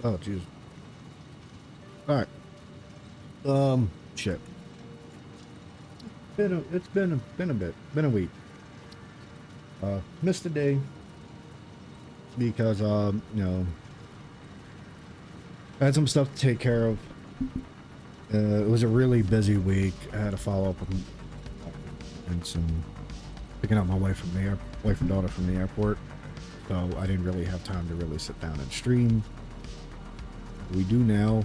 Oh, jeez. All right. Shit. It's been a week. Missed a day because you know, I had some stuff to take care of. It was a really busy week. I had to follow up with and some picking up my wife and daughter from the airport. So I didn't really have time to really sit down and stream. We do now.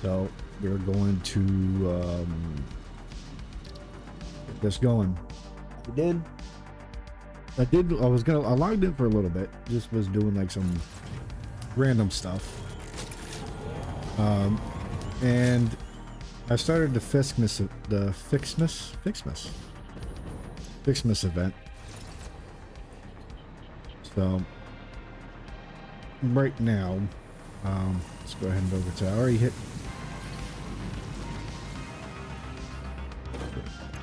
So we're going to get this going. We did. I logged in for a little bit. Just was doing like some random stuff. And I started the FICSMAS event. So right now, let's go ahead and over to. I already hit.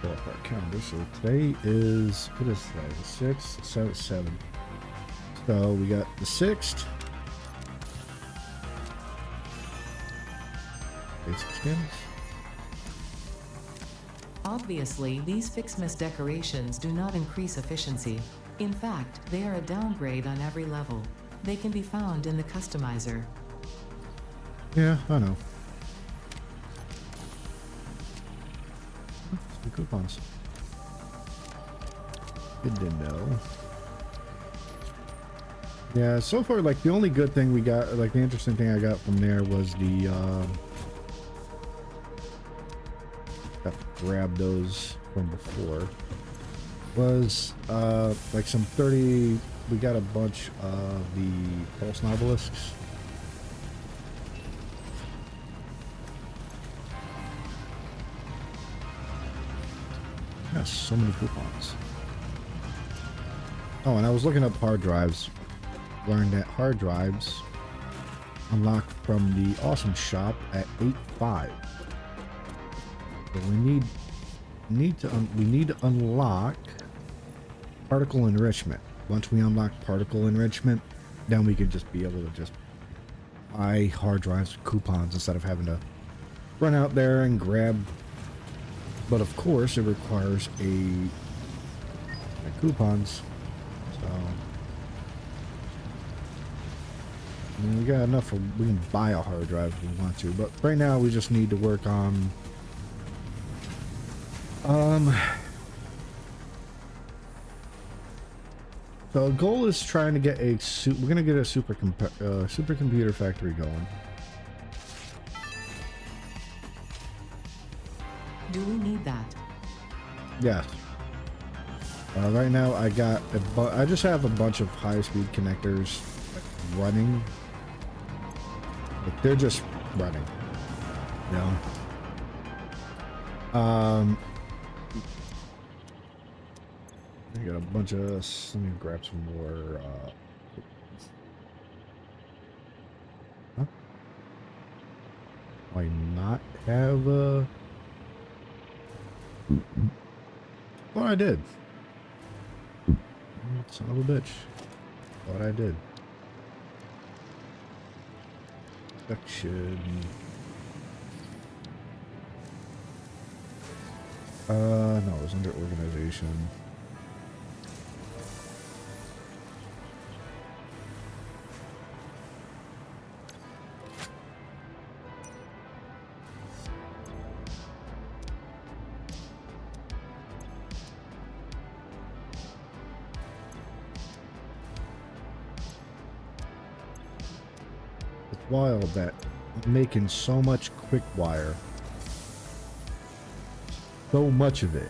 Pull up our calendar. So today is, what is today? The 6th, 7. So we got the 6th. Basic skins. Obviously, these FICSMAS decorations do not increase efficiency. In fact, they are a downgrade on every level. They can be found in the customizer. Yeah, I know. Some coupons. Good to know. Yeah, so far, like, the only good thing we got, like, the interesting thing I got from there was the, got to grab those from before. Was, like, some 30, we got a bunch of the pulse novelisks. Yeah, so many coupons. Oh, and I was looking up hard drives. Learned that hard drives unlock from the awesome shop at 8.5. So we need to unlock particle enrichment. Once we unlock particle enrichment, then we can just be able to just buy hard drives with coupons instead of having to run out there and grab. But of course, it requires coupons. So I mean, we got enough for, we can buy a hard drive if we want to, but right now we just need to work on so the goal is trying to get we're gonna get a supercomputer factory going. Do we need that? Yes. Right now I I just have a bunch of high-speed connectors running. Like, they're just running. You know? I got a bunch of, let me grab some more, huh? Why not have, what I did. Son of a bitch. What I did. Section. No, it was under organization. It's wild that I'm making so much quick wire. So much of it.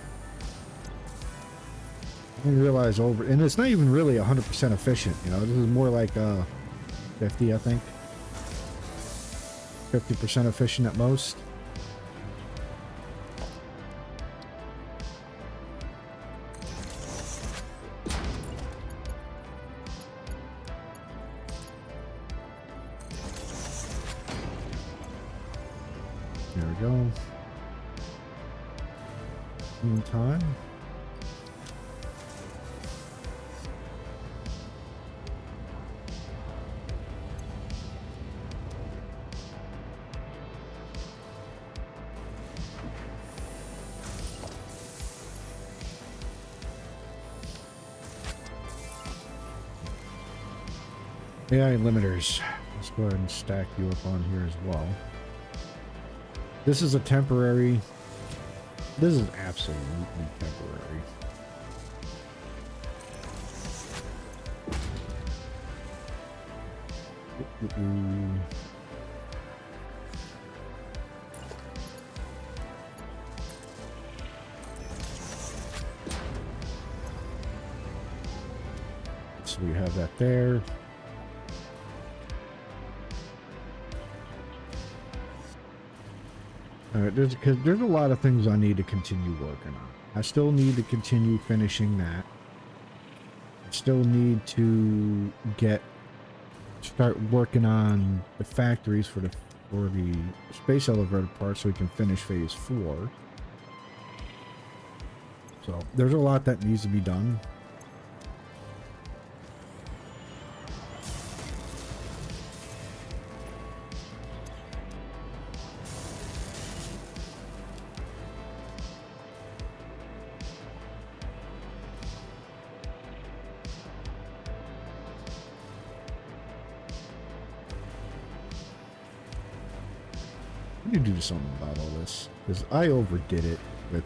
I didn't realize and it's not even really 100% efficient, you know, this is more like 50, I think. 50% efficient at most. There we go. Meantime. AI limiters. Let's go ahead and stack you up on here as well. This is a temporary. This is absolutely temporary. So we have that there. Alright, there's a lot of things I need to continue working on. I still need to continue finishing that. I still need to start working on the factories for the space elevator parts so we can finish phase 4. So there's a lot that needs to be done. I need to do something about all this because I overdid it with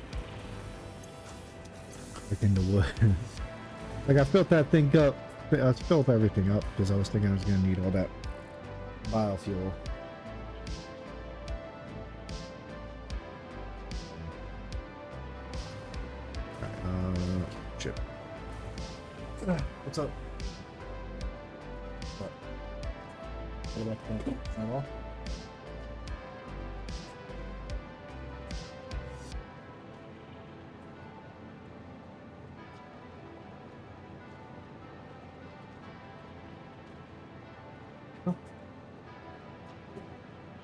like in the wood. Like I filled that thing up. I filled everything up because I was thinking I was gonna need all that biofuel. Shit. What's up? What about that? Not all?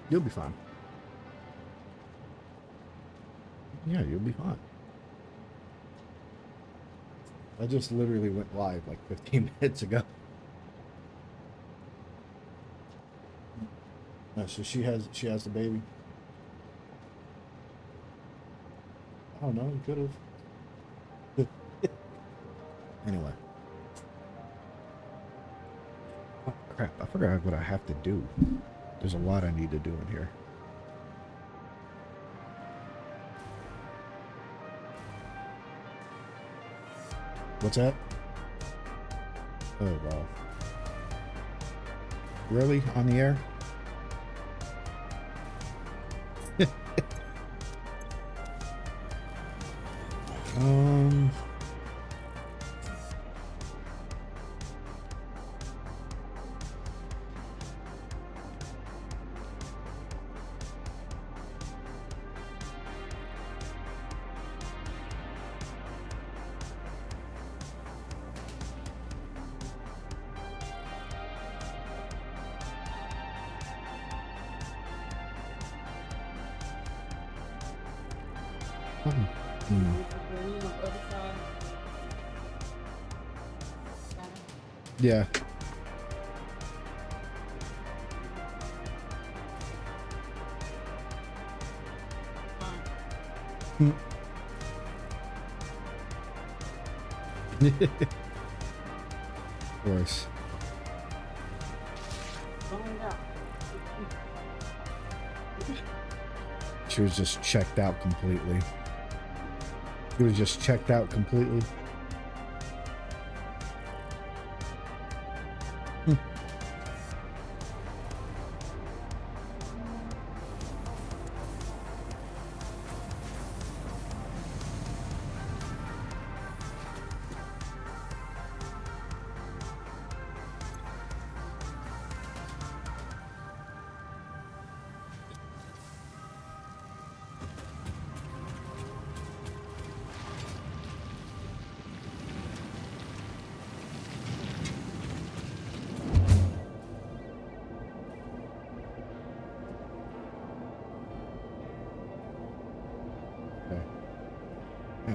You'll be fine. Yeah, you'll be fine. I just literally went live like 15 minutes ago. So she has the baby. I don't know, you could have. Anyway. Oh, crap, I forgot what I have to do. There's a lot I need to do in here. What's that? Oh, wow. Really? On the air? um... Yeah. Of course. She was just checked out completely. She was just checked out completely.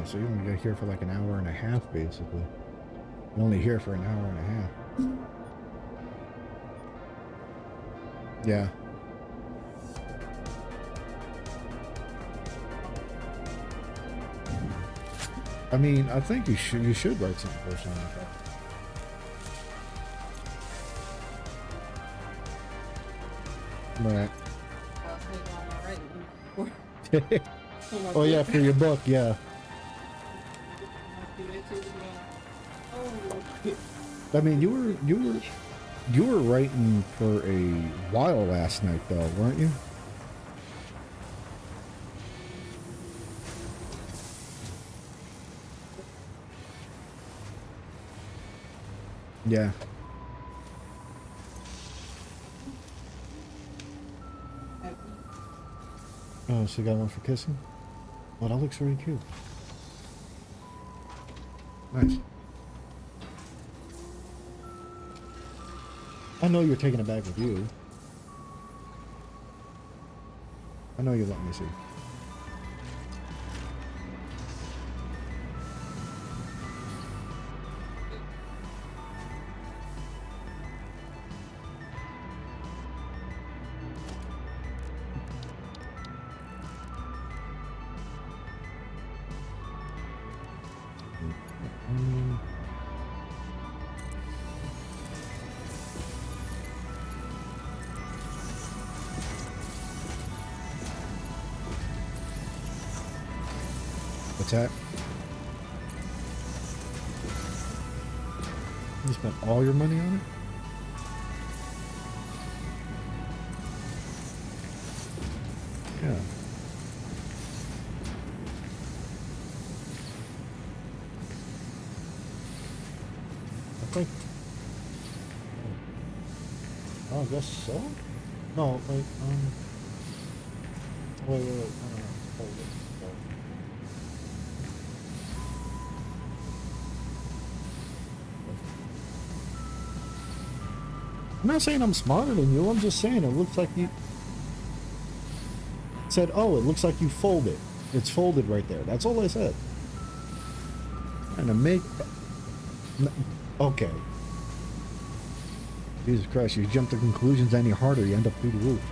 So you're only here for like an hour and a half, basically. You're only here for an hour and a half. Yeah. I mean, I think you should write something personal like that. Right. Oh yeah, for your book, yeah. I mean, you were writing for a while last night, though, weren't you? Yeah. Oh, so you got one for kissing? Oh, that looks really cute. Nice. I know you're taking it back with you. I know you let me see. What's that? You spent all your money on it? Yeah. I think. Oh, I guess so. No, wait. Wait. Hold it. I'm not saying I'm smarter than you. I'm just saying it looks like you said, oh, it looks like you fold it. It's folded right there. That's all I said. Trying to make... Okay. Jesus Christ, you jump to conclusions any harder, you end up through the roof.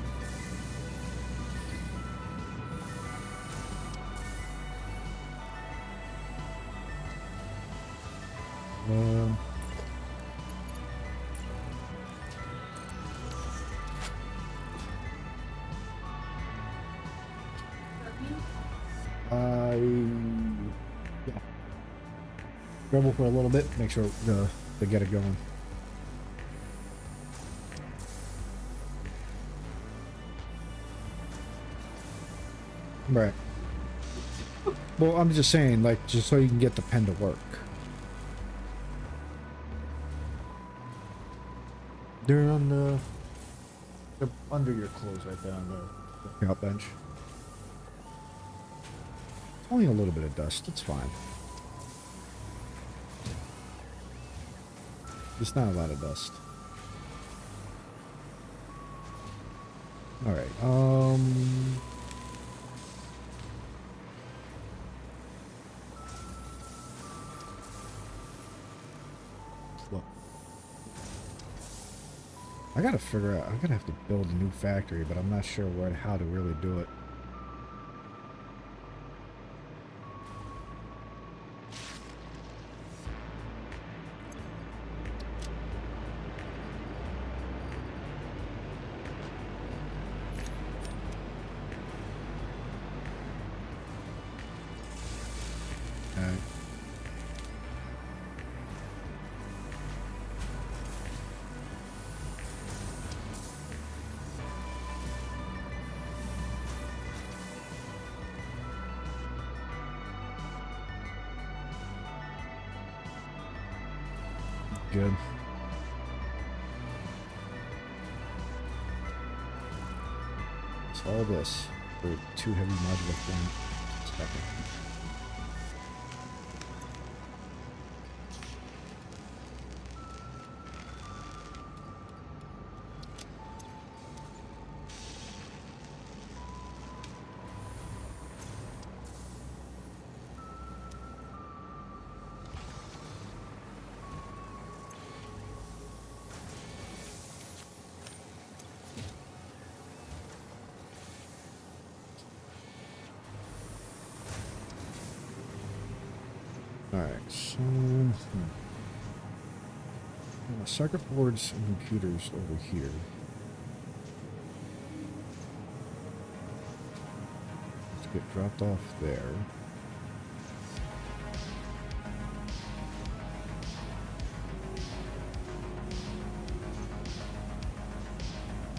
Yeah. Rebel for a little bit, make sure to get it going. Right. Well, I'm just saying, like, just so you can get the pen to work. They're on the. They're under your clothes right there on the Workout bench. Only a little bit of dust. It's fine. It's not a lot of dust. All right. Look. I gotta figure out. I'm gonna have to build a new factory, but I'm not sure how to really do it. Good. So all this for 2 heavy modular frame. Second. Alright, so... circuit boards and computers over here. Let's get dropped off there.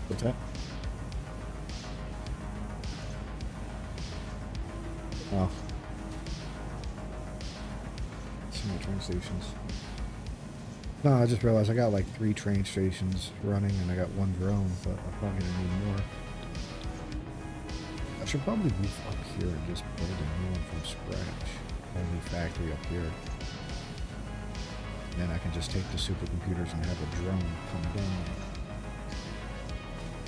What's that? Oh. Train stations. No, I just realized I got like 3 train stations running and I got 1 drone, but I'm probably gonna need more. I should probably move up here and just build a new one from scratch. A new factory up here. And then I can just take the supercomputers and have a drone come down,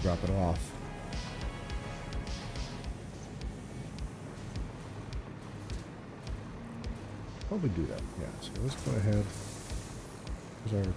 drop it off. Probably do that, yeah. So let's go ahead. Here's our...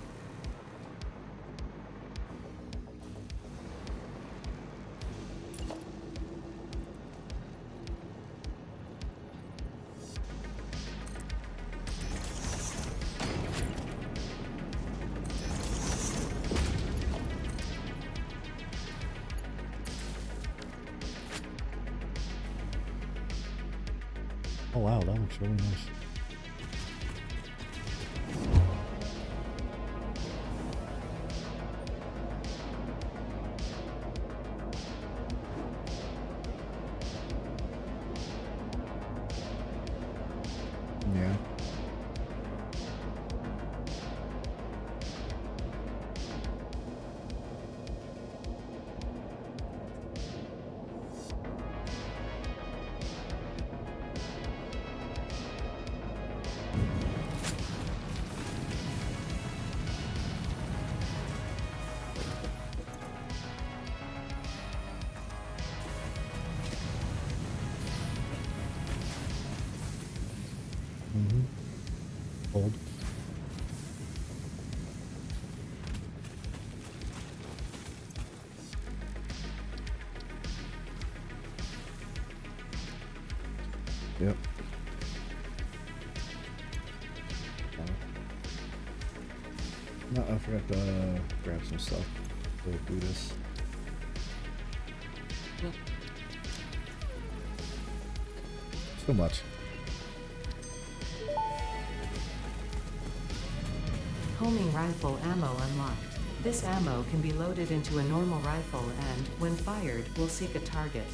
Oh wow, that looks really nice. Yeah. Mm-hmm. Hold. Yep. No, I forgot to grab some stuff to do this. Too much. Homing rifle ammo unlocked. This ammo can be loaded into a normal rifle and, when fired, will seek a target.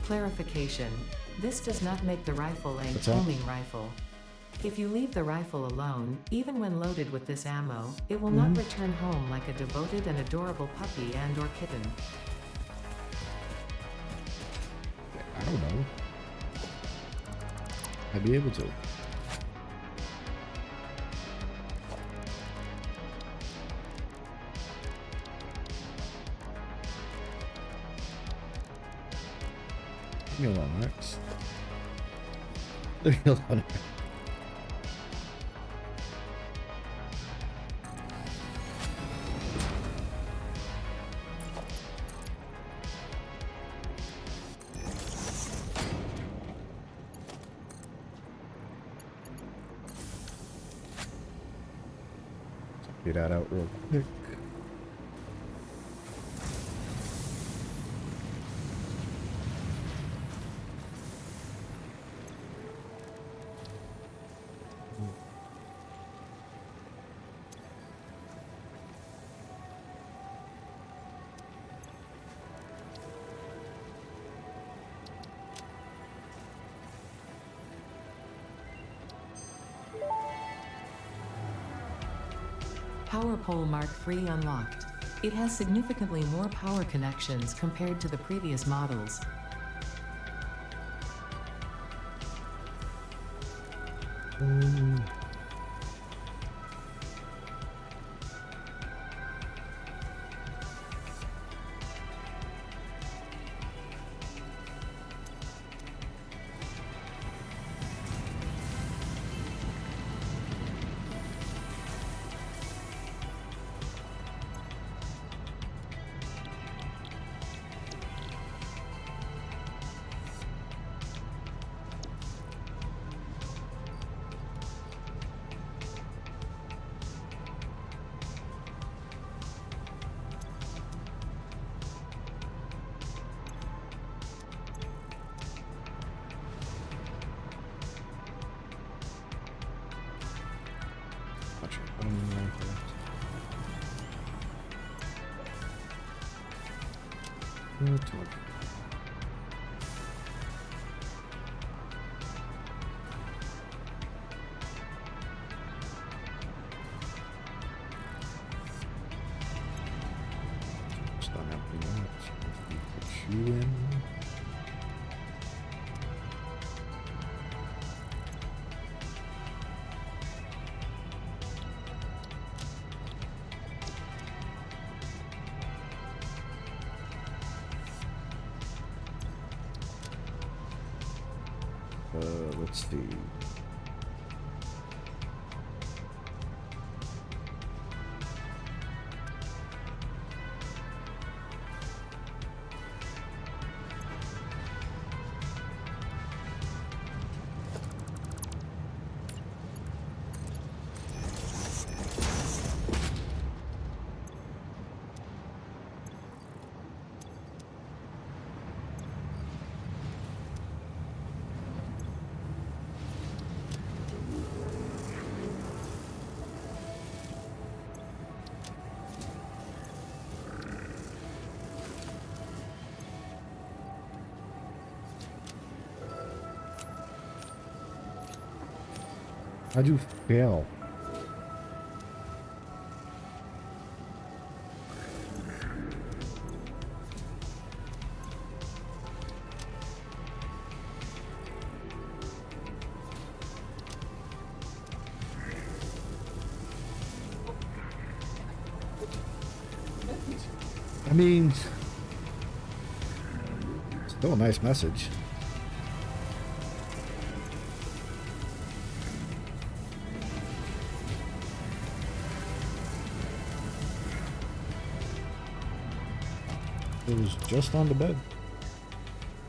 Clarification. This does not make the rifle a What's that? homing rifle. If you leave the rifle alone, even when loaded with this ammo, it will not return home like a devoted and adorable puppy and/or kitten. I don't know. I'd be able to. Leave me alone, Rex. Leave me alone. Get that out real quick. Power pole Mark III unlocked. It has significantly more power connections compared to the previous models. Just not happening. Put you in. Let's see. How'd you fail? I mean, still a nice message. It was just on the bed.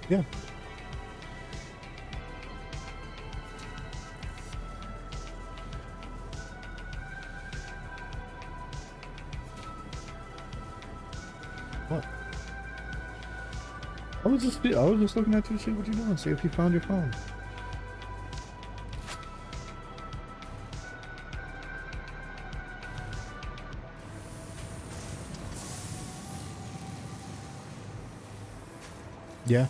Yeah. What? I was just looking at you to see what you're doing, see if you found your phone. Yeah.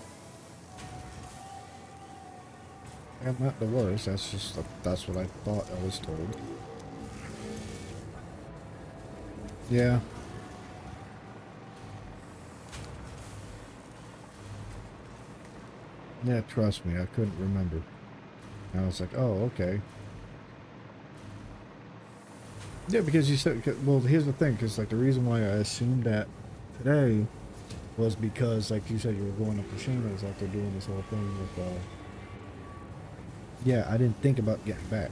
I'm not the worst. That's just that's what I thought I was told. Yeah. Yeah, trust me, I couldn't remember. I was like, oh, okay. Yeah, because you said, well, here's the thing, because like the reason why I assumed that today was because, like you said, you were going up to Shayna's after doing this whole thing with, yeah, I didn't think about getting back.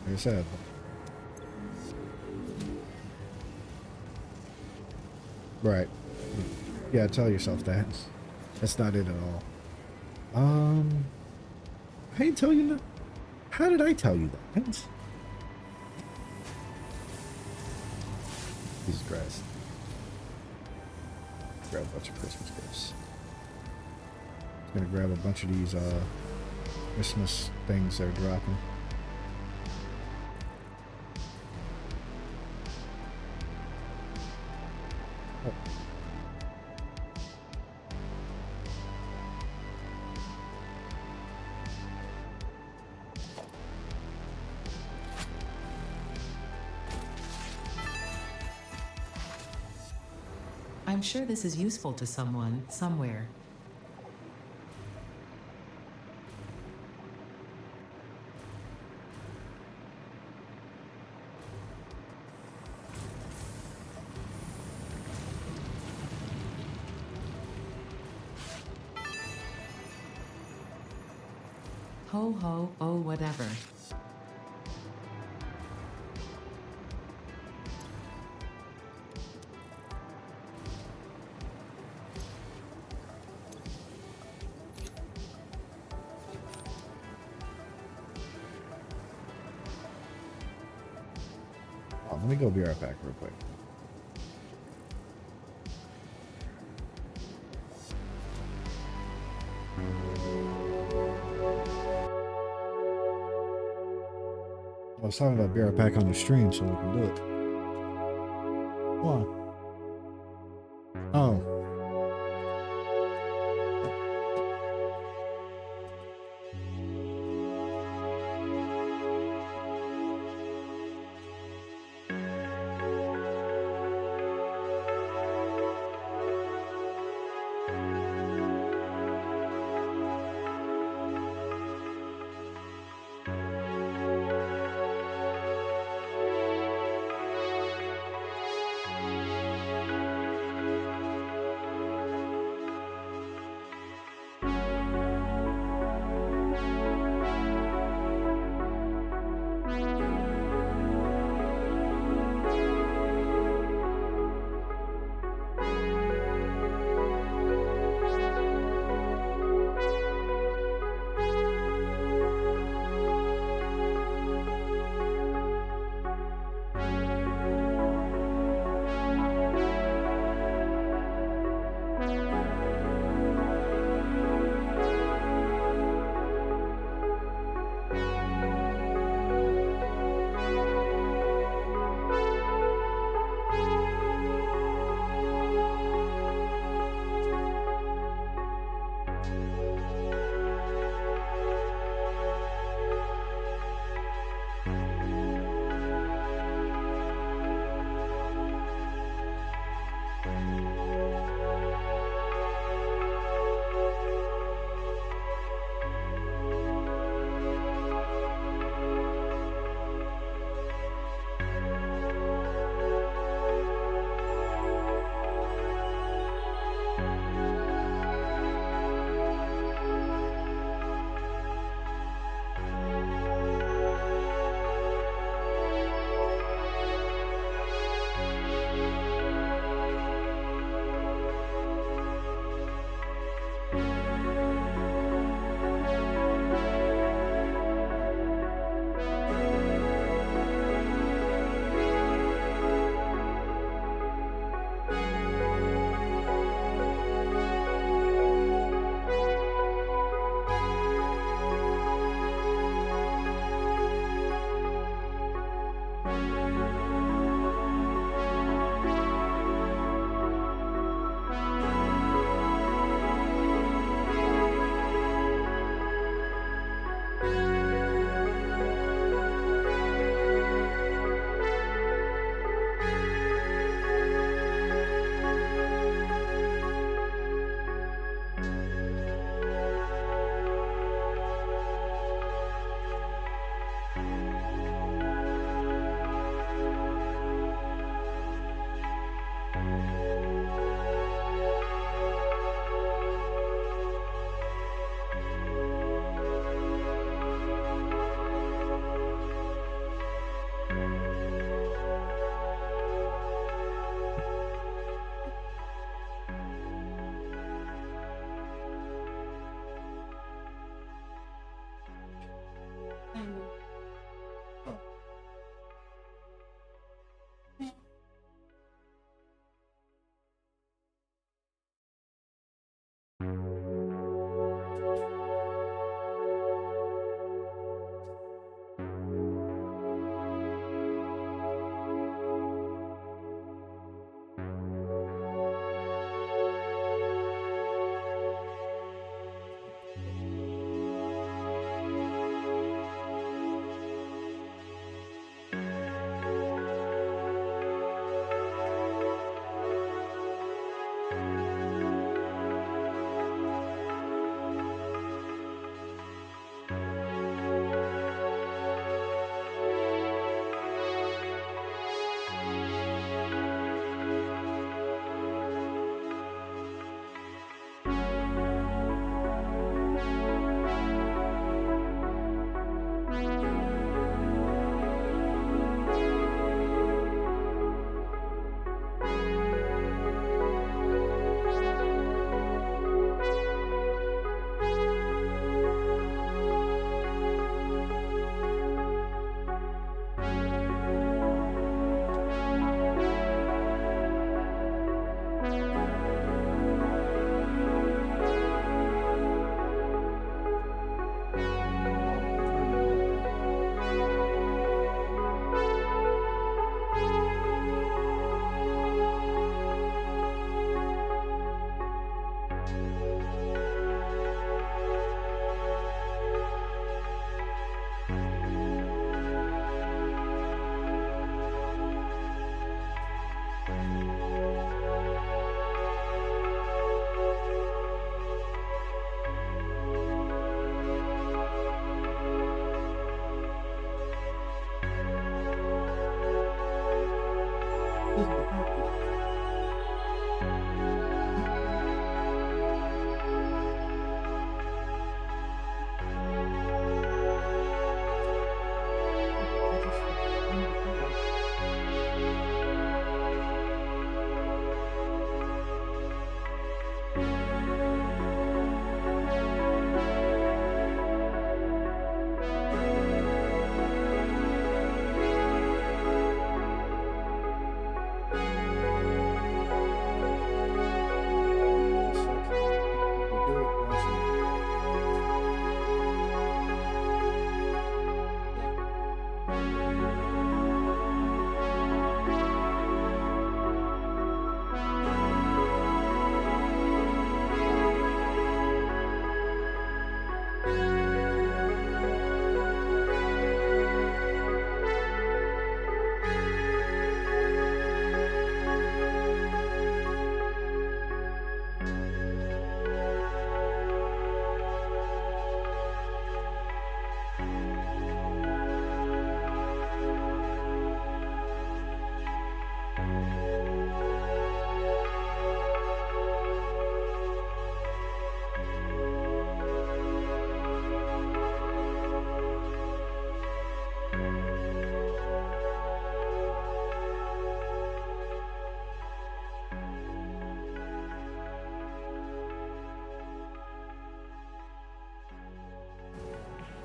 Like I said. Right. Yeah, tell yourself that. That's not it at all. I didn't tell you that. How did I tell you that? Jesus Christ. Grab a bunch of Christmas gifts. Gonna grab a bunch of these Christmas things they're dropping. Oh. I'm sure this is useful to someone, somewhere. Ho ho, oh whatever. Oh, let me go be right back real quick. I was talking about be right back on the stream so we can do it. Why? Oh.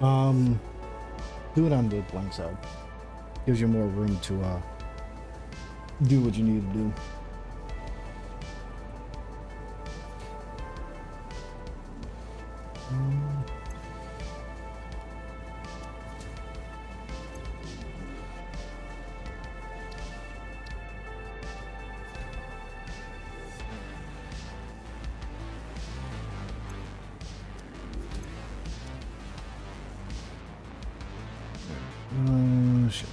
Um, do it on the blank side. Gives you more room to do what you need to do. Shit.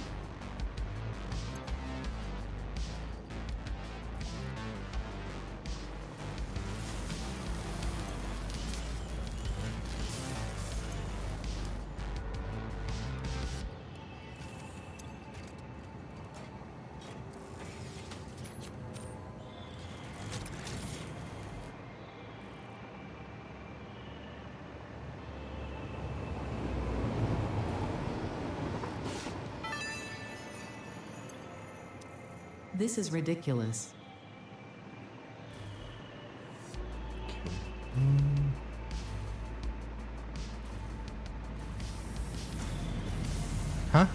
This is ridiculous. Huh?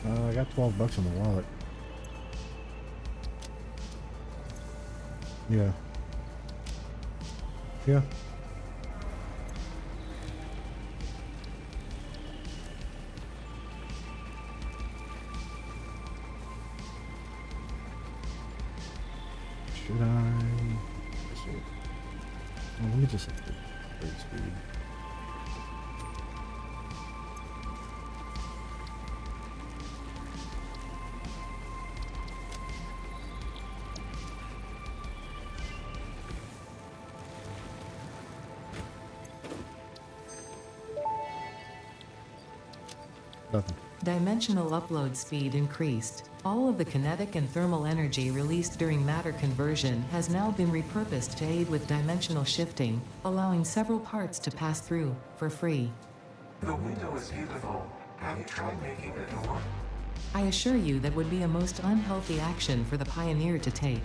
I got $12 in the wallet. Yeah. Yeah. Should I? Let's see. Oh, let me just hit the great speed. Nothing. Dimensional upload speed increased. All of the kinetic and thermal energy released during matter conversion has now been repurposed to aid with dimensional shifting, allowing several parts to pass through, for free. The window is beautiful. Have you tried making a door? I assure you that would be a most unhealthy action for the pioneer to take.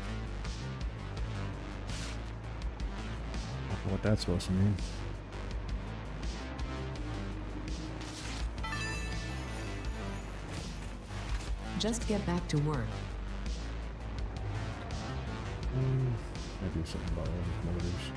I don't know what that's supposed to mean. Just get back to work. Maybe something about all these motors.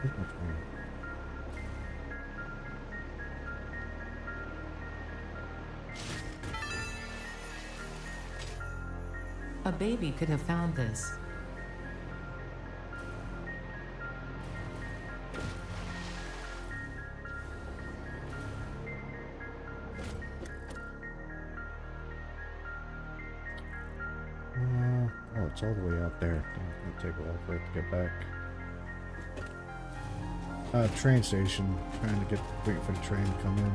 Which one? A baby could have found this. Oh, it's all the way out there. It's gonna take a while for it to get back. Train station. Waiting for the train to come in.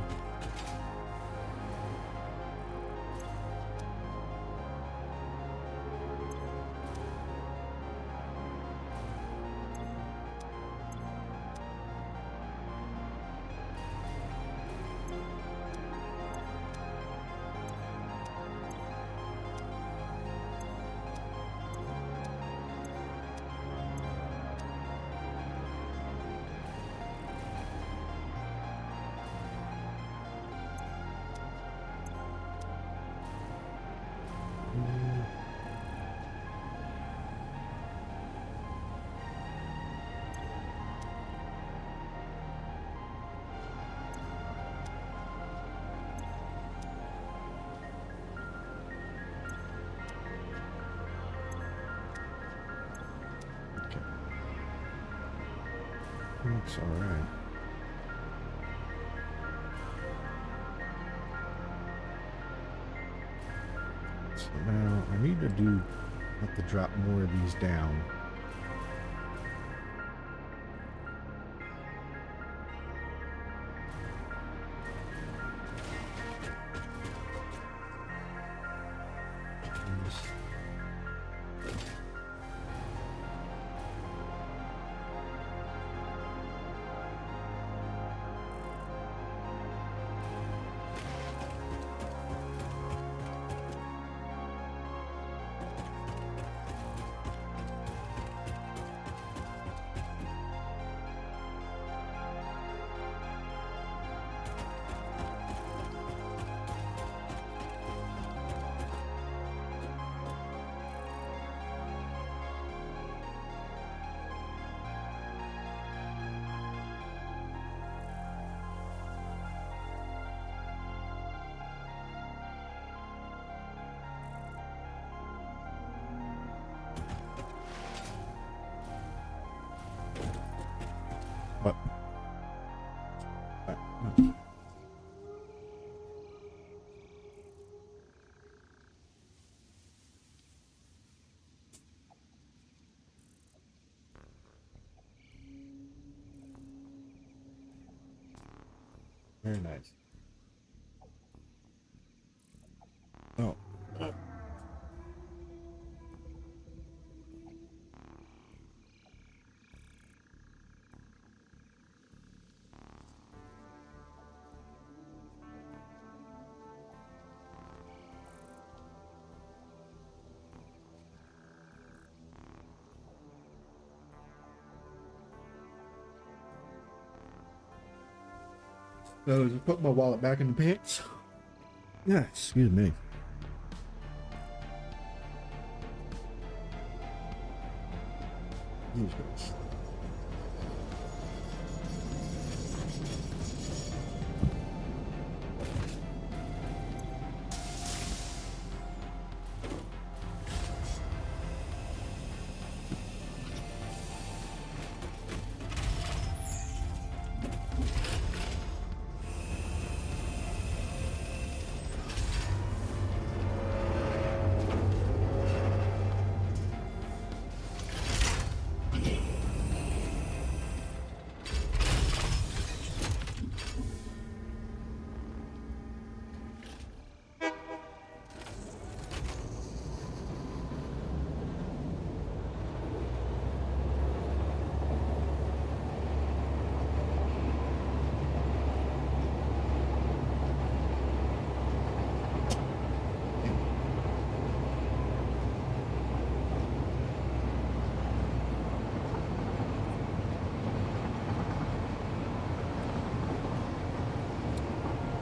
Looks alright. So now I need to have to drop more of these down. What? No. Very nice. Oh. So just put my wallet back in the pants. Yeah, excuse me. Use this.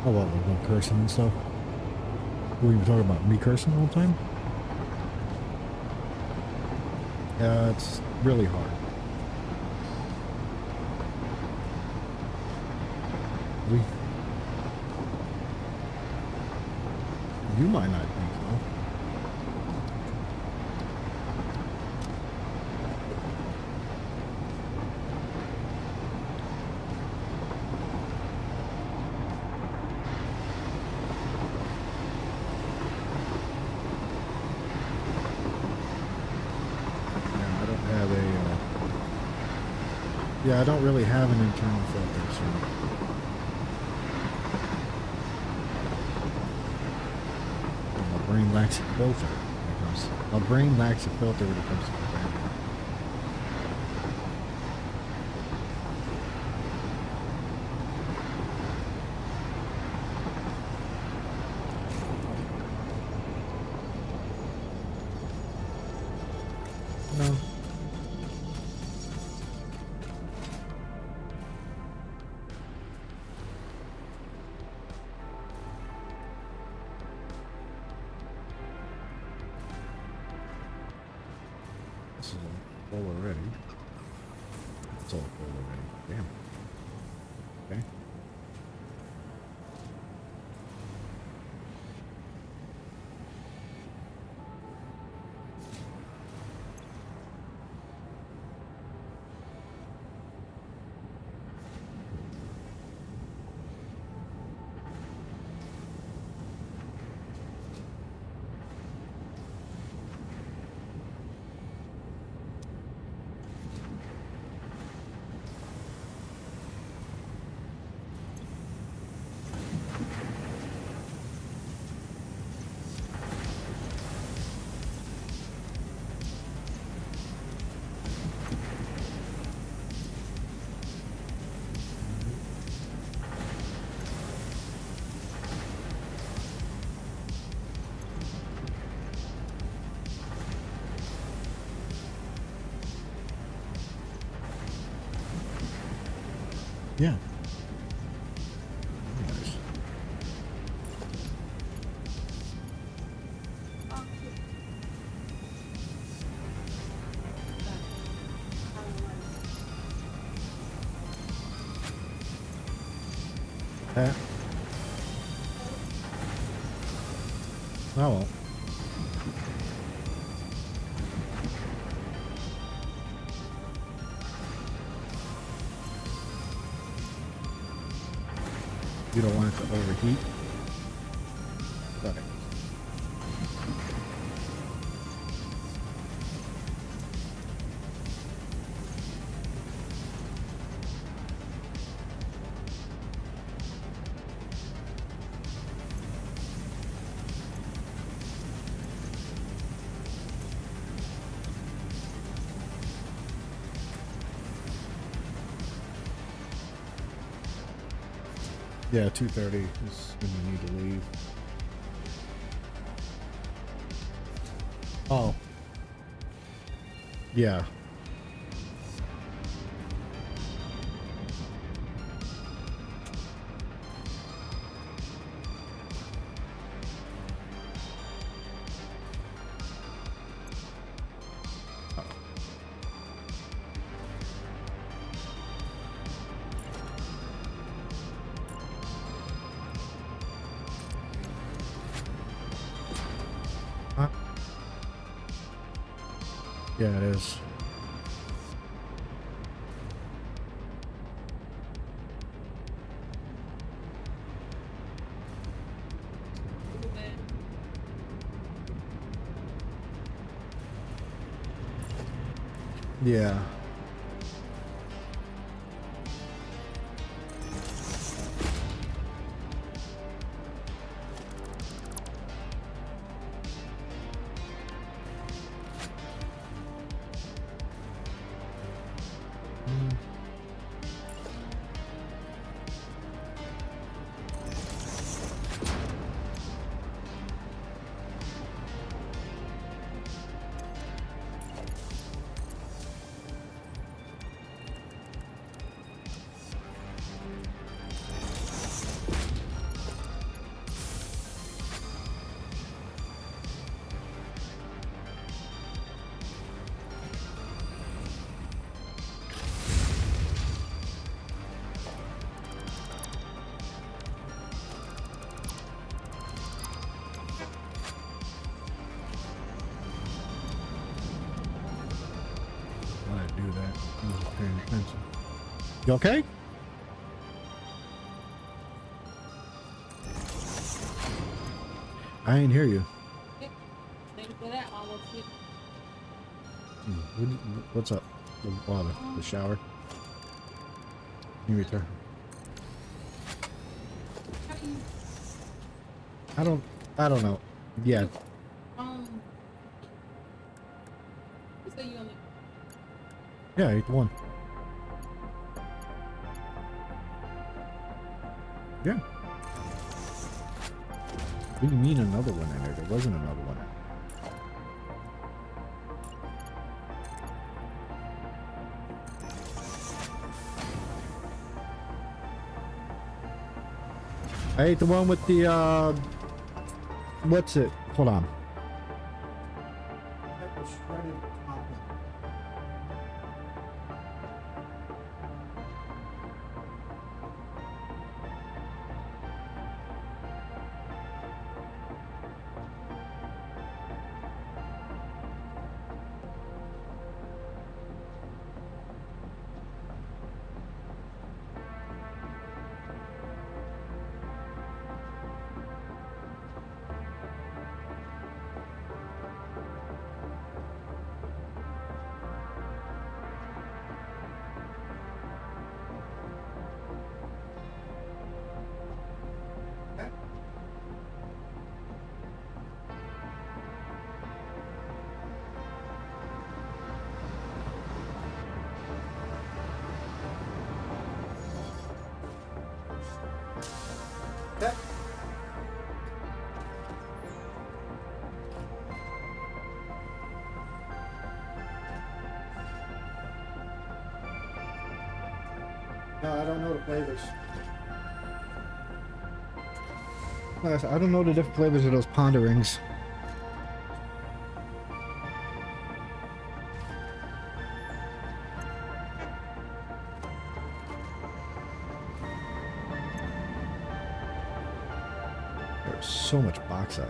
Oh, well, we're going cursing and stuff. Were you talking about me cursing all the time? Yeah, it's really hard. We. You might not think so. Yeah, I don't really have an internal filter, so. My brain lacks a filter when it comes. My brain lacks a filter when it comes to programming. No. This is all full already. It's all full already. Damn. Okay. Yeah. Nice. Eh. Oh well. You don't want it to overheat. Okay. Yeah, 2:30 is when you need to leave. Oh. Yeah. Huh? Yeah, it is. Yeah. Mm. Why I do that? I wasn't paying attention. You okay? I ain't hear you. What's up? The water, the shower. You return. I don't know. Yeah. Yeah, I ate the one. Yeah. What do you mean another one in there? There wasn't another one. I ate the one with the, what's it? Hold on. No, I don't know the flavors. I don't know the different flavors of those ponderings. There's so much bauxite.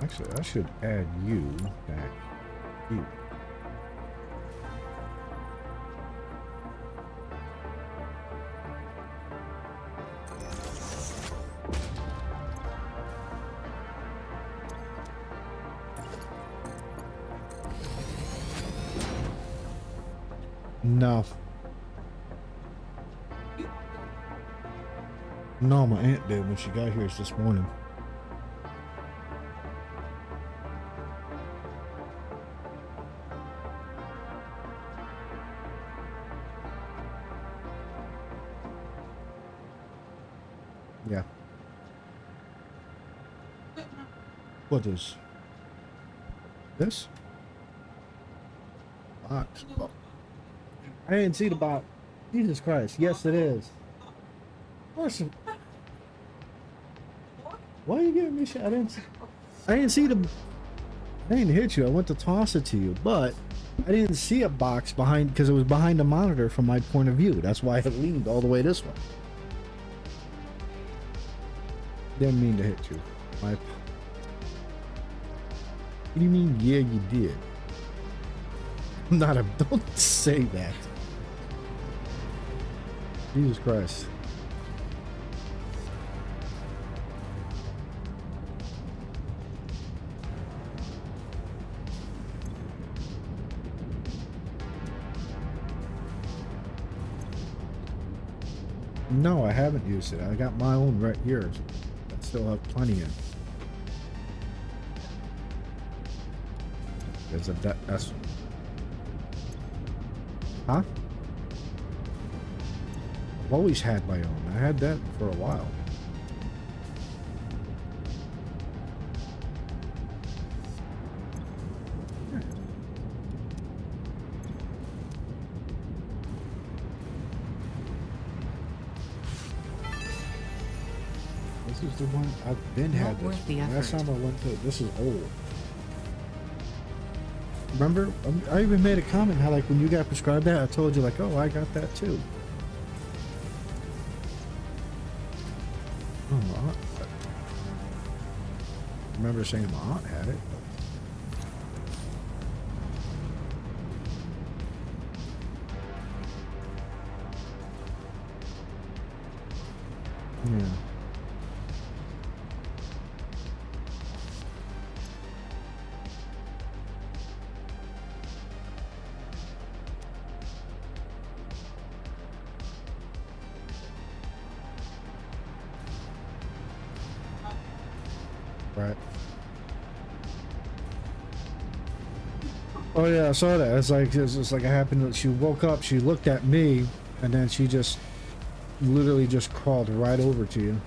Actually, I should add you back here. No. No, my aunt did when she got here this morning. Yeah. What is this? Box. Oh. I didn't see the box. Jesus Christ. Yes, it is. Of course. Why are you giving me shit? I didn't see the. I didn't hit you. I went to toss it to you, but I didn't see a box behind because it was behind the monitor from my point of view. That's why I leaned all the way this way. Didn't mean to hit you. What do you mean? Yeah, you did. I'm not a. Don't say that. Jesus Christ. No, I haven't used it. I got my own right here. I still have plenty in. There's a that's. Huh? I've always had my own. I had that for a while. This is the one I've been Not had this. worth the Last effort. time I went to this is old. Remember, I even made a comment how like when you got prescribed that, I told you like, oh, I got that too. Oh, my aunt. I remember saying my aunt had it. Yeah. Right. Oh yeah, I saw that. It's like it happened. She woke up, she looked at me, and then she just literally just crawled right over to you.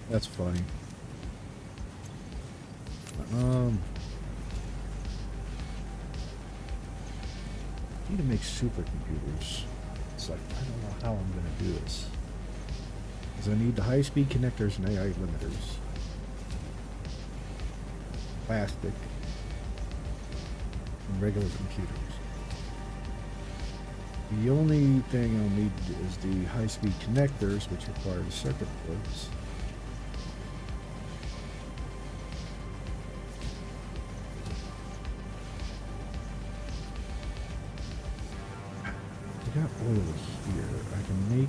That's funny. Need to make supercomputers. It's like, I don't know how I'm gonna do this. Because I need the high-speed connectors and AI limiters. Plastic. And regular computers. The only thing I'll need is the high-speed connectors, which require the circuit boards. I got oil here. I can make.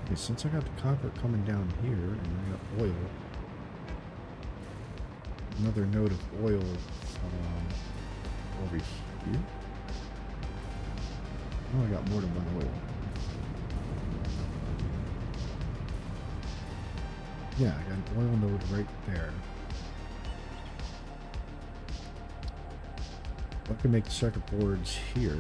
Okay, since I got the copper coming down here and I got oil, another node of oil over here. Oh, I got more than one oil. Yeah, I got an oil node right there. I can make the circuit boards here.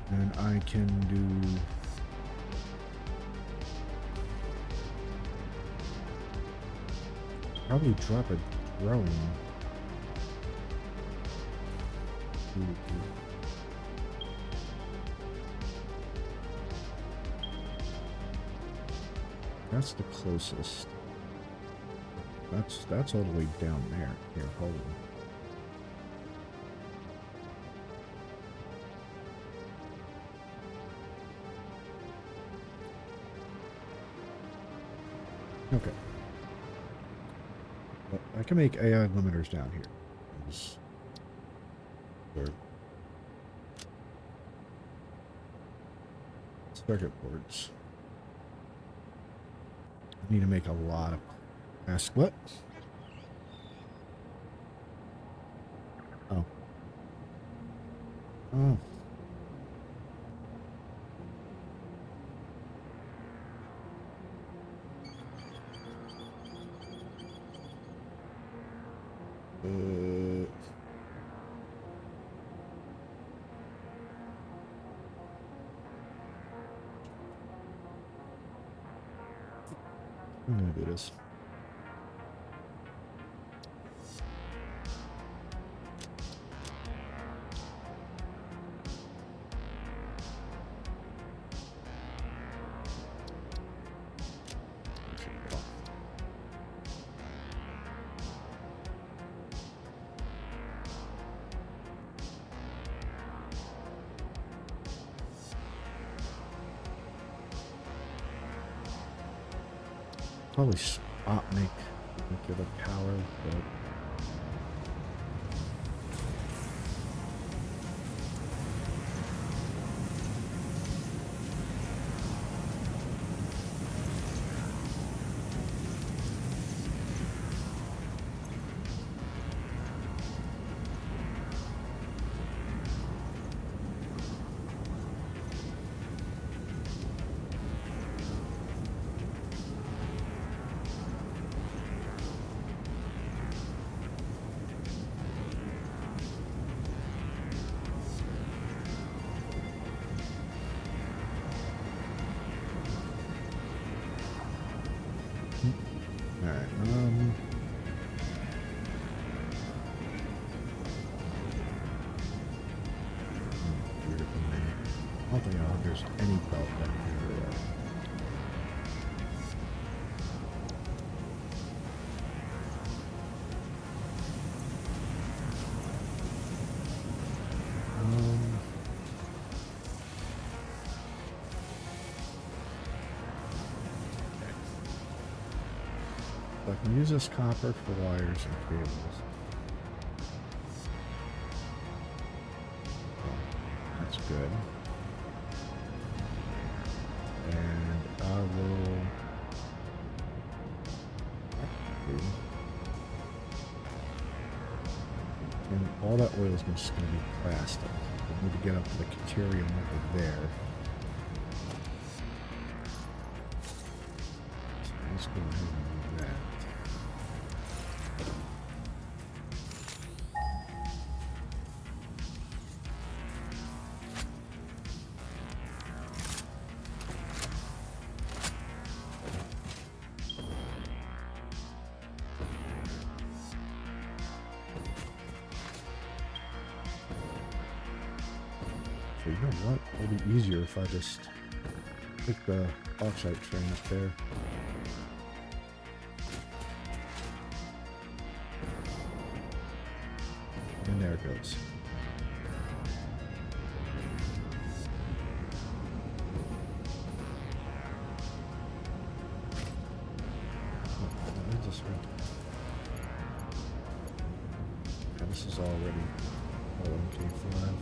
And I can do probably drop a drone. That's the closest. That's all the way down there. Here, hold on. Okay. But I can make AI limiters down here. Or circuit boards. I need to make a lot of ask what? Oh. Oh. I'm gonna do this. Probably spot make nuclear power, but alright, I don't think there's any belt down here yet. I can use this copper for wires and cables. Oh, that's good. And I will... And all that oil is just going to be plastic. We need to get up to the deuterium over there. So let's go ahead and do that. So you know what? It'll be easier if I just pick the bauxite train up there. And there it goes. This is already LMK5.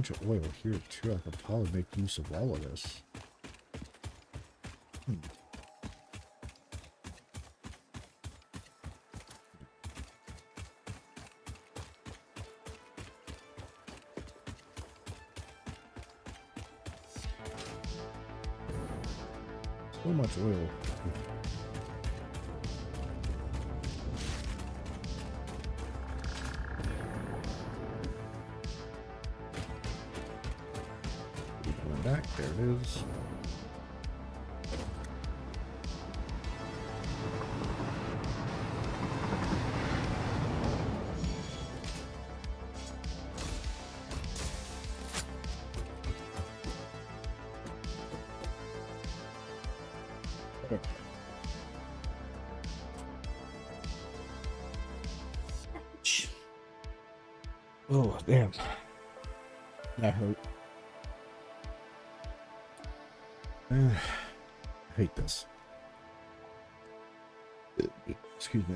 bunch of oil here too. I could probably make use of all of this. So much oil. Going back, there it is. Oh, damn. That hurt. I hate this. Excuse me.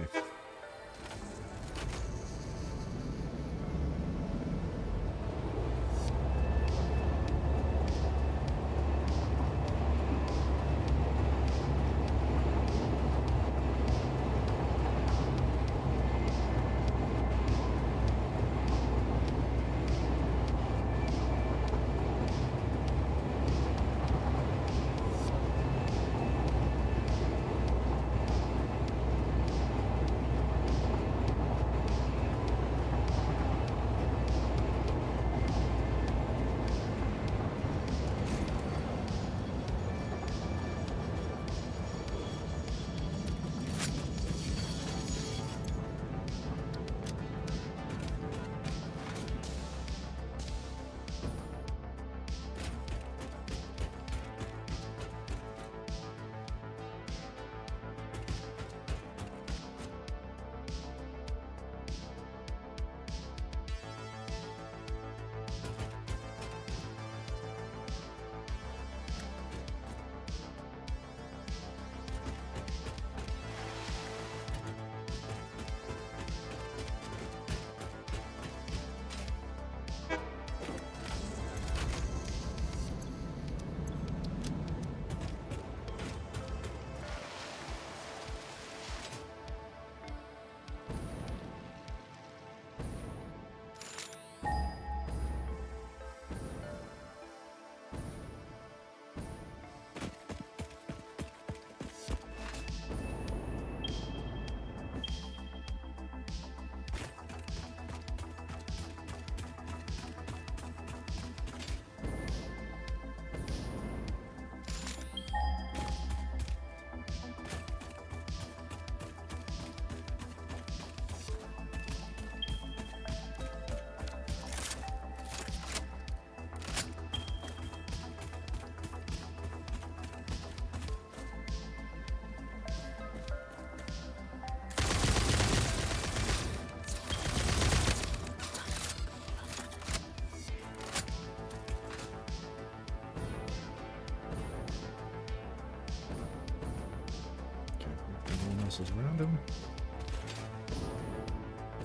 Is around him.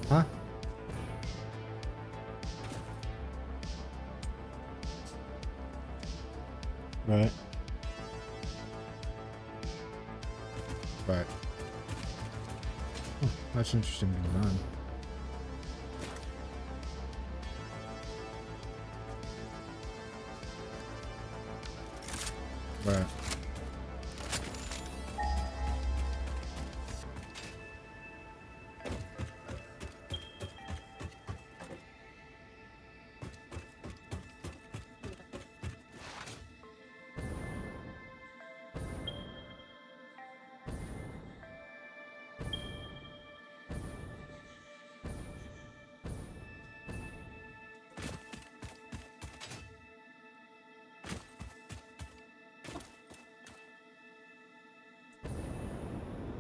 Huh? Right. Right. Oh, that's interesting design. Right.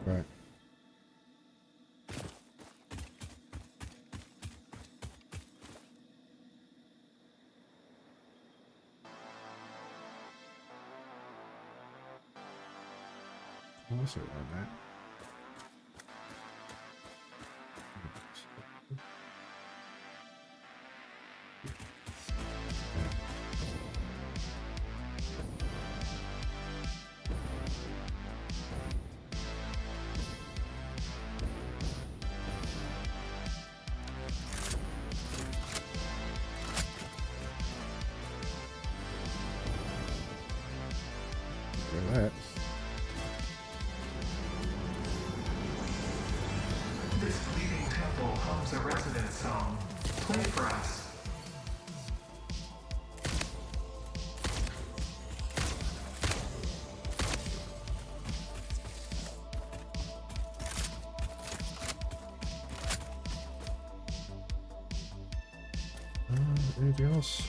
Right. I'll also run that. Look at that. This leading temple homes a resident song. Play for us. Anything else?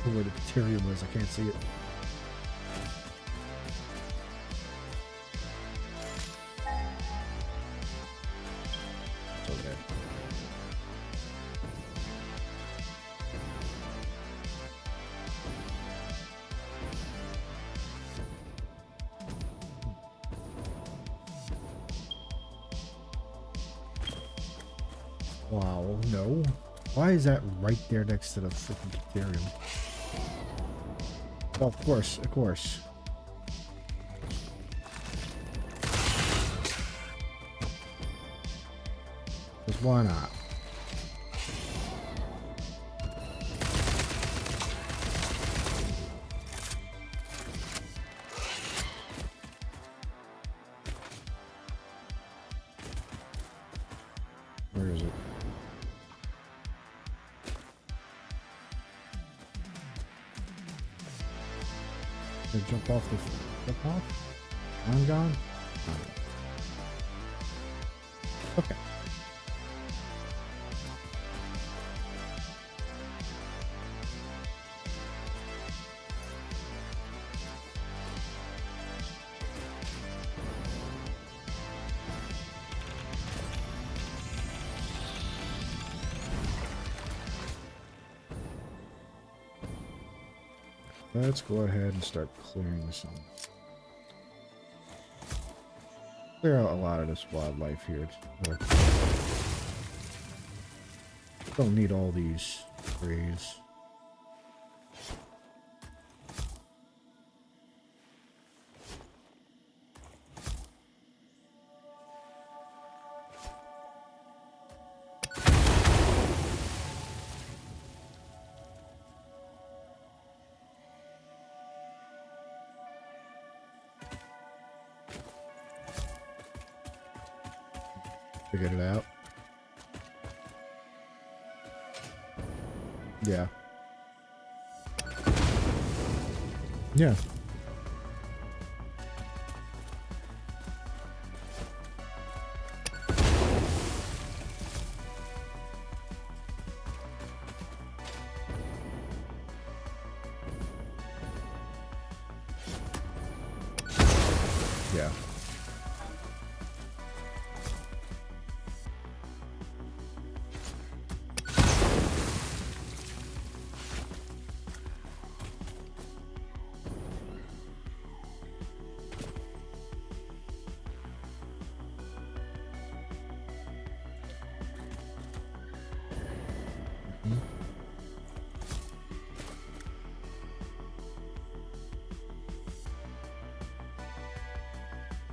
Where the bacterium is, I can't see it. It's over there. Wow, no. Why is that right there next to the freaking bacterium? Oh, of course, of course. Because why not? Where is it? Did it jump off the... Jump off? I'm gone? Oh. Okay. Let's go ahead and start clearing this out. Clear out a lot of this wildlife here. Don't need all these trees. Figured it out. Yeah. Yeah. Yeah.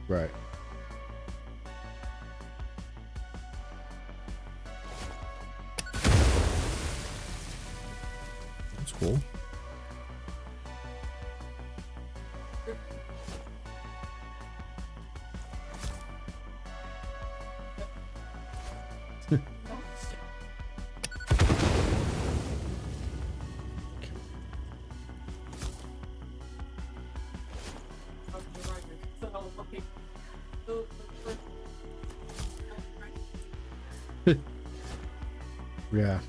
Right. That's cool. Yeah.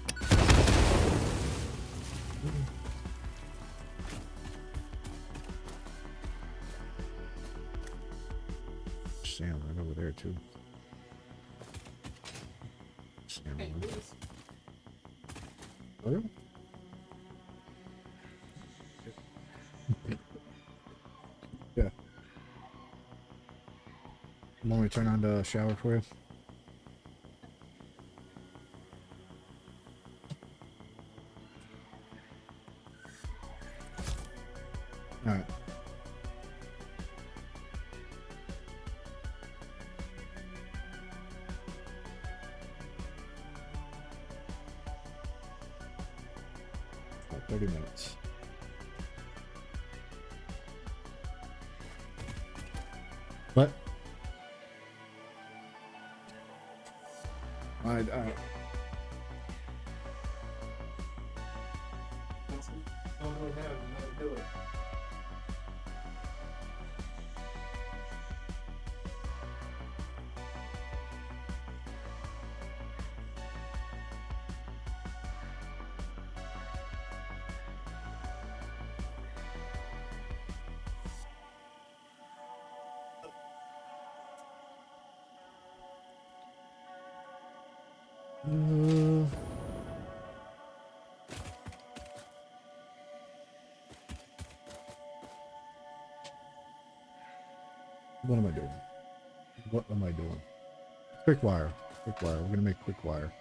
Sam right over there too. Sam. Oh, yeah. Want me to turn on the shower for you? All right. About 30 minutes. What? All right. Don't do it now. Never do it. What am I doing? What am I doing? Quick wire. Quick wire. We're gonna make quick wire.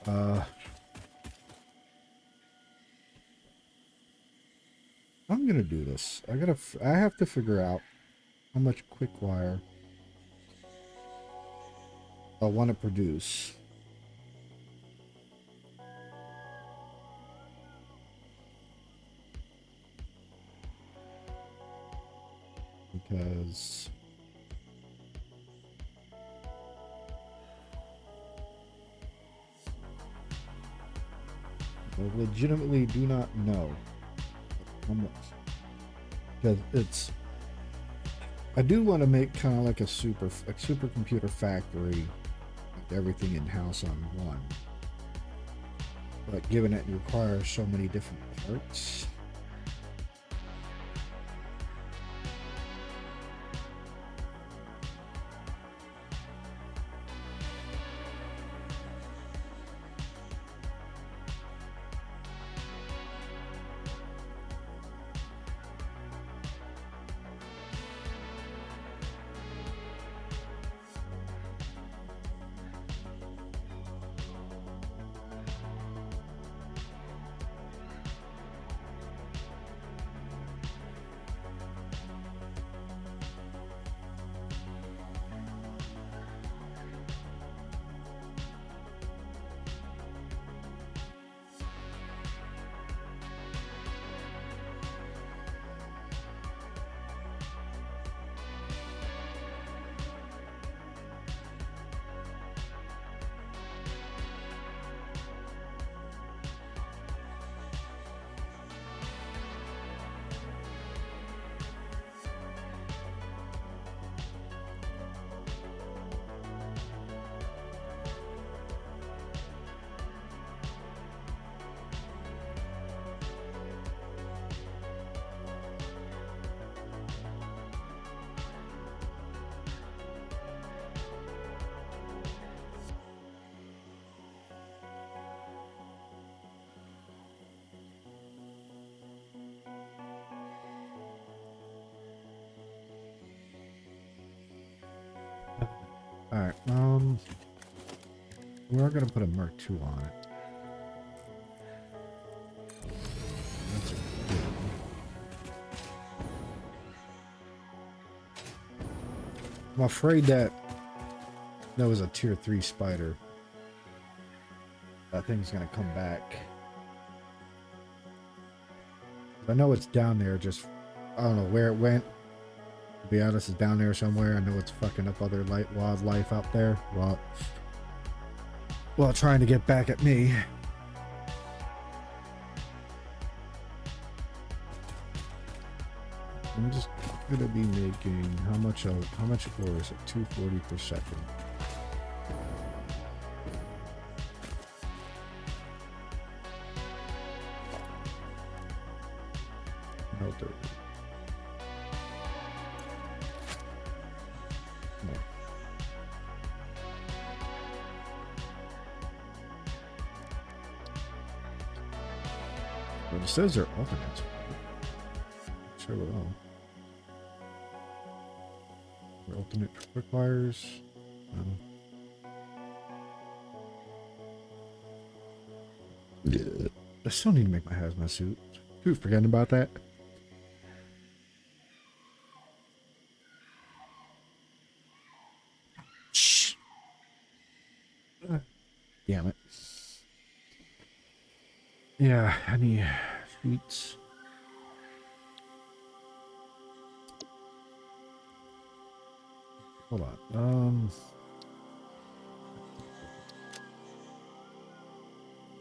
I'm gonna do this. I have to figure out how much quick wire I want to produce. Because I legitimately do not know how much. Because it's, I do want to make kind of like a supercomputer factory, with everything in house on one. But given it requires so many different parts. Alright, we are gonna put a Mark II on it. That's a good one. I'm afraid that was a tier 3 spider. That thing's gonna come back. I know it's down there, just I don't know where it went. To be honest, it's down there somewhere. I know it's fucking up other wildlife out there while trying to get back at me. I'm just gonna be making how much ore is it? 240 per second. No 30. No. But it says they're alternates. Sure will. Alternate quick wires. Yeah. I still need to make my hazmat suit. Dude, forgetting about that. Damn it. Yeah, I need sheets. Hold on.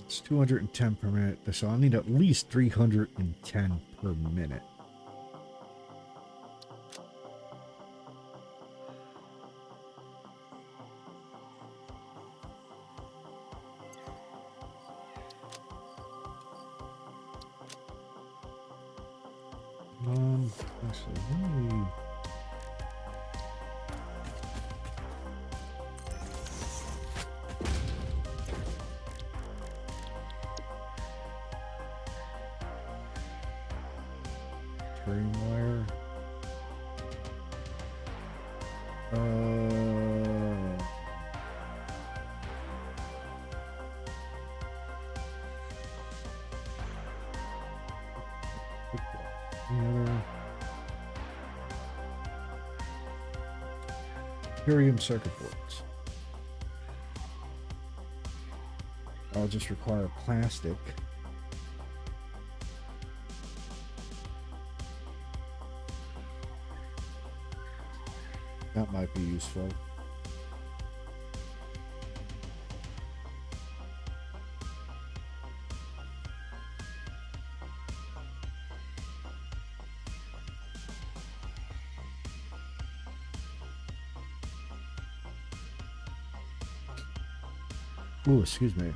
It's 210 per minute, so I need at least 310 per minute. Actually, let me... Train wire. Any other? Curium circuit boards. I'll just require plastic. That might be useful. Ooh, excuse me.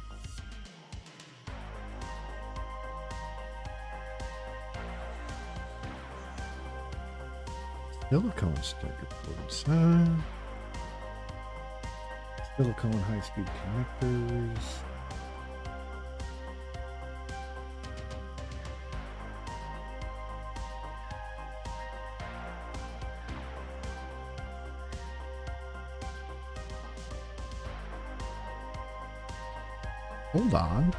Silicone circuit boards. Silicone high-speed connectors. Hold on.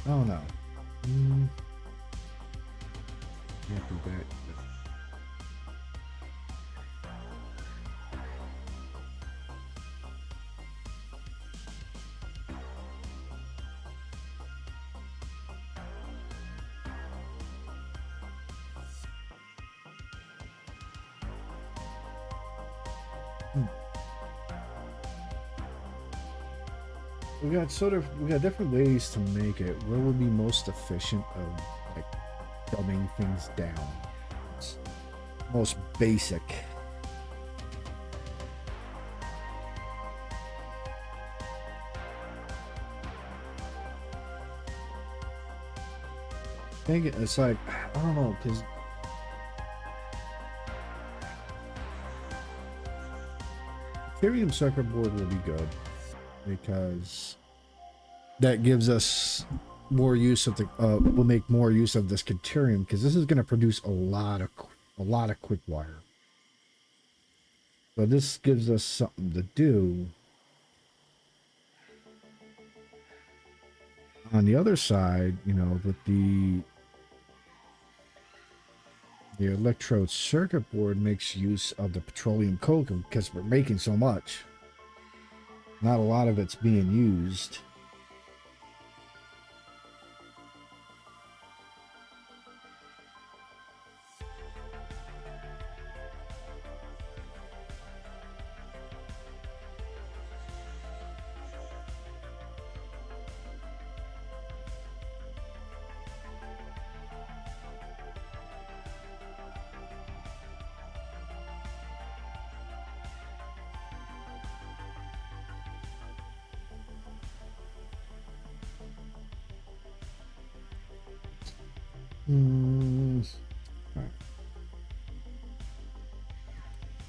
Oh no. Can't do that. We got different ways to make it. What would be most efficient of like dumbing things down? It's most basic. It's like, I don't know, because Ethereum circuit board will be good because that gives us more use of the we'll make more use of this Deuterium because this is going to produce a lot of quick wire. So this gives us something to do. On the other side, you know, with the electrode circuit board makes use of the petroleum coke because we're making so much. Not a lot of it's being used.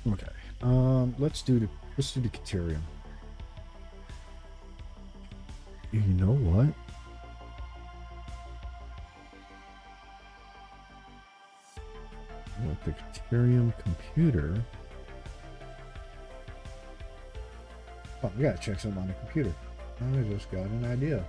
Okay. Let's do the Deuterium. You know what? With the Deuterium computer. Oh, we gotta check something on the computer. I just got an idea.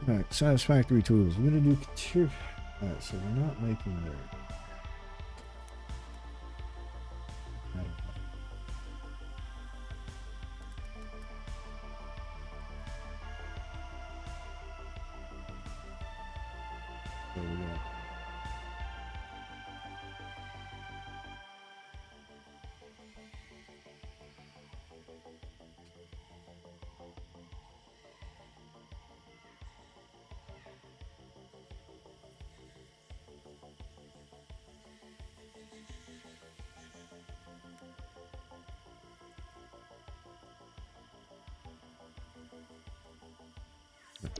Alright, satisfactory tools. We're gonna do material. Alright, so we're not making dirt. There we go.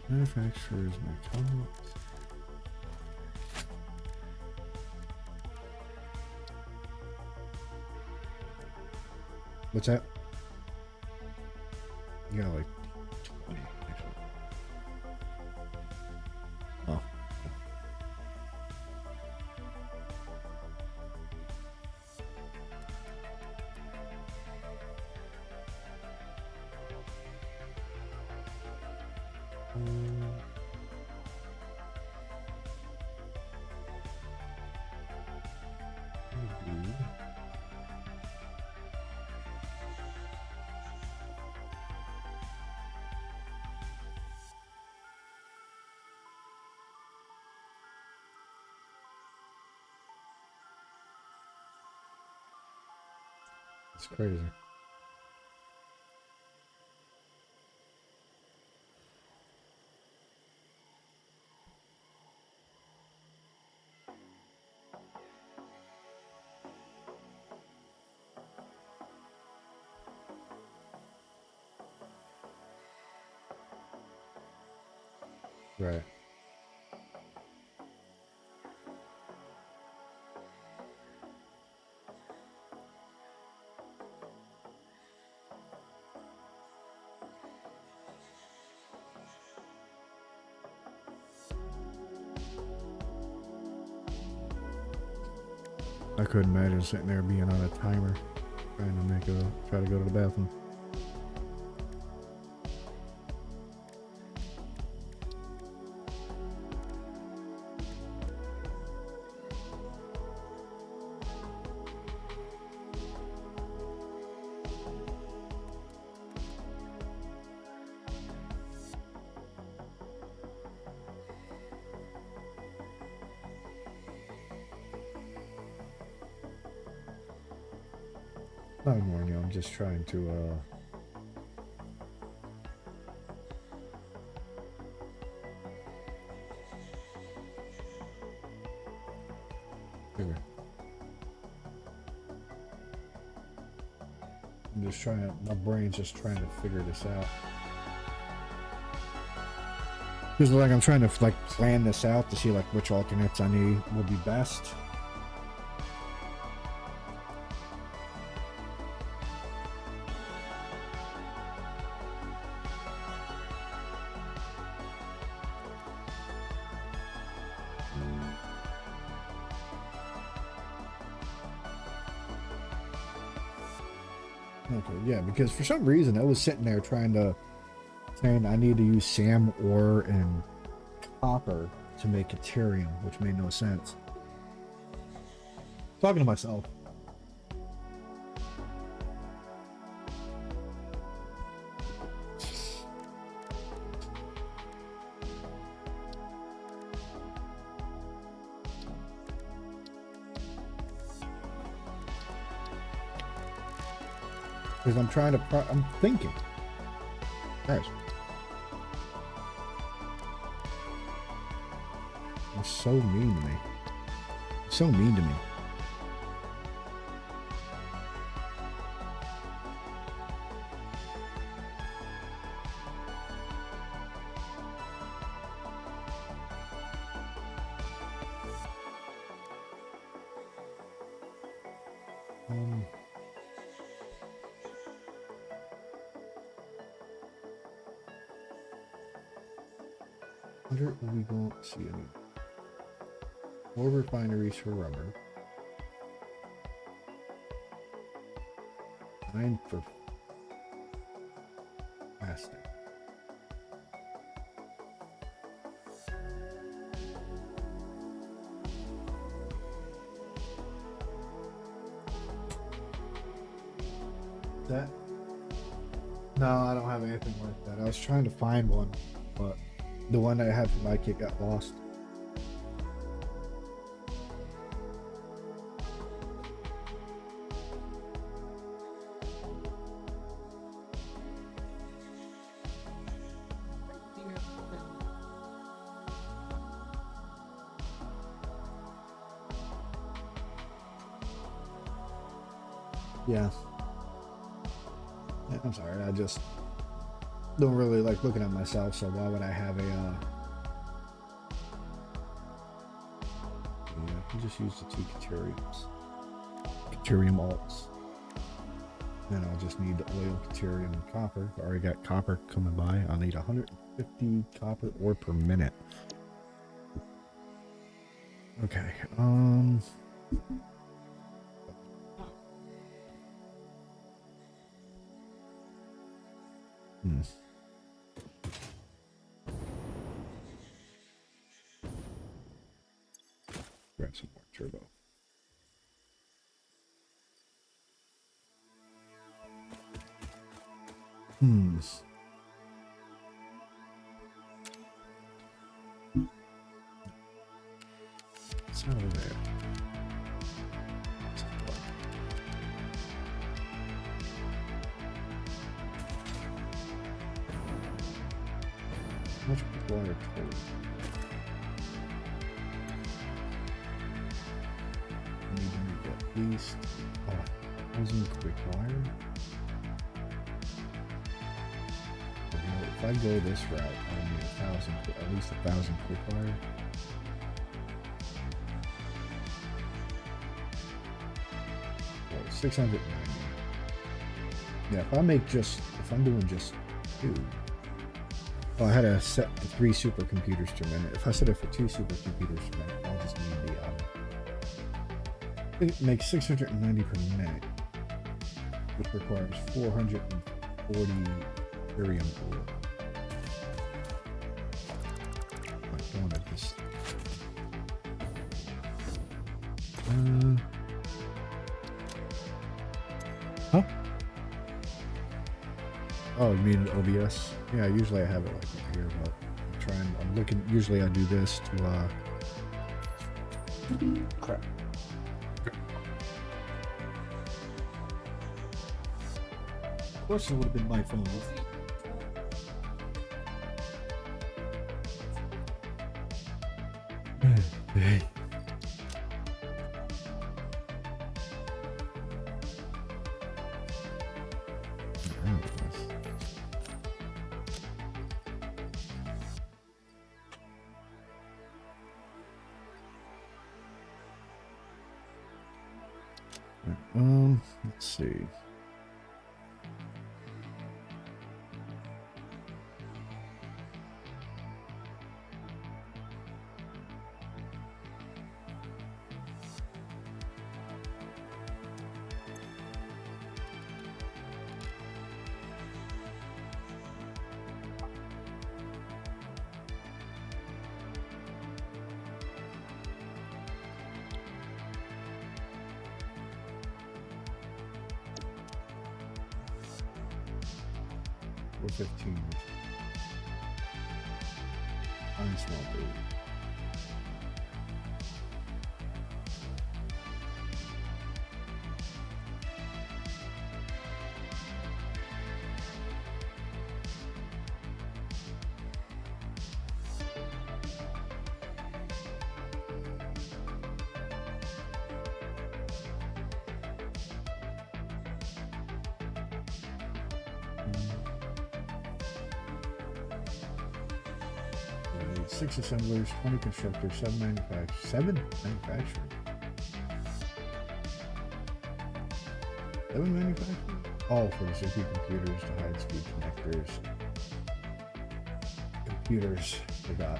Manufacturers, my comments. What's that? You got like 20 actually. Oh. It's crazy. Right. I couldn't imagine sitting there being on a timer, trying to try to go to the bathroom. Not ignoring you, I'm just trying to, figure. I'm just trying, my brain's just trying to figure this out. Because like I'm trying to like plan this out to see like which alternates I need will be best. Okay, yeah, because for some reason I was sitting there saying I need to use SAM ore and copper to make Ethereum, which made no sense. Talking to myself. Because I'm trying to, I'm thinking. Guys. You're so mean to me. You're so mean to me. 100 we won't see any. More refineries for rubber. 9 for plastic. That? No, I don't have anything like that. I was trying to find one, but the one I had for my kit got lost. Yeah. I'm sorry, I just don't really like looking at myself, so why would I have a, yeah, I can just use the 2 Caterium alts. Then I'll just need the oil, Caterium, and copper. I already got copper coming by. I'll need 150 copper ore per minute. Okay, grab some more turbo. It's not over there. How much water total? I need to make at least 1,000 quick wire. You know, if I go this route, I'll need 1,000, at least 1,000 quick wire. Oh, 690. Yeah, if I'm doing just 2. Oh, I had to set the 3 supercomputers to a minute. If I set it for 2 supercomputers per minute, I'll just need the, it makes 690 per minute, which requires 440 Ethereum ore. I don't want to just, huh? Oh, you mean OBS? Yeah, usually I have it like right here, but I'm looking, usually I do this to, crap. Of course it would have been my phone. Let's see. Or 15. Unsmelted. Six assemblers, 20 constructors, 7 manufacturers. 7 manufacturing. 7 manufacturers? All for the supercomputers, the high-speed connectors. Computers, forgot.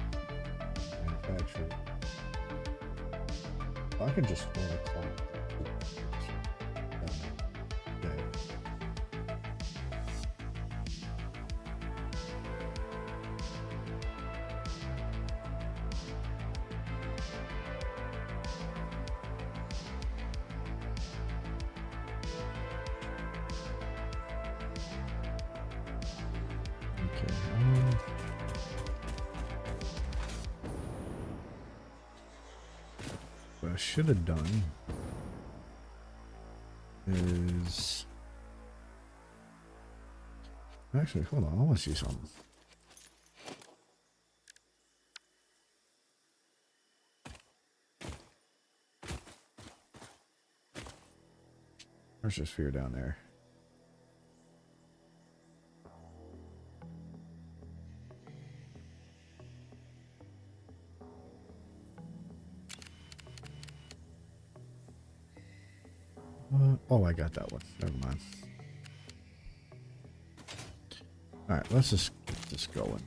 Satisfactory. I can just throw a clock. Okay. Okay. What I should have done is actually hold on. I want to see something. Where's this sphere down there? Oh, I got that one. Never mind. All right, let's just get this going.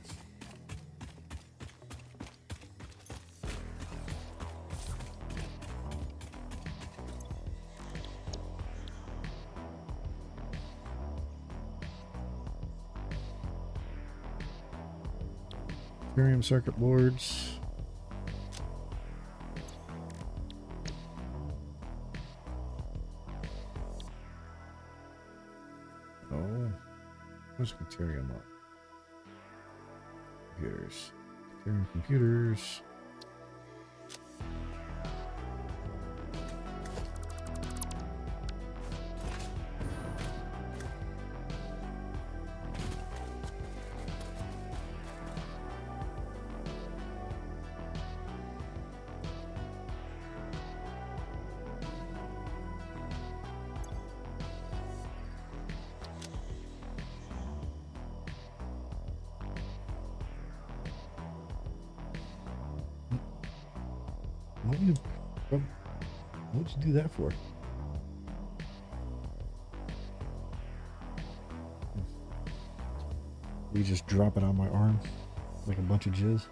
Ethereum circuit boards. Oh, where's Ethereum up? Computers. Ethereum computers. What'd you do that for? You just drop it on my arm like a bunch of jizz?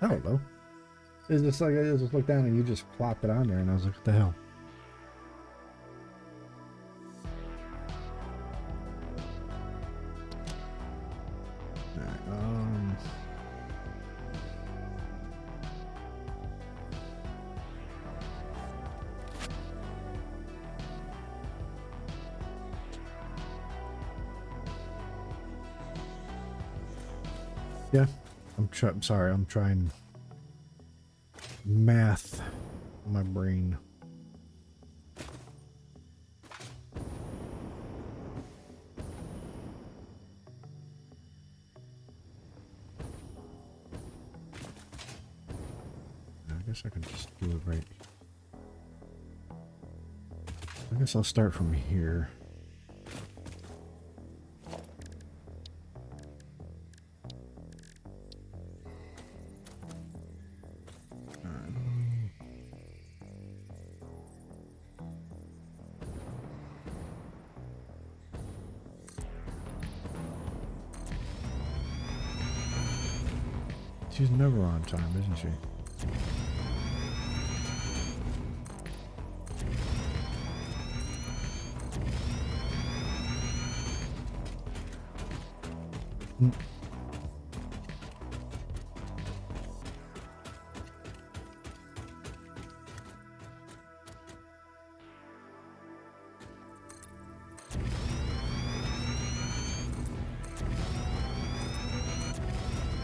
I don't know. It's just like I just looked down and you just plopped it on there, and I was like, what the hell? Yeah, I'm sorry. I'm trying math in my brain. I guess I can just do it right. I guess I'll start from here. She's never on time, isn't she?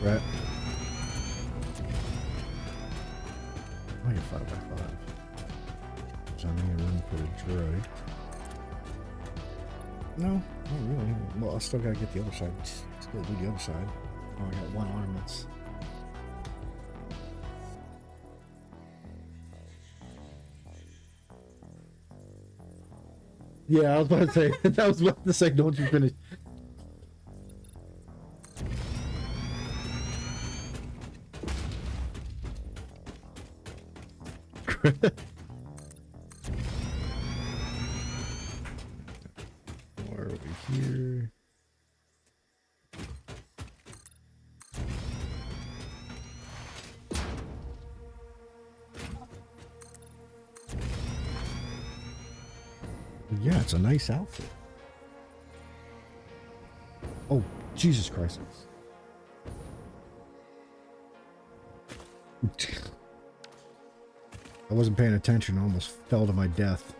Right. I get 5x5. So I need to run for the droid. No, not really. Well, I still gotta get the other side. Still do the other side. Oh, I got one arm that's... Yeah, I was about to say, I was about to say, don't you finish. More over here. Yeah, it's a nice outfit. Oh, Jesus Christ. I wasn't paying attention. I almost fell to my death.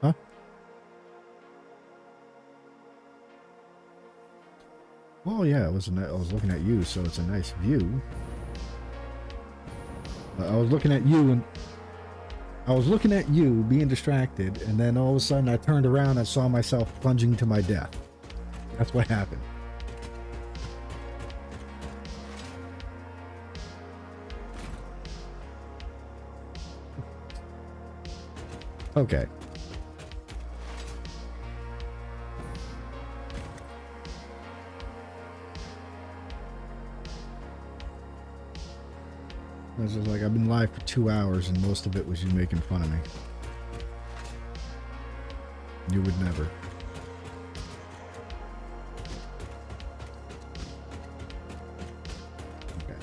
Huh? Well, yeah, I was looking at you, so it's a nice view. I was looking at you and I was looking at you being distracted, and then all of a sudden I turned around and saw myself plunging to my death. That's what happened. Okay. This is like I've been live for 2 hours and most of it was you making fun of me. You would never. Okay.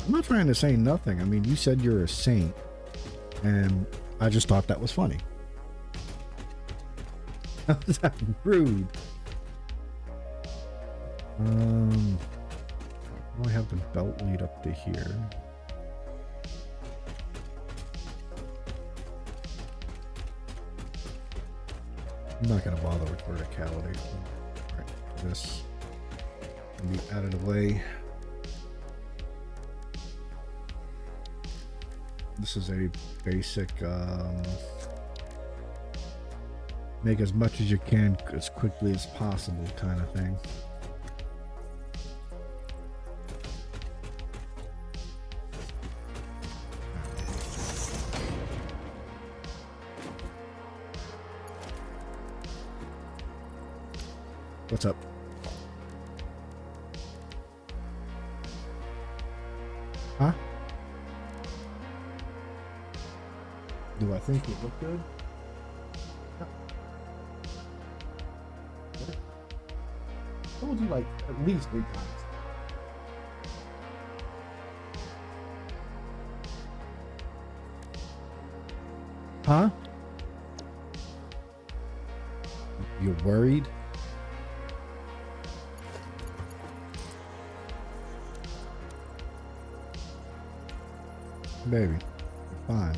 I'm not trying to say nothing. I mean, you said you're a saint, and I just thought that was funny. How's that rude? I have the belt lead up to here. I'm not gonna bother with verticality. Alright, this can be added away. This is a basic make as much as you can as quickly as possible kind of thing. What's up? Huh? Do I think it looked good? No. I told you like at least 3 times. Huh? You're worried? Baby, you're fine.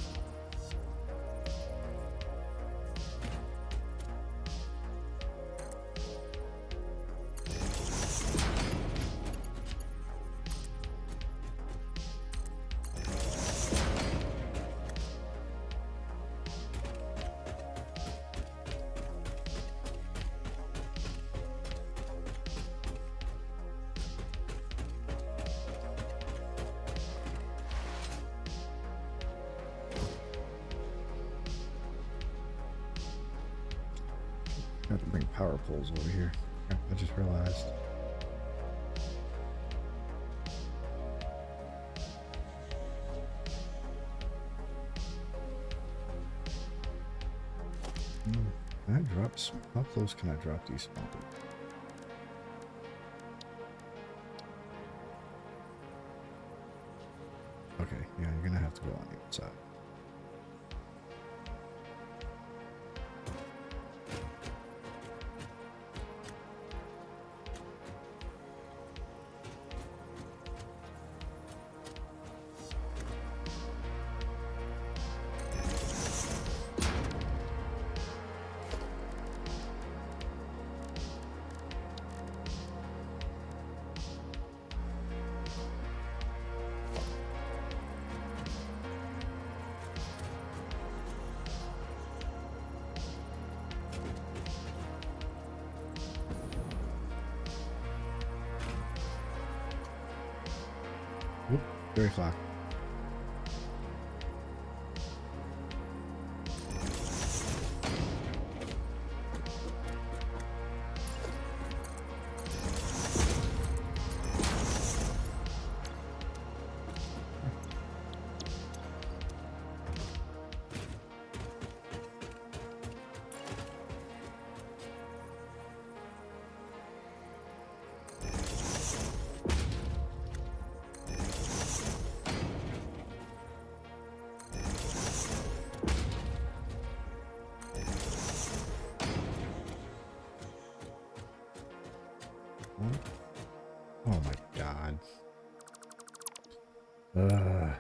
I have to bring power poles over here. I just realized. Can I drop? How close can I drop these sponsors? Okay, yeah, you're gonna have to go on the outside. Whoop, very clock. Oh my god. Uh.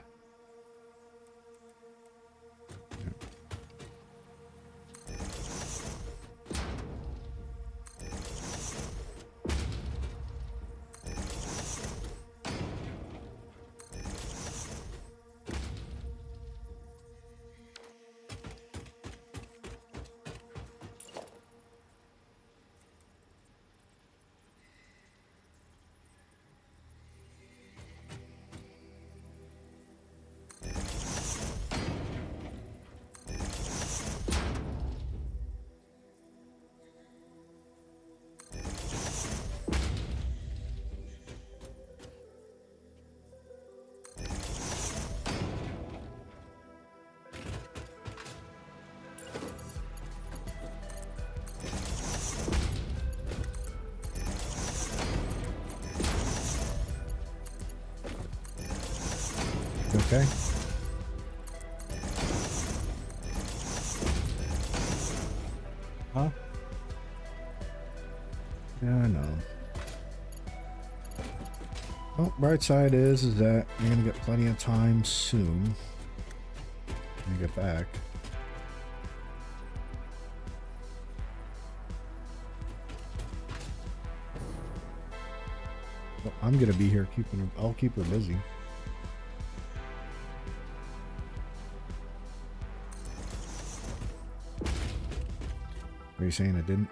Okay. Huh? Yeah, I know. Well, bright side is that you're gonna get plenty of time soon when you get back. Well, I'm gonna be here keeping her. I'll keep her busy. Are you saying I didn't?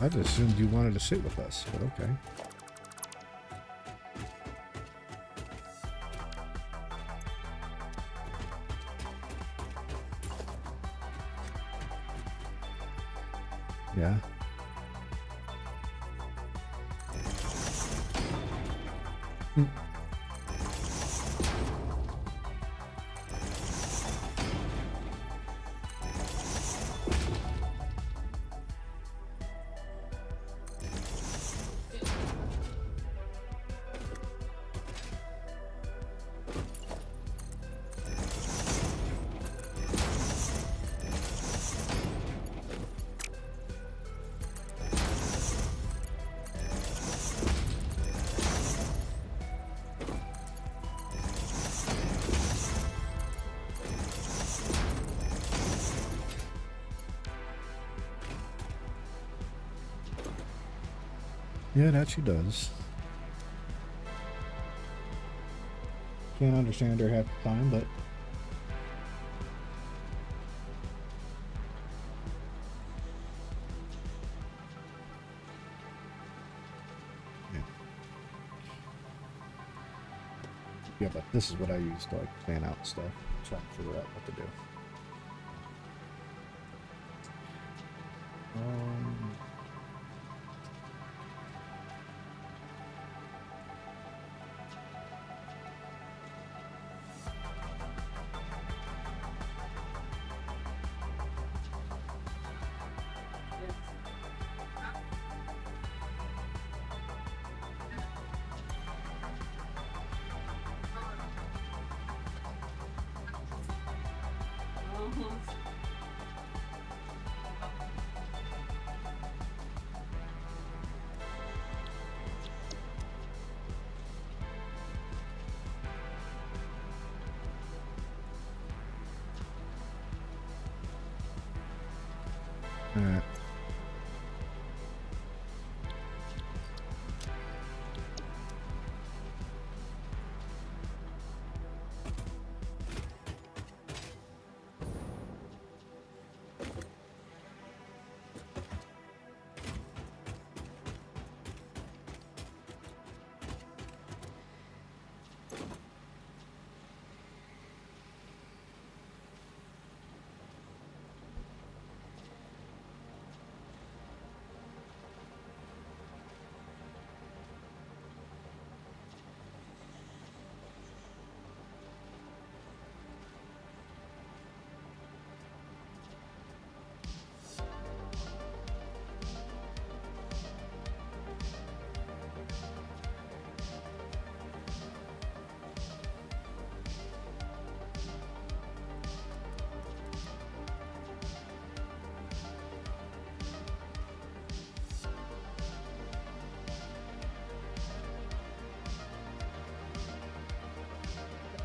I just assumed you wanted to sit with us, but okay. Yeah. Yeah, that she does. Can't understand her half the time, but yeah. Yeah, but this is what I use to like plan out stuff, try to figure out what to do. Alright.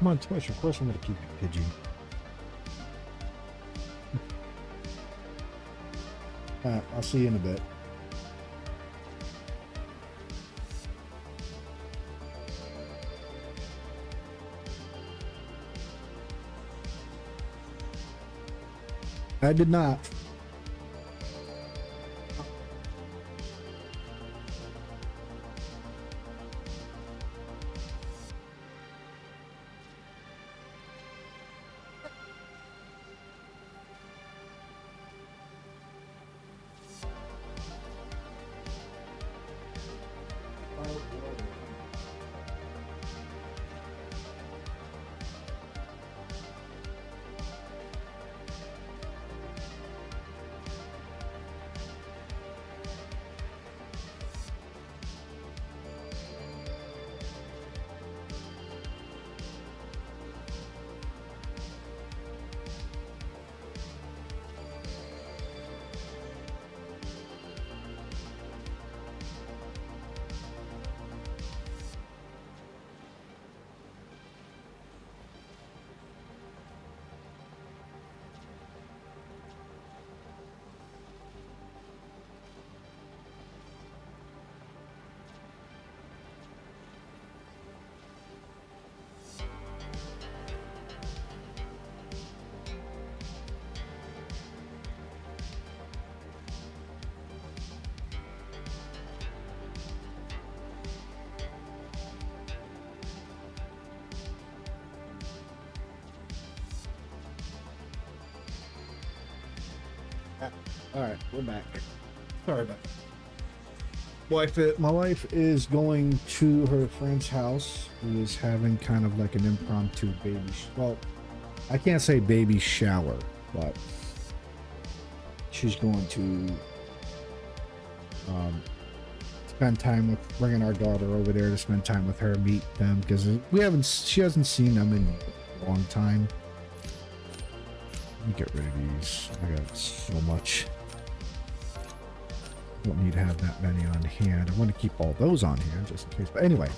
Come on, Tush. Of course I'm gonna keep you, Pidgey. I'll see you in a bit. I did not. All right, we're back. Sorry about that. My wife is going to her friend's house, who is having kind of like an impromptu baby. Well, I can't say baby shower, but she's going to spend time with, bringing our daughter over there to spend time with her, meet them, because she hasn't seen them in a long time. Let me get rid of these. I got so much. Don't need to have that many on hand. I want to keep all those on hand just in case. But anyway.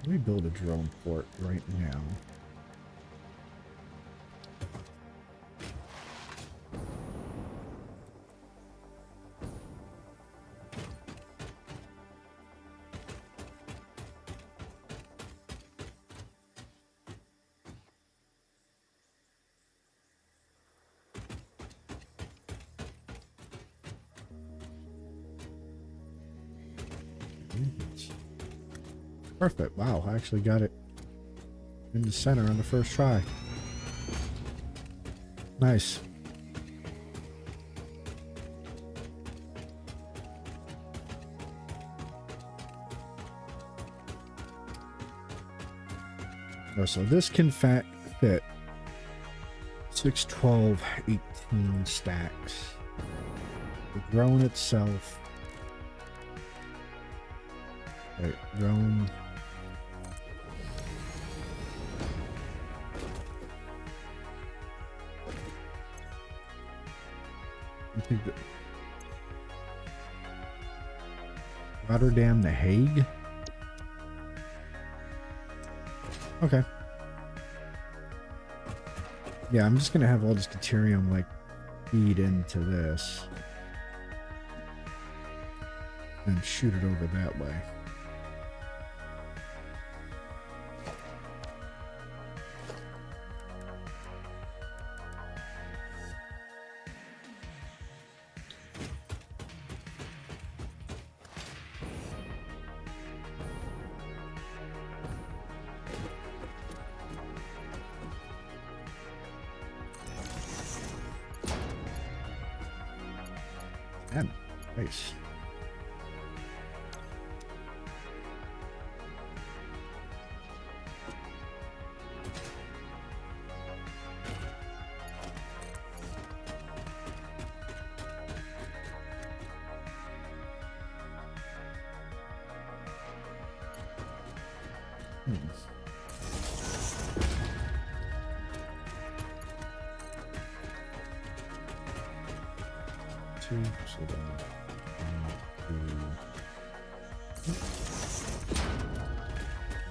Let me build a drone port right now. Perfect. Wow, I actually got it in the center on the first try. Nice. Oh, so this can fit 6, 12, 18 stacks. The drone itself. Wait, drone. I think that Rotterdam, The Hague. Okay. Yeah, I'm just gonna have all this deuterium like feed into this and shoot it over that way. And nice. two, so then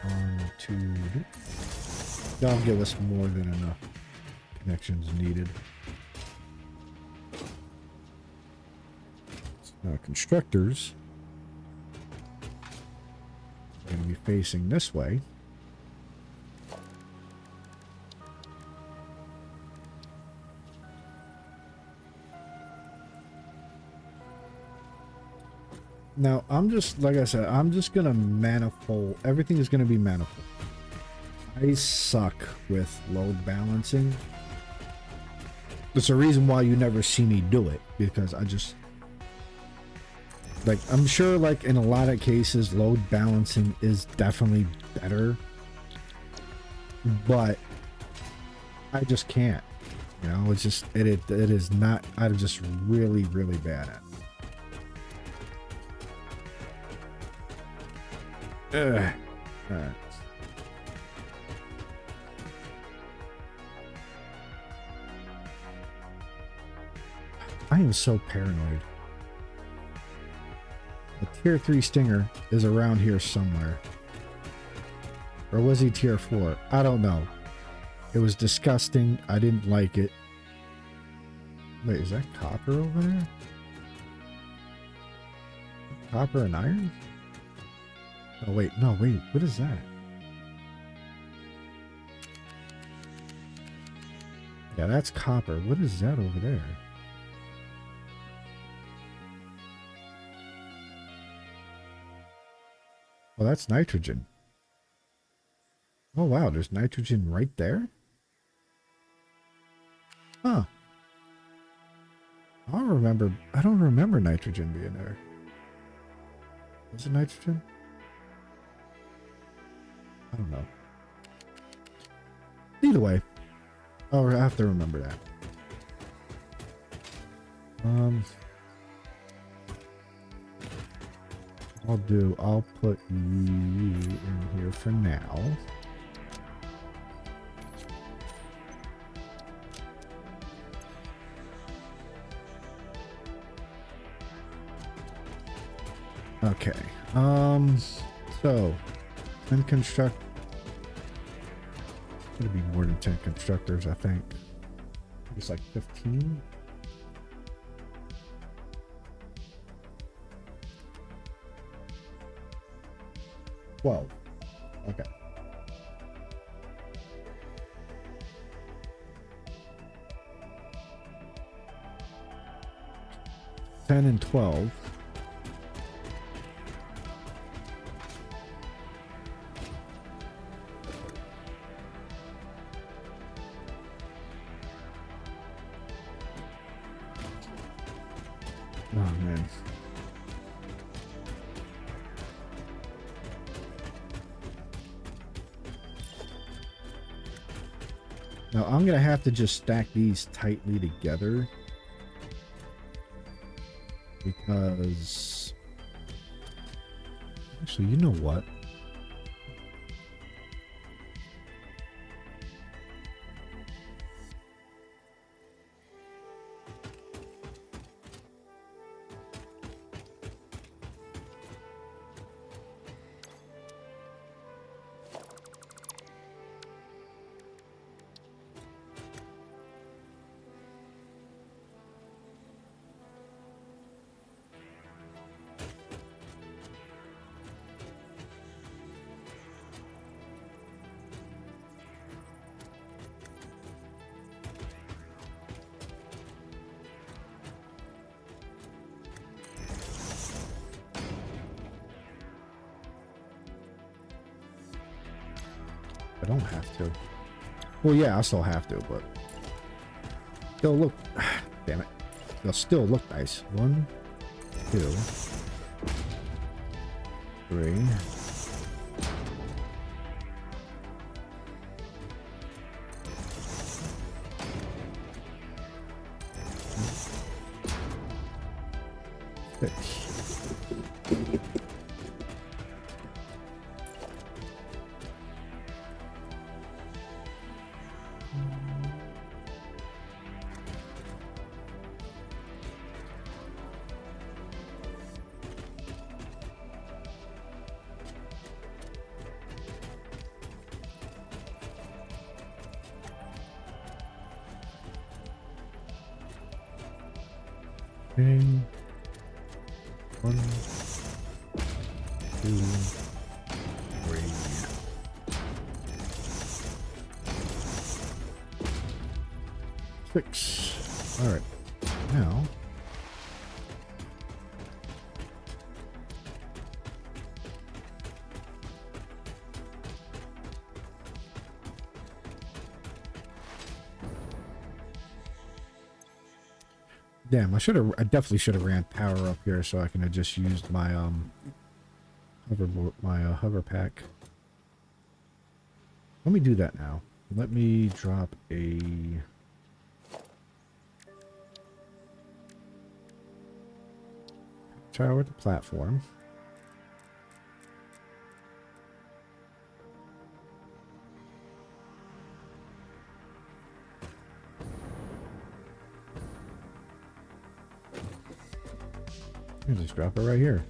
one, two. That'll give us more than enough connections needed. Now, constructors are going to be facing this way. Now, I'm just, like I said, I'm just going to manifold. Everything is going to be manifold. I suck with load balancing. There's a reason why you never see me do it, because I just, like, I'm sure, like, in a lot of cases, load balancing is definitely better, but I just can't, you know, it's just, it is not, I'm just really, really bad at it. Ugh. All right. I am so paranoid. The tier 3 Stinger is around here somewhere. Or was he tier 4? I don't know. It was disgusting. I didn't like it. Wait, is that copper over there? Copper and iron? Oh, wait. No, wait. What is that? Yeah, that's copper. What is that over there? Well, that's nitrogen. Oh, wow. There's nitrogen right there? Huh. I don't remember nitrogen being there. Is it nitrogen? I don't know. Either way. Oh, I have to remember that. I'll put you in here for now. Okay. So 10 construct. Gonna be more than 10 constructors, I think. It's like 15. Well, okay. $10 and $12. Oh man. Now I'm gonna have to just stack these tightly together because actually, you know what? I don't have to. Well, yeah, I still have to, but they'll look. Damn it. They'll still look nice. 1, 2, 3. Six. Okay. 1, 2, 3. 6. All right. Now. Damn, I definitely should have ran power up here so I can have just used my hover pack. Let me do that now. Let me drop a tower at the platform. And just drop it right here.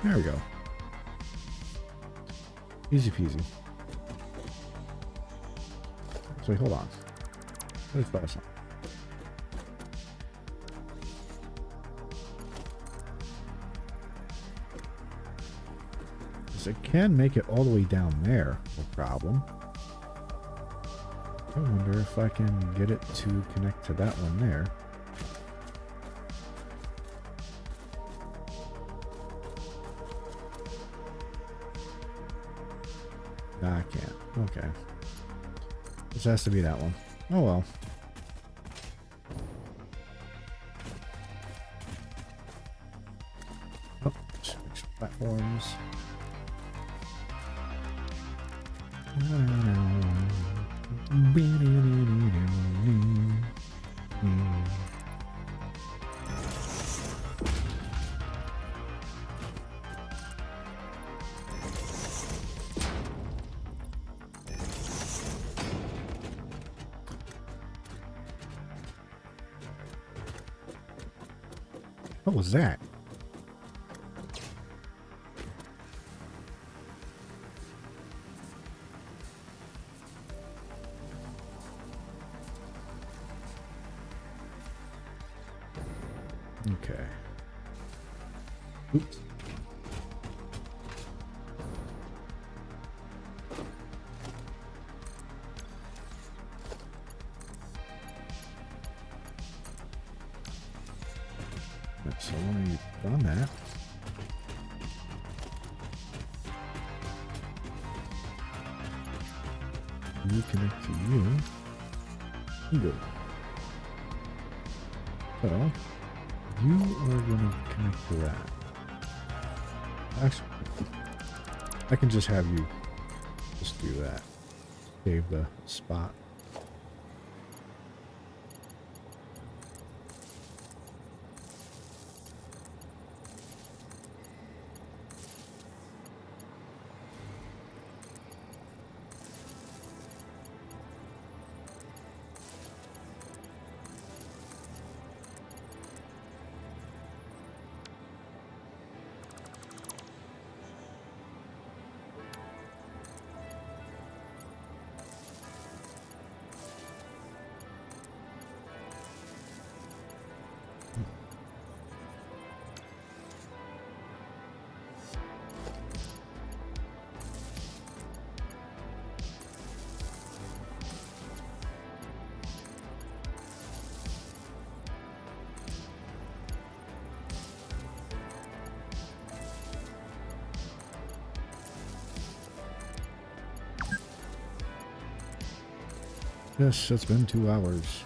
There we go. Easy peasy. So hold on. Let's try something. I can make it all the way down there, no problem. I wonder if I can get it to connect to that one there. Nah, I can't. Okay. This has to be that one. Oh well. Oh, switch platforms. What was that? Okay. Oops. So when you've done that, you connect to you. Good. So you are going to connect to that. Actually, I can just have you just do that. Save the spot. Yes, it's been 2 hours.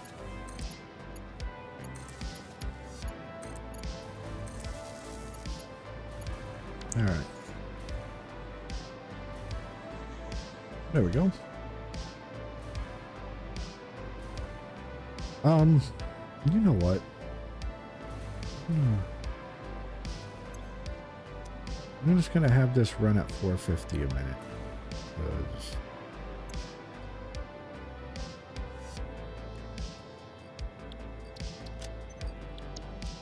All right. There we go. You know what? I'm just gonna have this run at 450 a minute.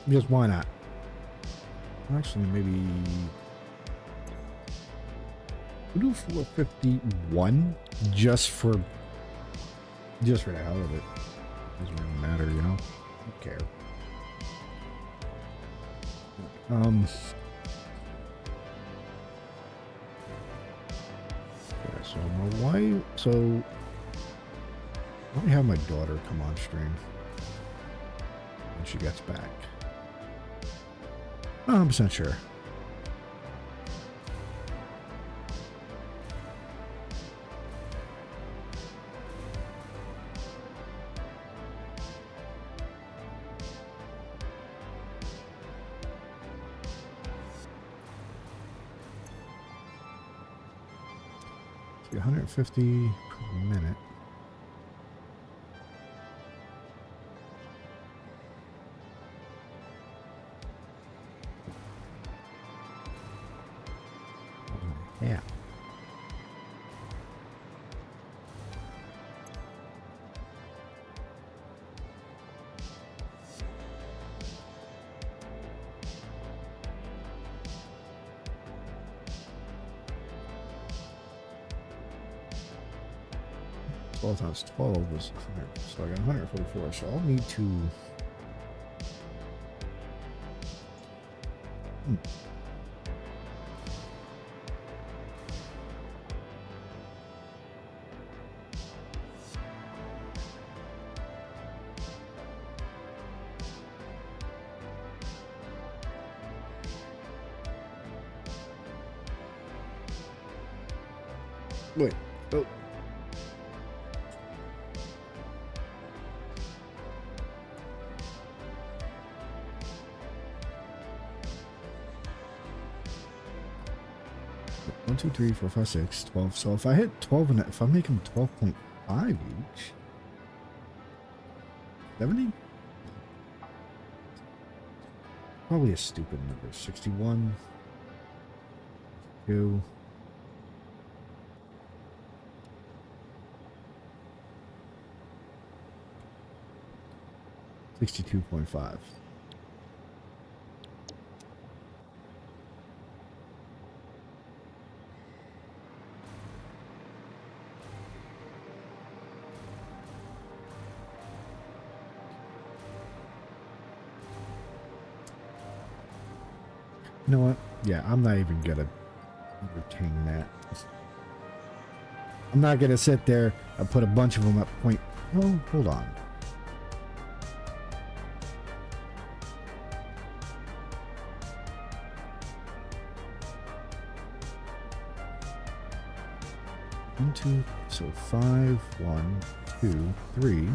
Because why not? Actually, maybe we'll do 451 just for the hell of it. Doesn't really matter, you know. I don't care. Okay, so my wife. So let me have my daughter come on stream when she gets back. Not 100% sure. See, 150 per minute. Yeah. Twelve times 12 was 100, so I got 144. So I'll need to. Wait. Oh. One, two, three, four, five, six, 12. So if I hit 12 and if I make them 12.5 each, 70? Probably a stupid number. 61, 2. 62.5. You know what? Yeah, I'm not even gonna entertain that. I'm not gonna sit there and put a bunch of them at point. Oh, hold on. One, two, so 5, 1, 2, 3,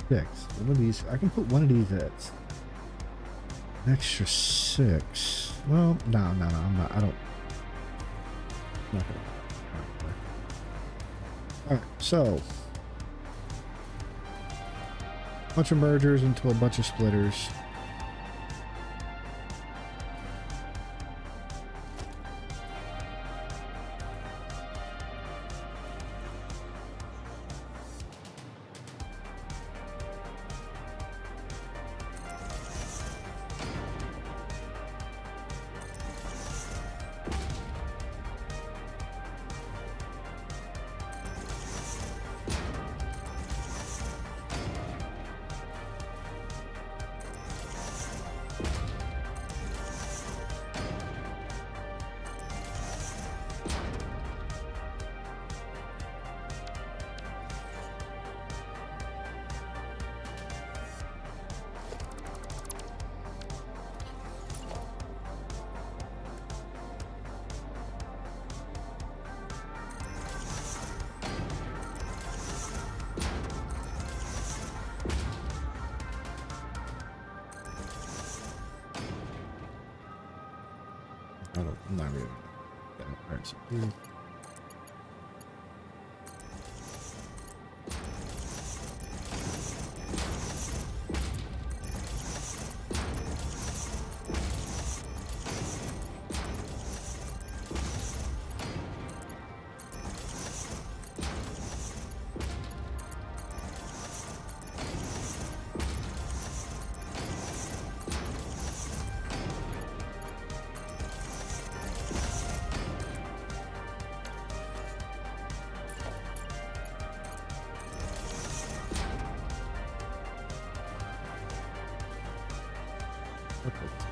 6. One of these, I can put one of these at an extra 6. Well, no, I'm not. I'm not gonna. Alright, so a bunch of mergers into a bunch of splitters. not really. Yeah, all right, so here. Perfect.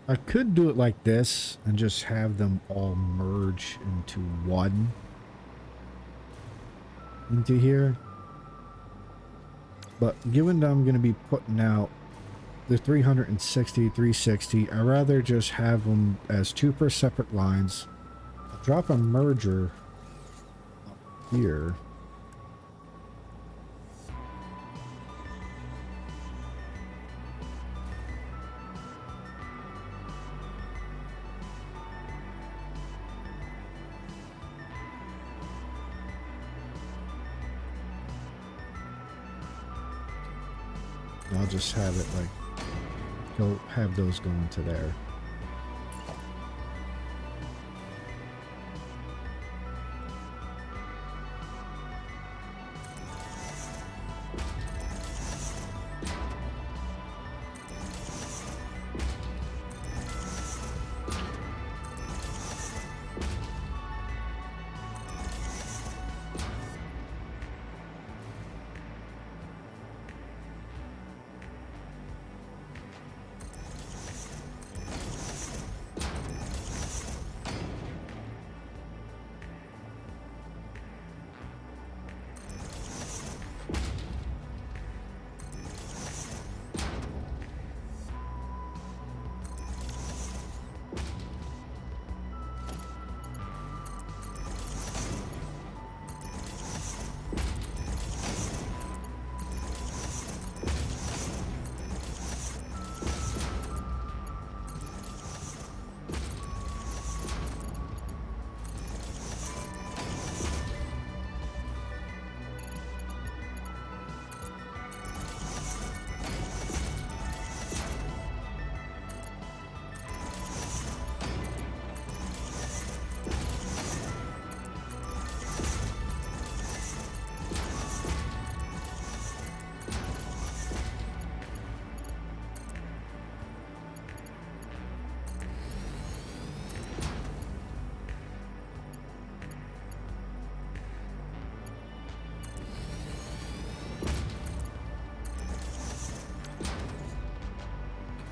I could do it like this and just have them all merge into one into here. But given that I'm going to be putting out the 360, 360, I'd rather just have them as two per separate lines. I'll drop a merger up here. I'll just have it like, go have those go into there.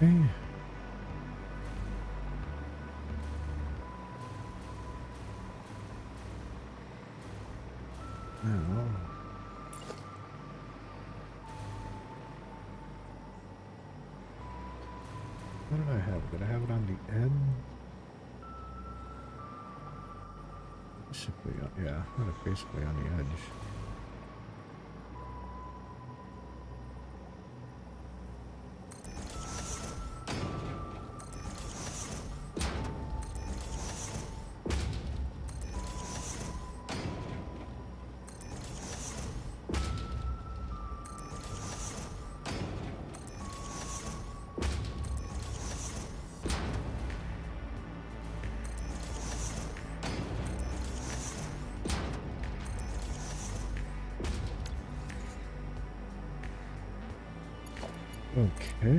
Okay. Now, what did I have? Did I have it on the end? Basically, yeah, I had it basically on the edge. Okay.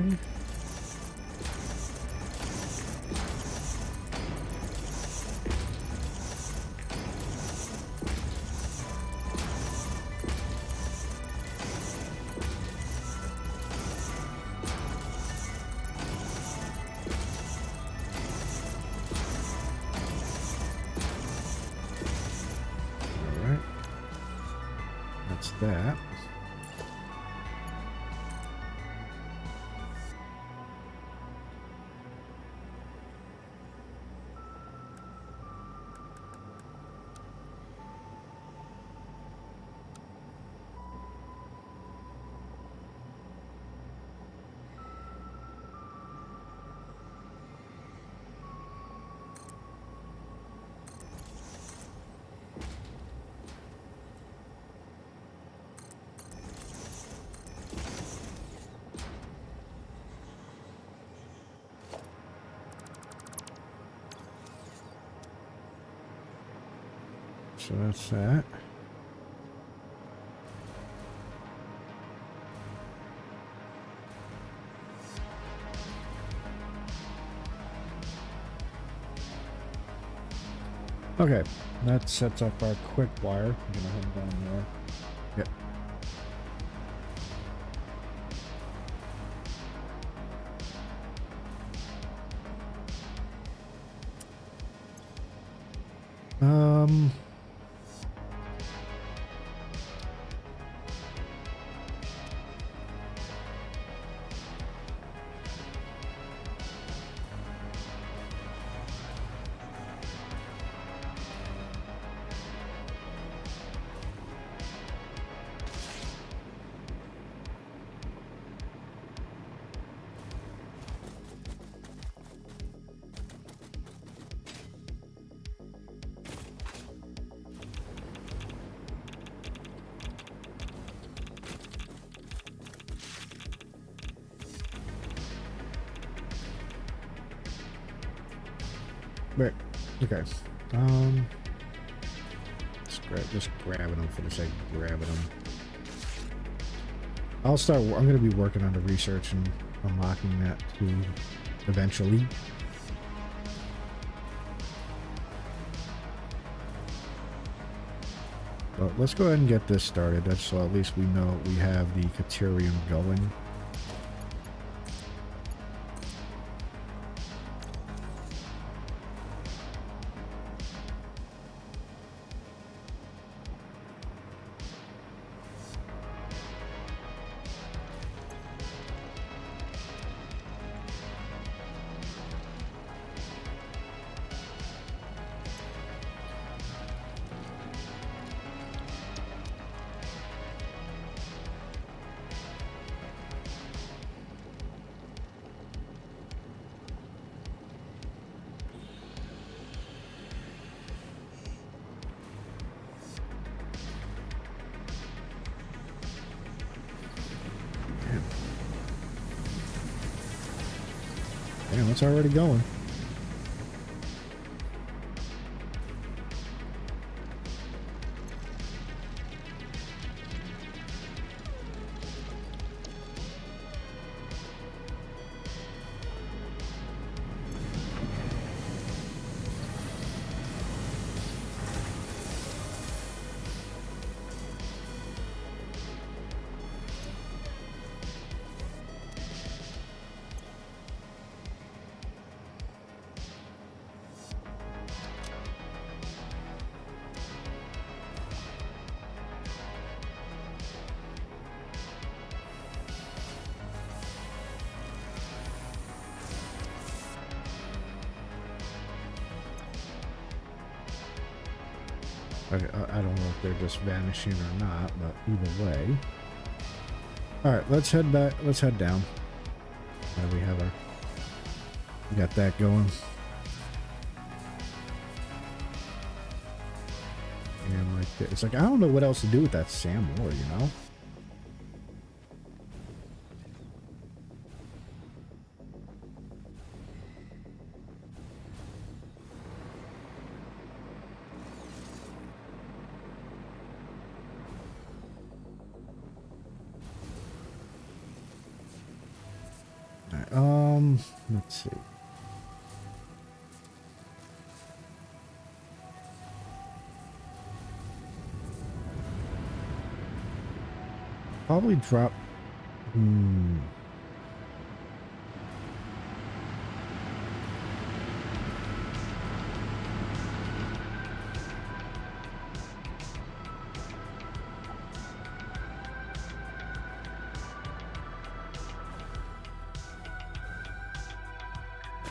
All right. That's that. so that's that. Okay, that sets up our quick wire. I'm gonna head down there. Yep. Right. Okay. Just grabbing them for the sake of grabbing them. I'm going to be working on the research and unlocking that too eventually. But let's go ahead and get this started. That's so at least we know we have the Caterium going. Damn, it's already going. Okay, I don't know if they're just vanishing or not, but either way. Alright, let's head back. Let's head down. There we have our... We got that going. And like, it's like, I don't know what else to do with that Sam ore, you know? Let's see. Probably drop.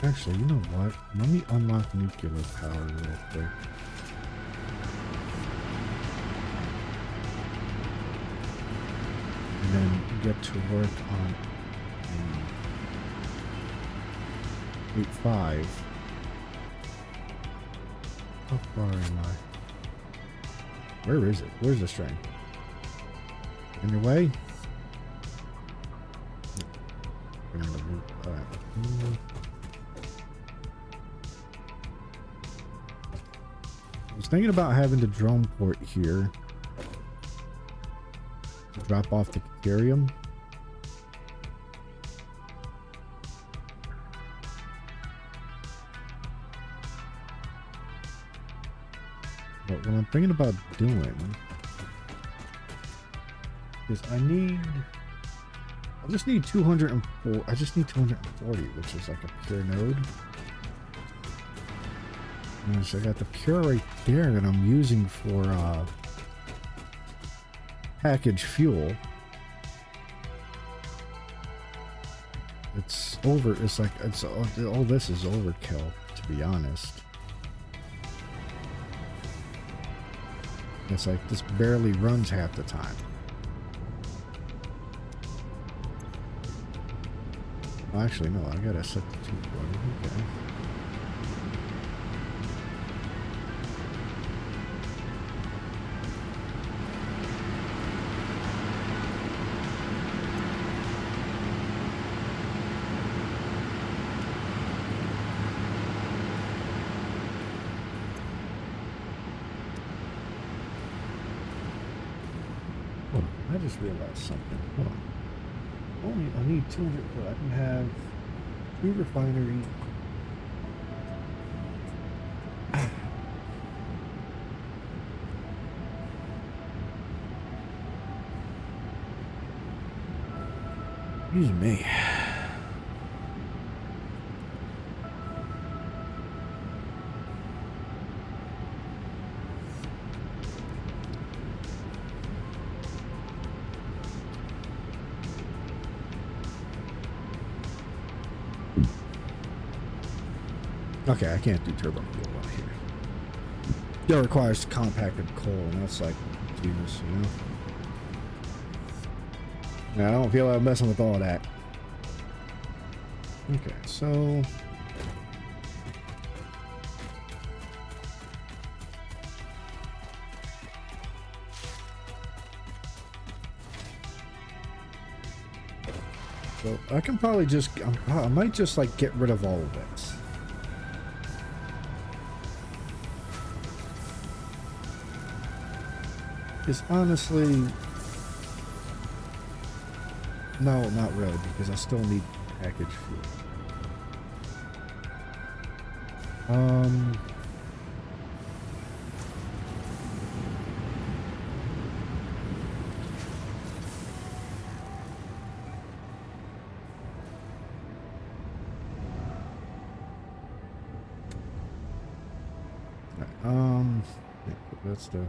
Actually, you know what? Let me unlock nuclear power real quick. And then get to work on 8.5. How far am I? Where is it? Where's the string? In your way? I was thinking about having the drone port here. Drop off the Ethereum. But what I'm thinking about doing is I just need 204. I just need 240, which is like a pure node. And so I got the pure right there that I'm using for package fuel. It's over. It's like all this is overkill, to be honest. It's like this barely runs half the time. Oh, actually, no, I gotta set the 240. Okay. Hold on, I just realized something. Hold on. I need 200, but I can have 2 refinery. Excuse me. Okay, I can't do turbo fuel out here. That requires compacted coal, and that's like Jesus, you know. Now, I don't feel like messing with all of that. Okay, so I can probably just I might just like get rid of all of this. Because honestly, no, not really, because I still need package fuel. Yeah, that's the.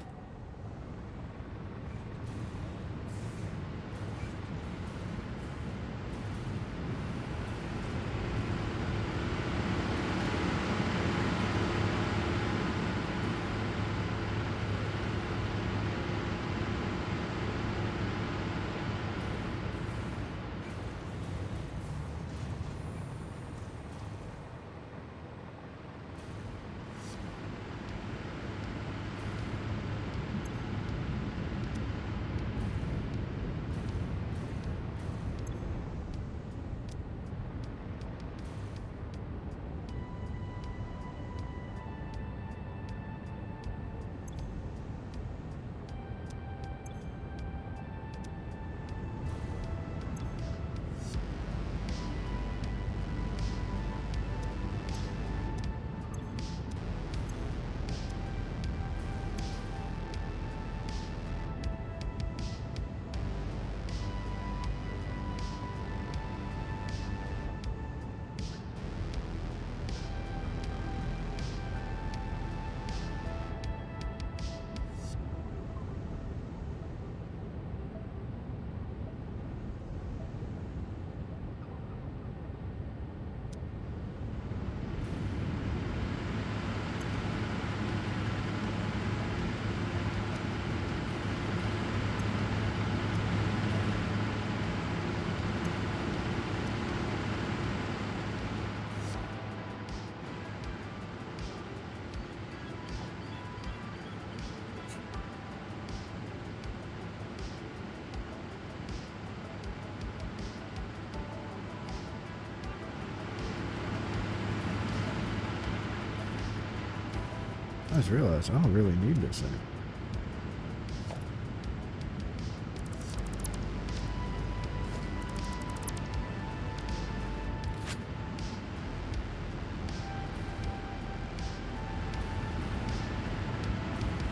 I just realized I don't really need this thing.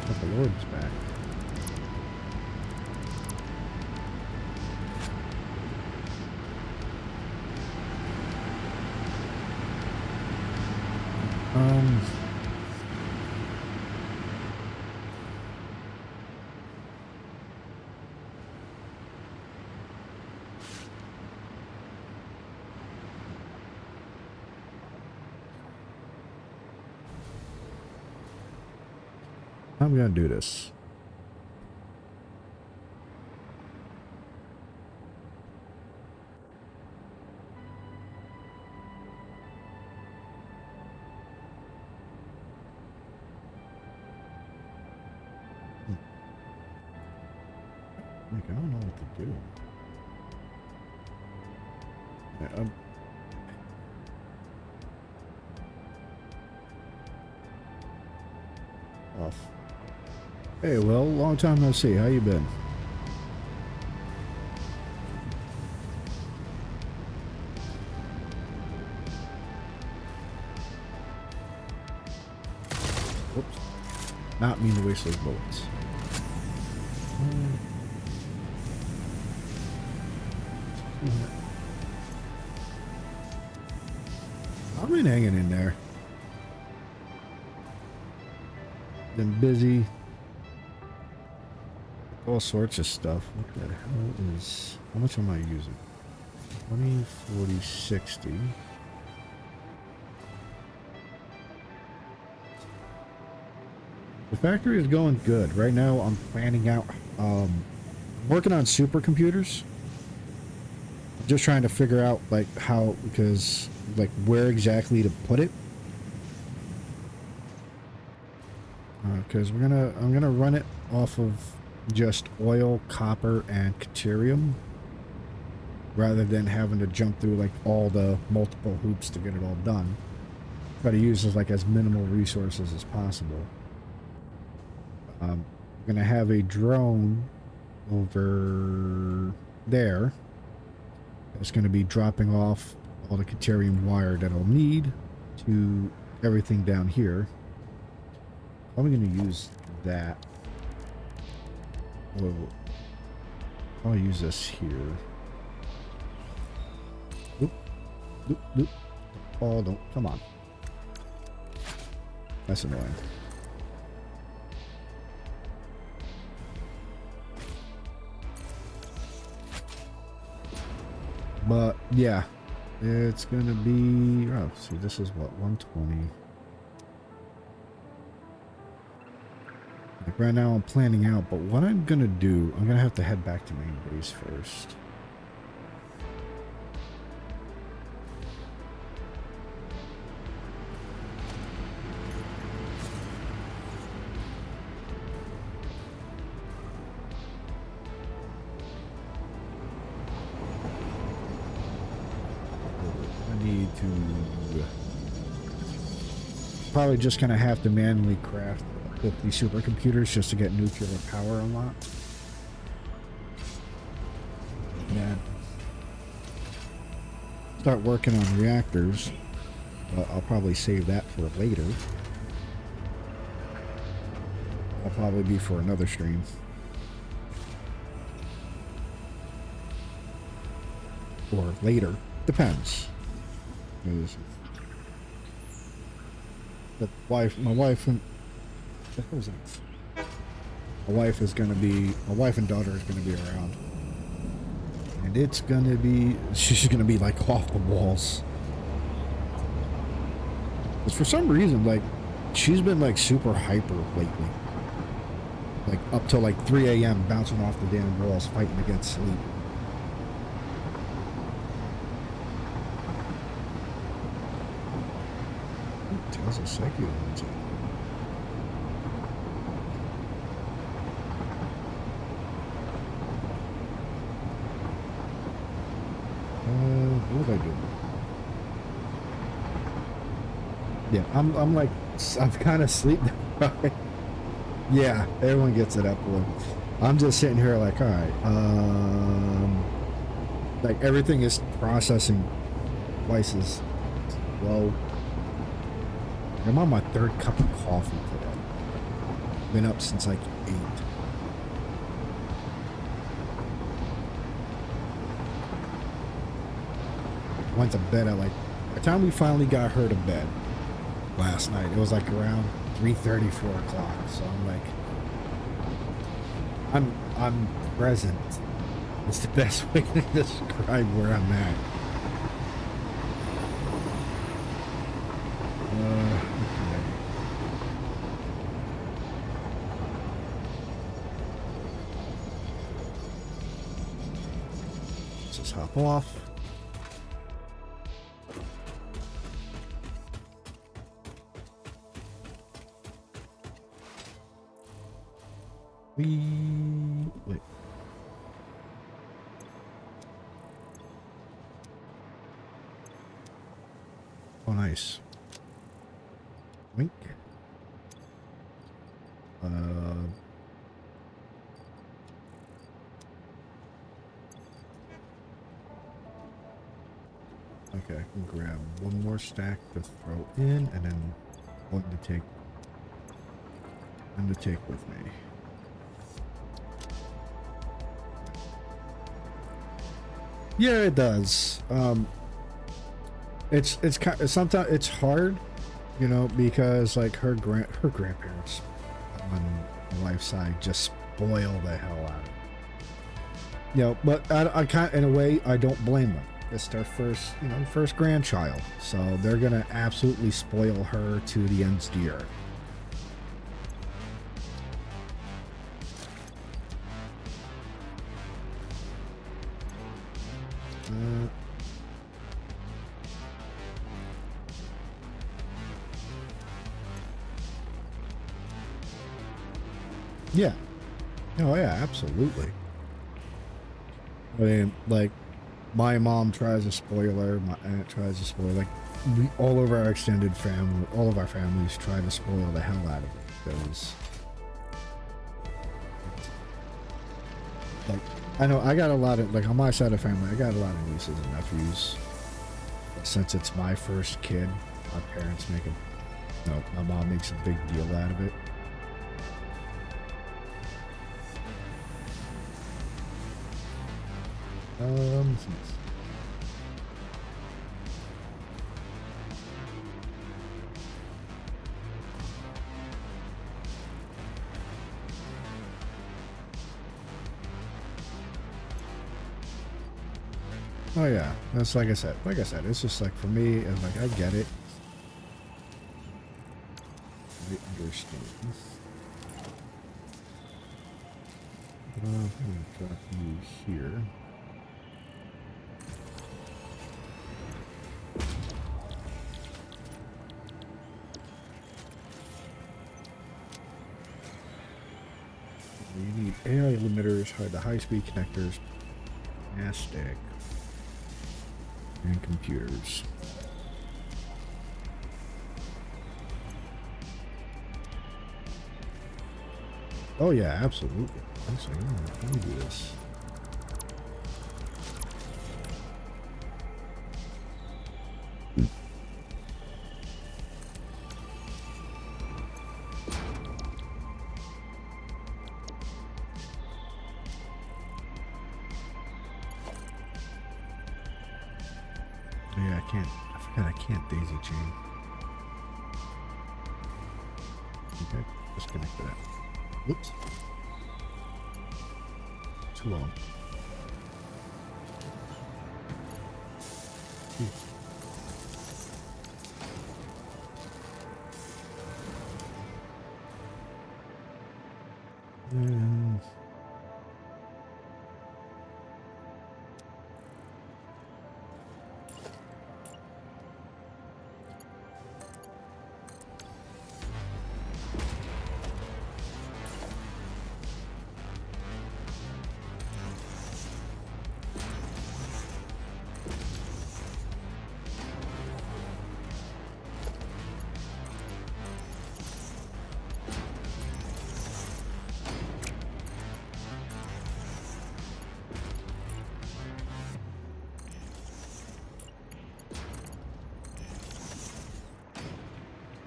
But the Lord's back. I'm gonna do this. Like, I don't know what to do. Yeah, off. Hey, well, long time no see. How you been? Whoops. Not mean to waste those bullets. I've been hanging in there. Been busy. All sorts of stuff. What the hell is... How much am I using? 20, 40, 60. The factory is going good. Right now I'm planning out... working on supercomputers. Just trying to figure out, like, how... Because, like, where exactly to put it. Because I'm gonna run it off of just oil, copper, and deuterium, rather than having to jump through like all the multiple hoops to get it all done. Try to use as minimal resources as possible. I'm gonna have a drone over there. It's gonna be dropping off all the deuterium wire that I'll need to everything down here. I'm going to use that. Whoa. I'll use this here. Oop. Oop, oop. Oh, don't. Come on. That's annoying. But, yeah. It's going to be... Oh, see, this is what? 120. Like right now I'm planning out, but what I'm gonna do, I'm gonna have to head back to main base first. I need to probably just gonna have to manually craft 50 supercomputers just to get nuclear power unlocked. And start working on reactors, but I'll probably save that for later. I'll probably be for another stream. Or later. Depends. My wife and daughter is gonna be around, and it's gonna be, she's gonna be like off the walls. Because for some reason, like, she's been like super hyper lately, like up till like 3 a.m. bouncing off the damn walls, fighting against sleep. Tells us psyche. What did I do? Yeah, I'm like I'm kind of sleep deprived. Yeah, everyone gets to that point. I'm just sitting here like, all right, like everything is processing twice as slow. I'm on my third cup of coffee today. Been up since like 8. Went to bed at like, by the time we finally got her to bed last night, it was like around 3:30, 4 o'clock. So I'm like, I'm present. It's the best way to describe where I'm at. Okay. Let's just hop off. Wait. Oh, nice. Wink. Okay, I can grab one more stack to throw in, and then one to take with me. Yeah, it does. It's kind of, sometimes it's hard, you know, because like her grandparents on the wife's side just spoil the hell out of it. You know, but I kind, in a way, I don't blame them. It's their first, you know, first grandchild, so they're gonna absolutely spoil her to the ends of the earth. Yeah. Oh yeah, absolutely. I mean, like, my mom tries to spoil her, my aunt tries to spoil, like, all of our extended family, all of our families try to spoil the hell out of it, because, like, I know I got a lot of, like, on my side of the family, I got a lot of nieces and nephews. Since it's my first kid, my parents make a, no, my mom makes a big deal out of it. Oh yeah, that's like I said, it's just like, for me, it's like, I get it. I understand. I'm gonna drop you here. You need AI limiters, the high-speed connectors, plastic, and computers. Oh yeah, absolutely. Actually, let me do this. Yeah, I forgot I can't daisy chain. Okay, disconnect that. Whoops. Too long. And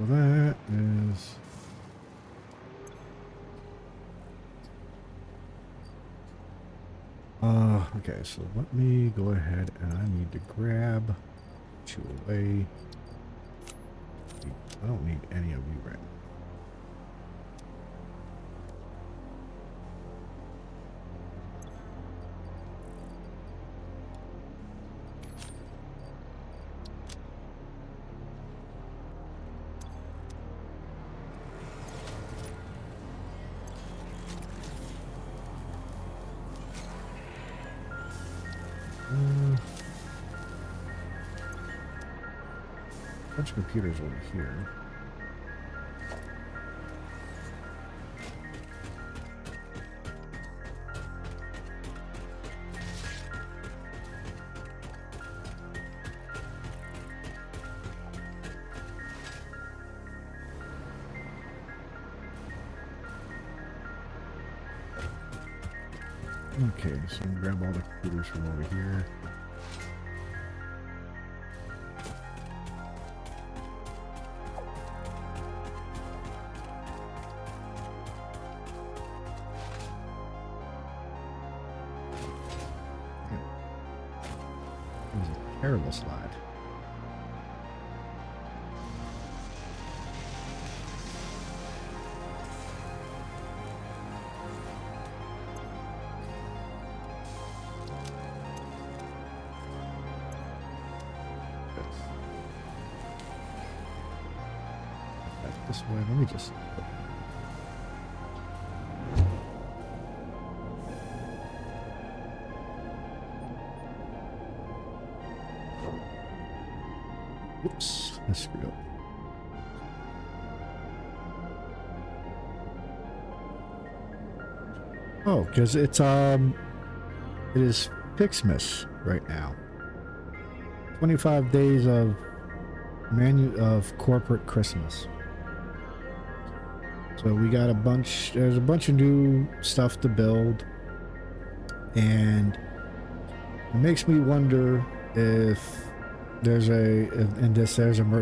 So that is... okay, so let me go ahead and I need to grab you away. I don't need any of you right now. Bunch of computers over here. Okay, so I'm gonna grab all the computers from over here. That was a terrible slide. This way, let me just... Whoops, I screwed up. Oh, because it's, it is FICSMAS right now. 25 days of corporate Christmas. So we got there's a bunch of new stuff to build, and it makes me wonder if there's a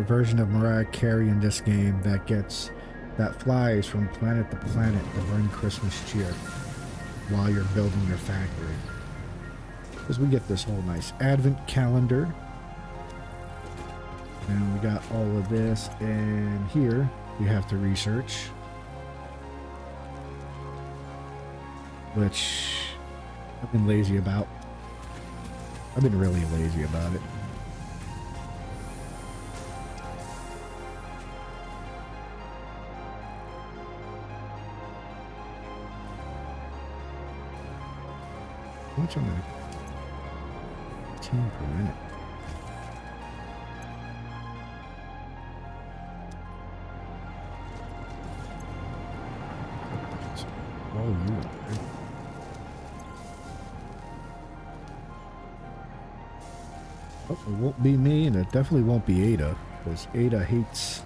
version of Mariah Carey in this game that flies from planet to planet to bring Christmas cheer while you're building your factory. Because we get this whole nice advent calendar, and we got all of this, and here we have to research, which I've been lazy about. I've been really lazy about it. How much am I? 10 per minute. Oh, you are. Oh, it won't be me, and it definitely won't be Ada, because Ada hates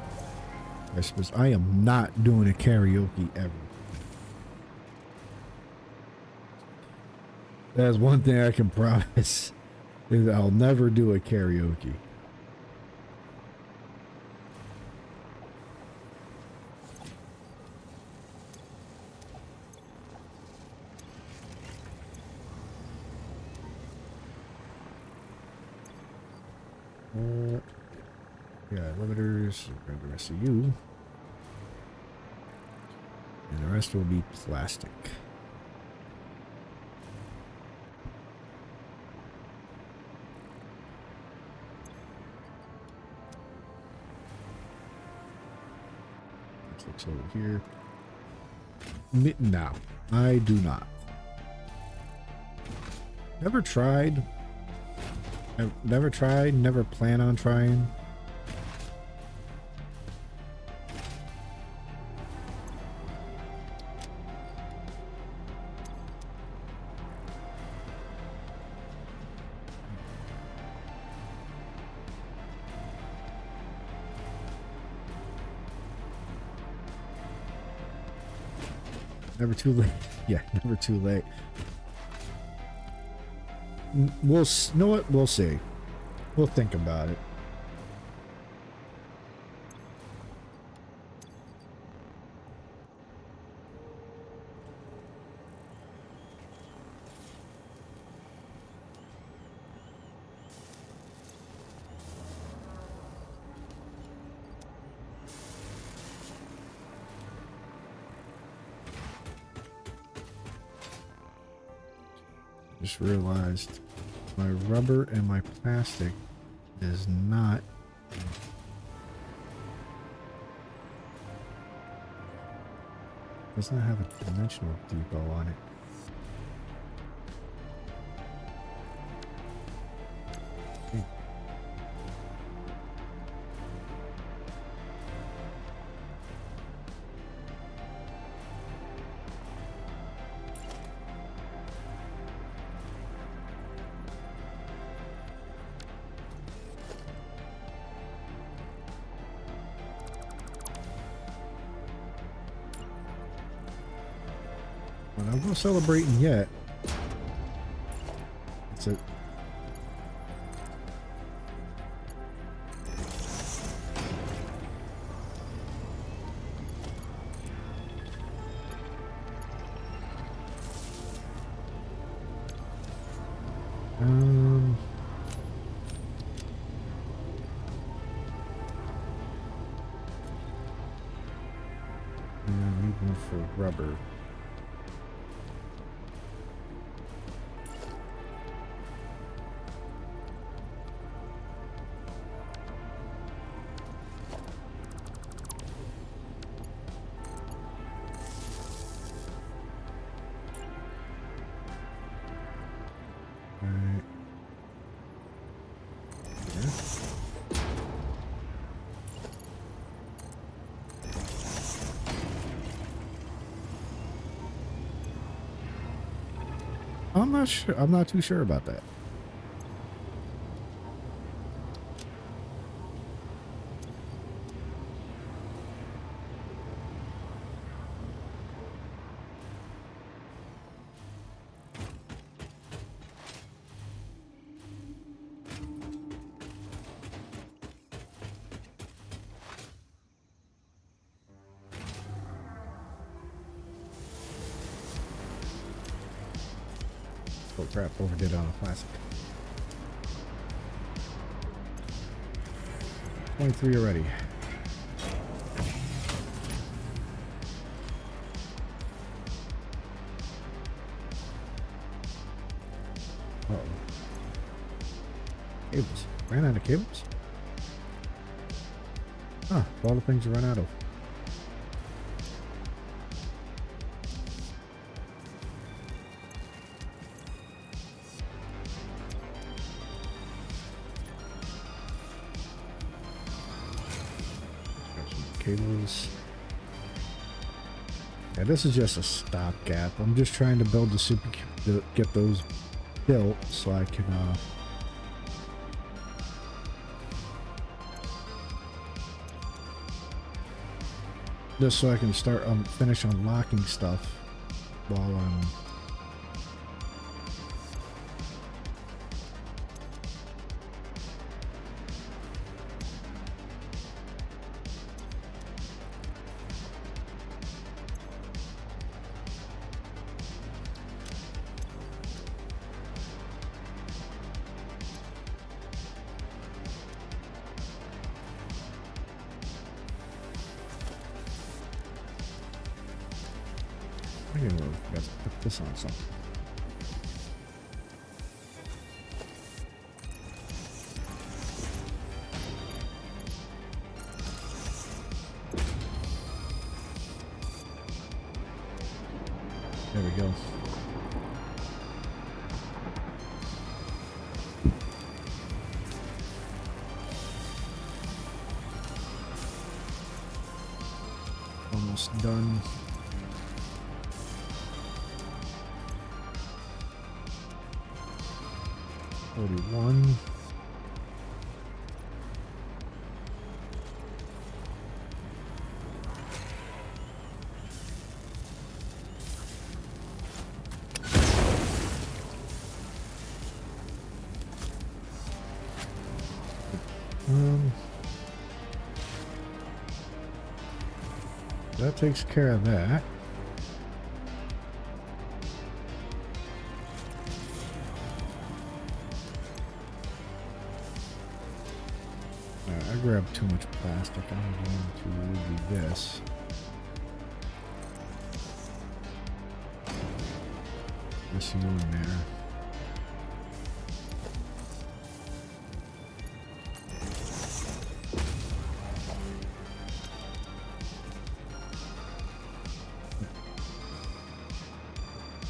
Christmas. I am not doing a karaoke ever. That's one thing I can promise, is I'll never do a karaoke. Yeah, limiters, grab the rest of you. And the rest will be plastic. Looks over here. No, I do not. Never tried. I've never tried, never plan on trying. Never too late. Yeah, never too late. We'll know what we'll see. We'll think about it. Just realized my rubber and my plastic is not. Does not have a dimensional depot on it. Hmm. Well, I'm not celebrating yet. That's it. I need one for rubber. Alright. Yeah. I'm not sure. I'm not too sure about that. Oh crap, overdid on a classic. 23 already. Uh-oh. Cables. Ran out of cables? Huh, all the things you run out of. Cables. Yeah, this is just a stopgap. I'm just trying to build the super to get those built so I can just so I can start finish unlocking stuff while I'm I gotta put this on something. There we go. Almost done. One. That takes care of that. I grabbed too much plastic. I'm going to do this. This you in there.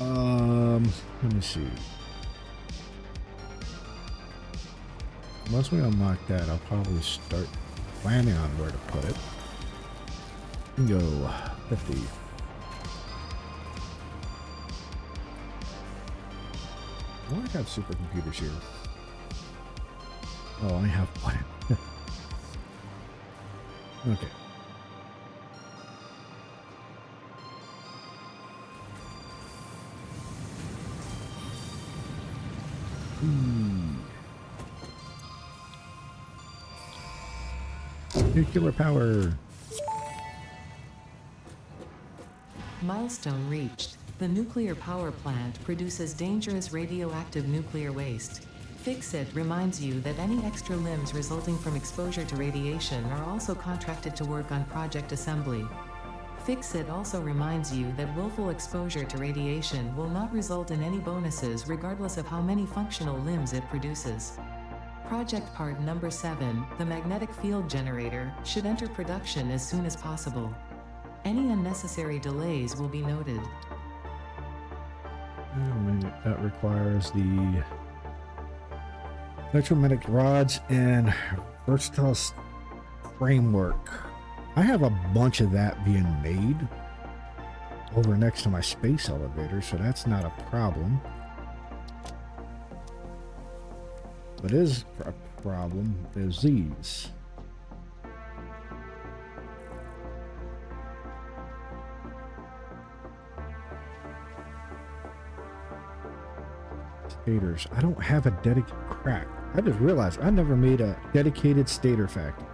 Let me see. Once we unlock that, I'll probably start planning on where to put it. Go 50. I want to have supercomputers here. Oh, I only have one. Okay. Nuclear power. Milestone reached. The nuclear power plant produces dangerous radioactive nuclear waste. FICSIT reminds you that any extra limbs resulting from exposure to radiation are also contracted to work on project assembly. FICSIT also reminds you that willful exposure to radiation will not result in any bonuses regardless of how many functional limbs it produces. Project part number 7, the magnetic field generator, should enter production as soon as possible. Any unnecessary delays will be noted. That requires the electromagnetic rods and versatile framework. I have a bunch of that being made over next to my space elevator, so that's not a problem. What is a problem is these. Stators. I don't have a dedicated crack. I just realized I never made a dedicated stator factory.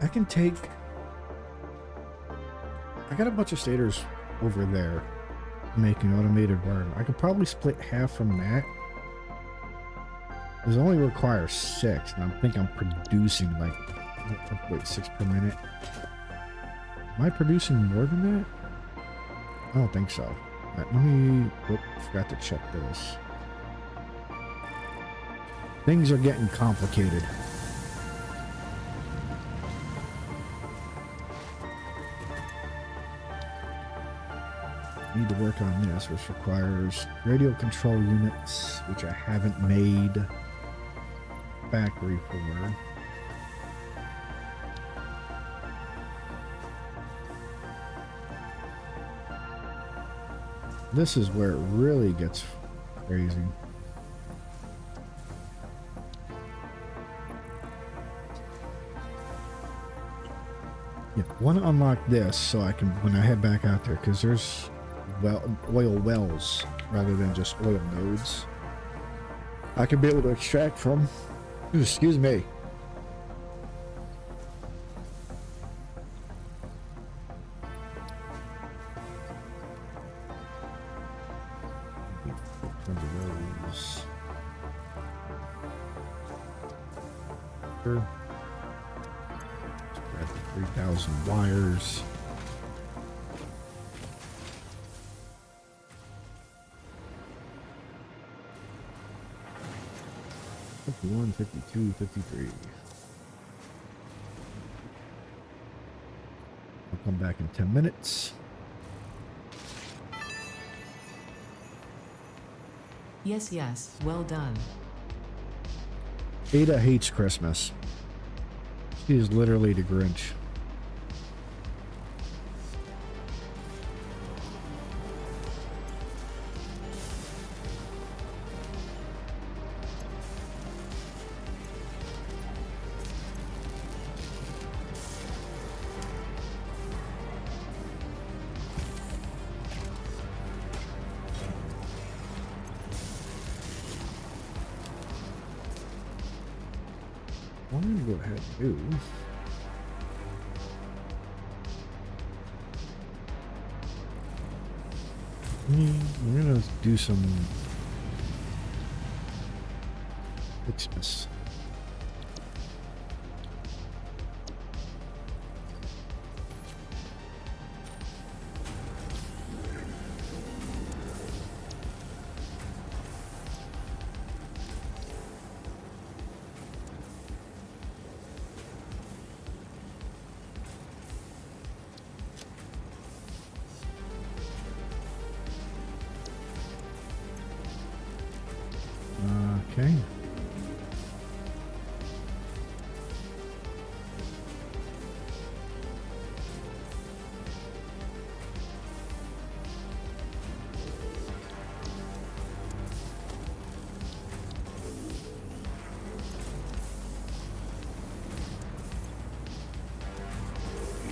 I can take... I got a bunch of stators over there making automated burn. I could probably split half from that. It only requires 6, and I think I'm producing like, wait, 6 per minute. Am I producing more than that? I don't think so. Alright, let me, forgot to check this. Things are getting complicated. Need to work on this, which requires radio control units, which I haven't made factory for. This is where it really gets crazy. Yeah, I want to unlock this so I can, when I head back out there, because there's oil wells rather than just oil nodes I can be able to extract from. Excuse me. Sure. 3,000 wires. 51, 52, 53. I'll come back in 10 minutes. Yes, yes, well done. Ada hates Christmas. She is literally the Grinch. What I'm gonna go ahead and do we're gonna do some FICSMAS. Okay.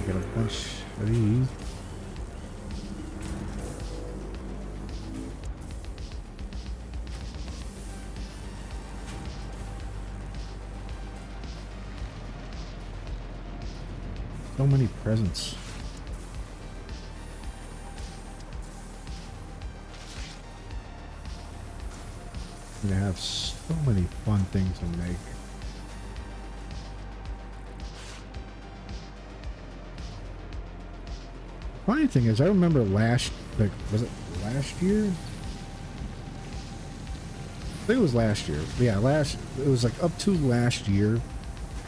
Get a bunch of these. So many presents. I'm gonna have so many fun things to make. Funny thing is, I remember was it last year? I think it was last year. Yeah, it was like up to last year.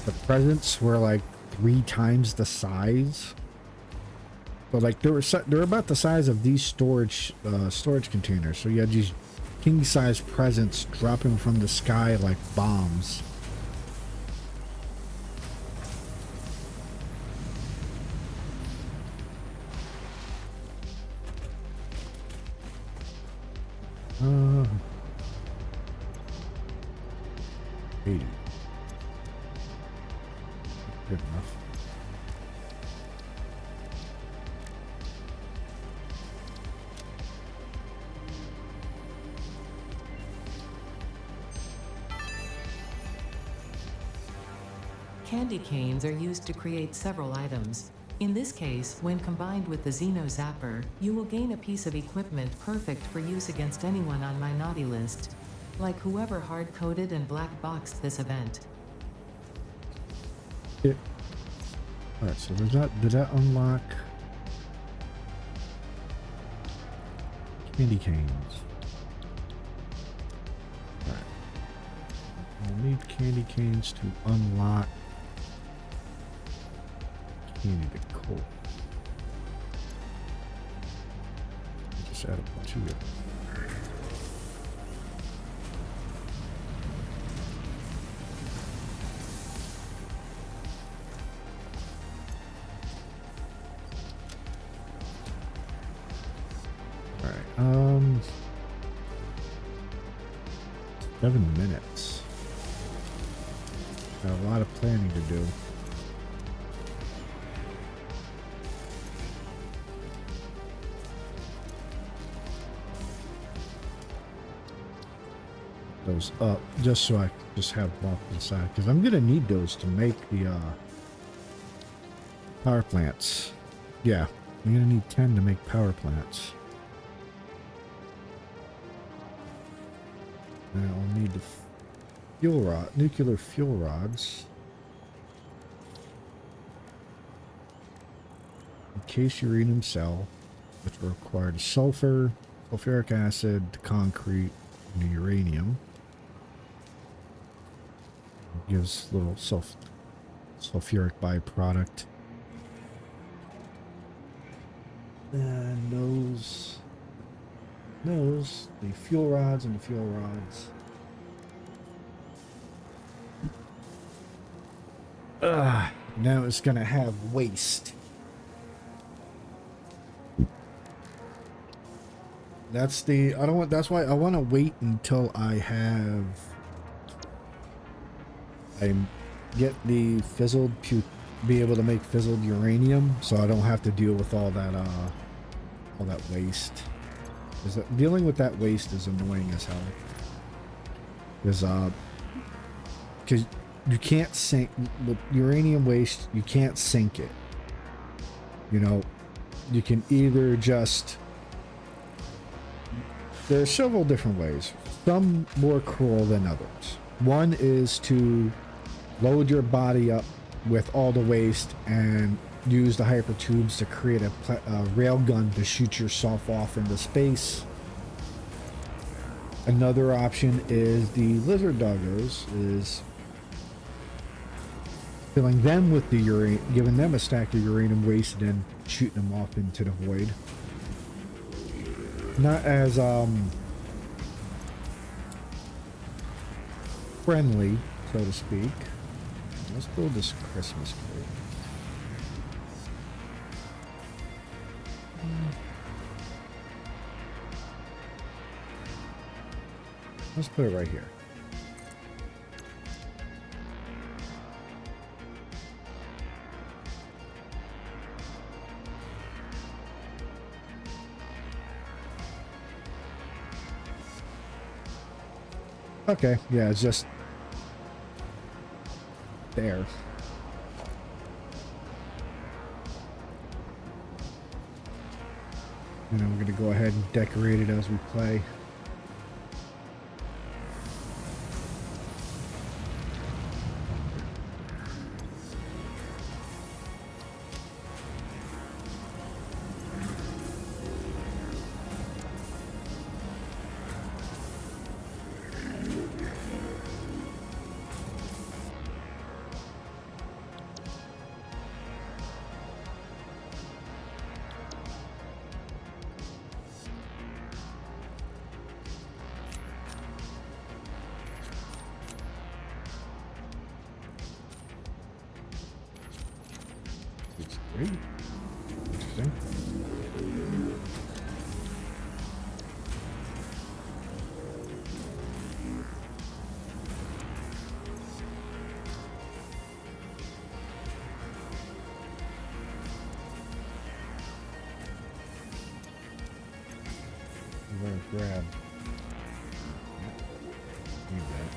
The presents were like 3 times the size. But like they were about the size of these storage containers. So you had these king size presents dropping from the sky like bombs. Uh, 80. Good enough. Candy canes are used to create several items. In this case, when combined with the Xeno Zapper, you will gain a piece of equipment perfect for use against anyone on my naughty list. Like whoever hard-coded and black-boxed this event. Yeah. Alright, so did that unlock candy canes? Alright. We'll need candy canes to unlock candy to coal. Just add a bunch of it. Alright, 7 minutes. Got a lot of planning to do. Those up just so I just have them off to the side because I'm gonna need those to make the power plants. Yeah, I'm gonna need 10 to make power plants. And I'll need the fuel rod, nuclear fuel rods. Encased uranium cell, which will require the sulfur, sulfuric acid, the concrete, and the uranium. It gives a little sulfuric byproduct. And the fuel rods and the fuel rods. Now it's gonna have waste. That's why I want to wait until I get the be able to make fizzled uranium, so I don't have to deal with all that waste. Dealing with that waste is annoying as hell. Because you can't sink with uranium waste. You can't sink it. You know, you can either just. There are several different ways. Some more cruel than others. One is to load your body up with all the waste and use the hyper tubes to create a rail gun to shoot yourself off into space. Another option is the lizard doggos, is filling them with the uranium, giving them a stack of uranium waste and then shooting them off into the void. Not as friendly, so to speak. Let's build this Christmas tree. Let's put it right here. Okay, yeah, it's just there. And then we're going to go ahead and decorate it as we play. Great. Interesting. I'm gonna grab. Need that.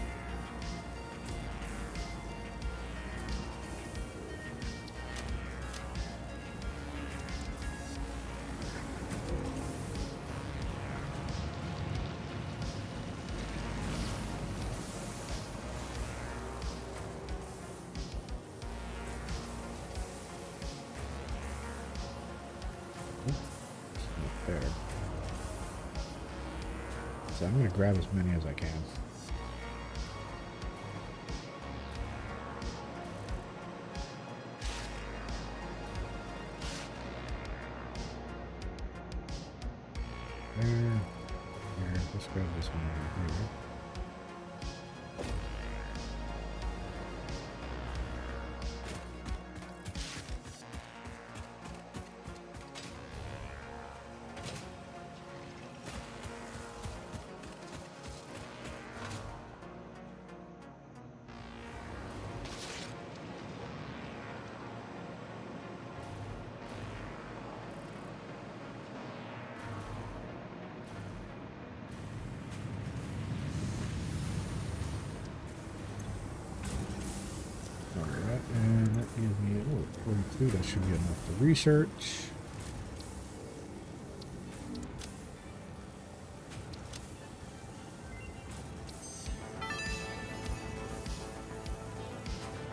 There. So I'm going to grab as many as I can. There. Here. Let's grab this one over here. Alright, and that gives me 42. That should be enough to research.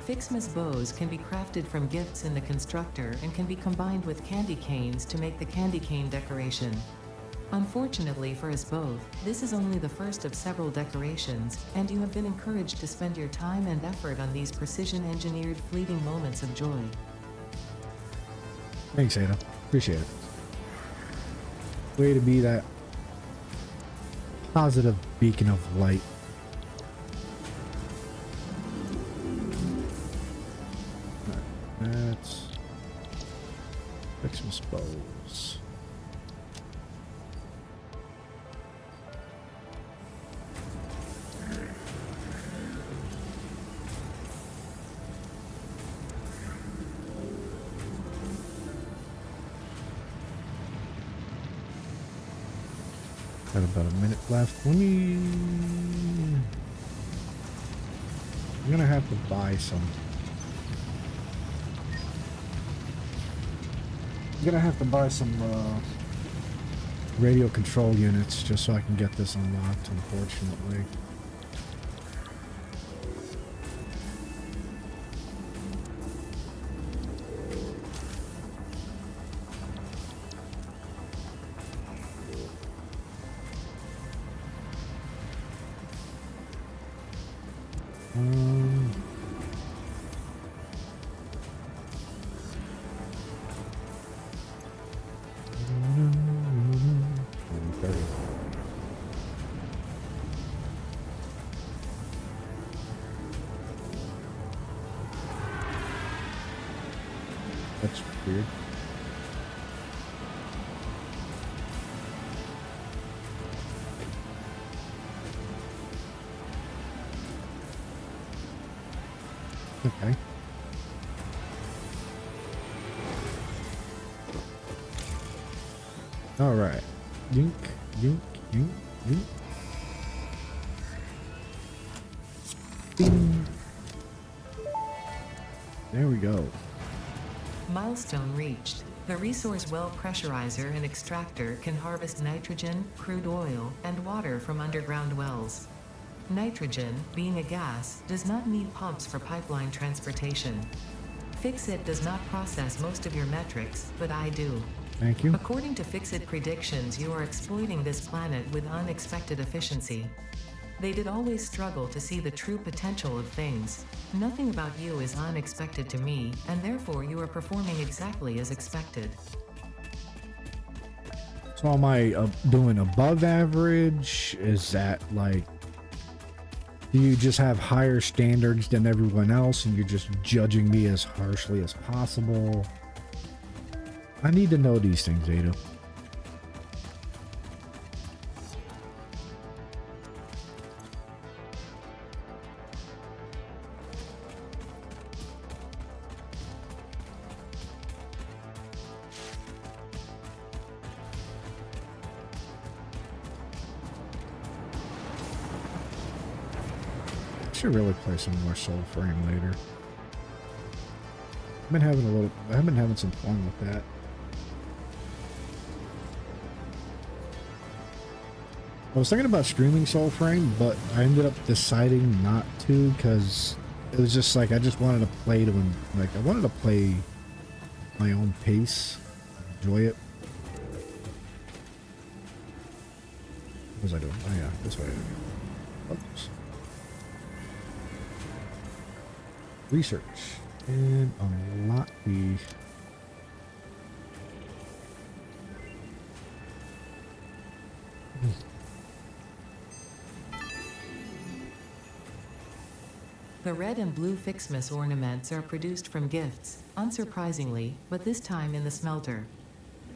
FICSMAS bows can be crafted from gifts in the constructor and can be combined with candy canes to make the candy cane decoration. Unfortunately for us both, this is only the first of several decorations, and you have been encouraged to spend your time and effort on these precision-engineered fleeting moments of joy. Thanks, Ada. Appreciate it. Way to be that positive beacon of light. That's Christmas bows. Got about a minute left. I'm gonna have to buy some. I'm gonna have to buy some radio control units just so I can get this unlocked, unfortunately. weird. Okay. All right. Yink, yink, yink, yink. Ding. There we go. Milestone reached. The resource well pressurizer and extractor can harvest nitrogen, crude oil, and water from underground wells. Nitrogen, being a gas, does not need pumps for pipeline transportation. FICSIT does not process most of your metrics, but I do. Thank you. According to FICSIT predictions, you are exploiting this planet with unexpected efficiency. They did always struggle to see the true potential of things. Nothing about you is unexpected to me, and therefore you are performing exactly as expected. So am I doing above average? Is that like, do you just have higher standards than everyone else and you're just judging me as harshly as possible? I need to know these things, Ada. Should really play some more Soul Frame later. I've been having some fun with that. I was thinking about streaming Soul Frame, but I ended up deciding not to because it was just like I just wanted to play to I wanted to play my own pace, enjoy it. What was I doing? Oh yeah, this way. Oops. Research and unlock the The red and blue FICSMAS ornaments are produced from gifts, unsurprisingly, but this time in the smelter.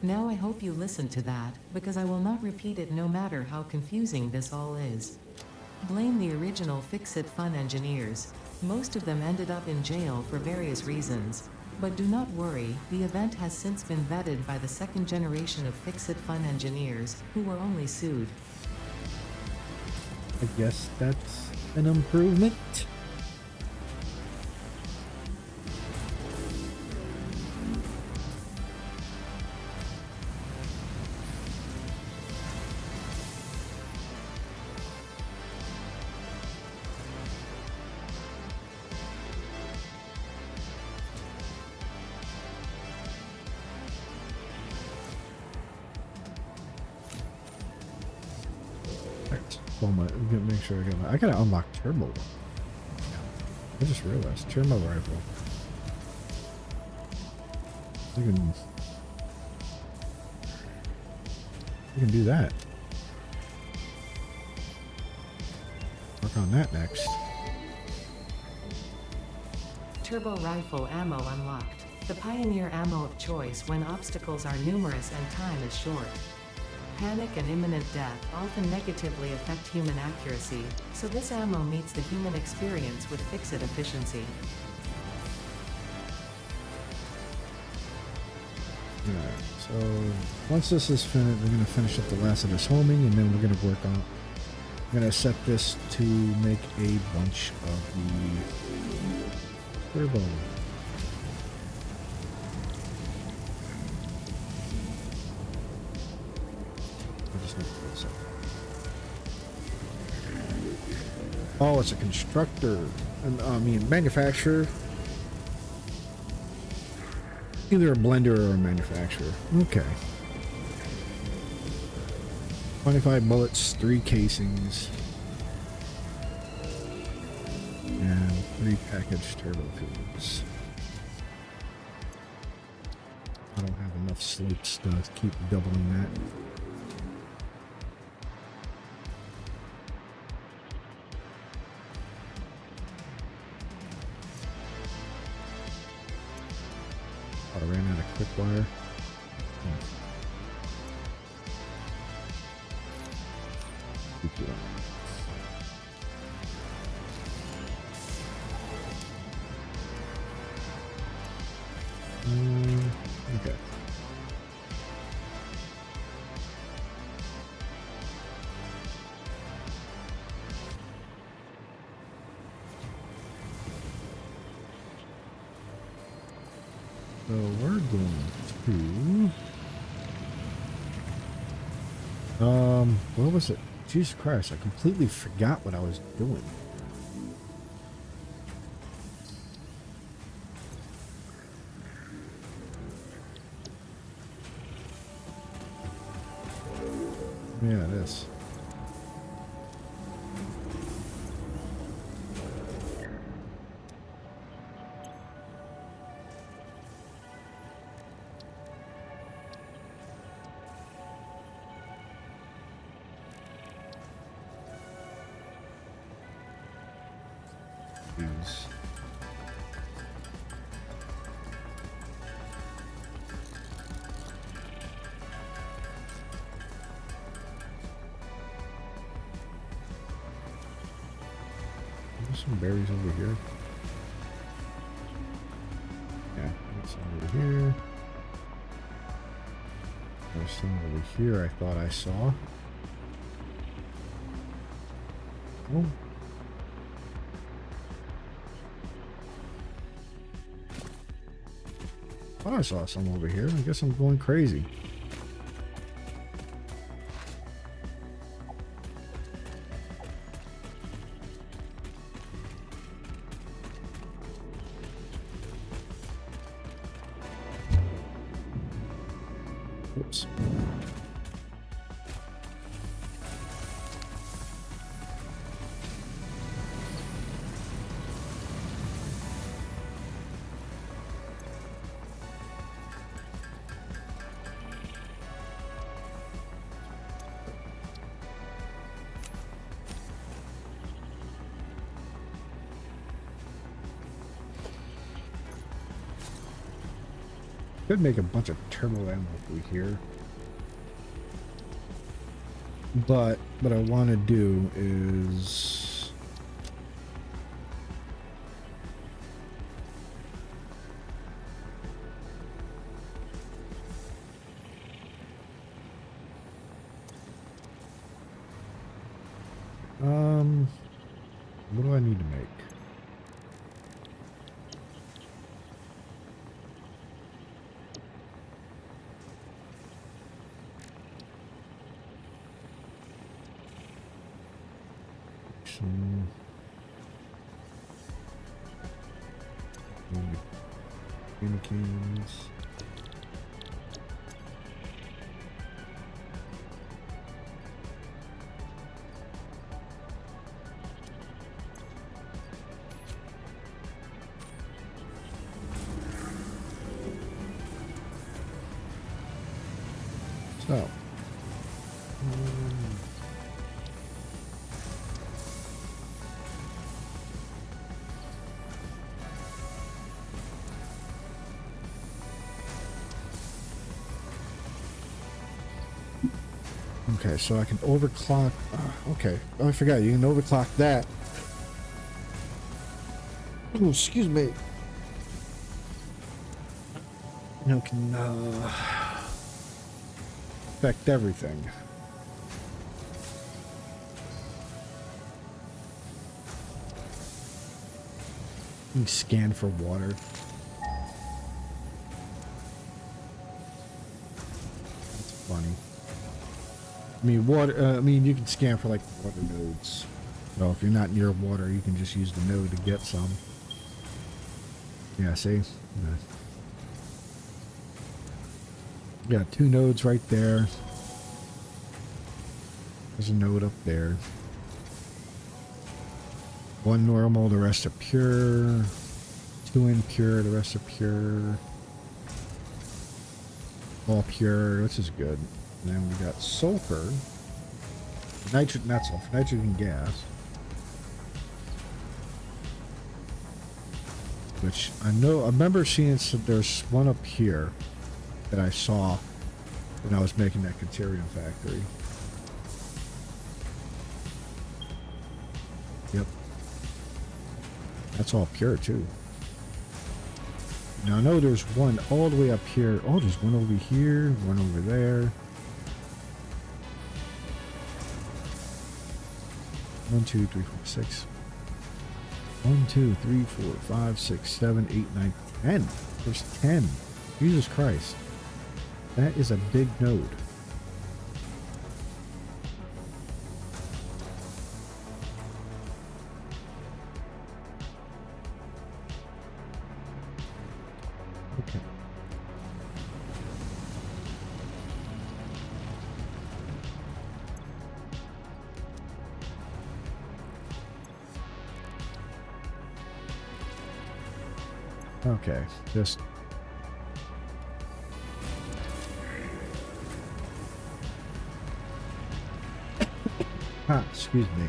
Now I hope you listen to that, because I will not repeat it no matter how confusing this all is. Blame the original FICSIT Fun engineers. Most of them ended up in jail for various reasons. But do not worry, the event has since been vetted by the second generation of FICSIT Fun engineers, who were only sued. I guess that's an improvement. Make sure I gotta unlock turbo. I just realized turbo rifle. You can do that. Work on that next. Turbo rifle ammo unlocked. The pioneer ammo of choice when obstacles are numerous and time is short. Panic and imminent death often negatively affect human accuracy, so this ammo meets the human experience with FICSIT efficiency. Alright, so once this is finished, we're going to finish up the last of this homing, and then we're going to work on... I'm going to set this to make a bunch of the turbo. Oh, it's a constructor. I mean, manufacturer. Either a blender or a manufacturer. Okay. 25 bullets, 3 casings, and 3 packaged turbo tubes. I don't have enough slopes to keep doubling that. I ran out of quick wire. Okay. So we're going to, what was it? Jesus Christ, I completely forgot what I was doing. Yeah, it is. Jeez. There's some berries over here. Yeah, there's some over here. There's some over here I thought I saw. Oh. I saw some over here. I guess I'm going crazy. Oops. Could make a bunch of turbo ammo through here. But what I want to do is what do I need to make? Cans. So. Okay, so I can overclock. Okay, oh, I forgot you can overclock that. Oh, excuse me. You can affect everything. You can scan for water. That's funny. I mean, water. I mean, you can scan for like water nodes. So if you're not near water, you can just use the node to get some. Yeah, see? Yeah, 2 nodes right there. There's a node up there. 1 normal, the rest are pure. 2 impure, the rest are pure. All pure, which is good. And then we got sulfur. Nitrogen, not sulfur, nitrogen gas. which I remember seeing there's one up here that I saw when I was making that Katerium factory. Yep. That's all pure too. Now I know there's one all the way up here. Oh, there's one over here, one over there. 1, 2, 3, 4, 6. 1, 2, 3, 4, 5, 6, 7, 8, 9, 10. There's 10. Jesus Christ. That is a big node. Okay. Okay, just excuse me.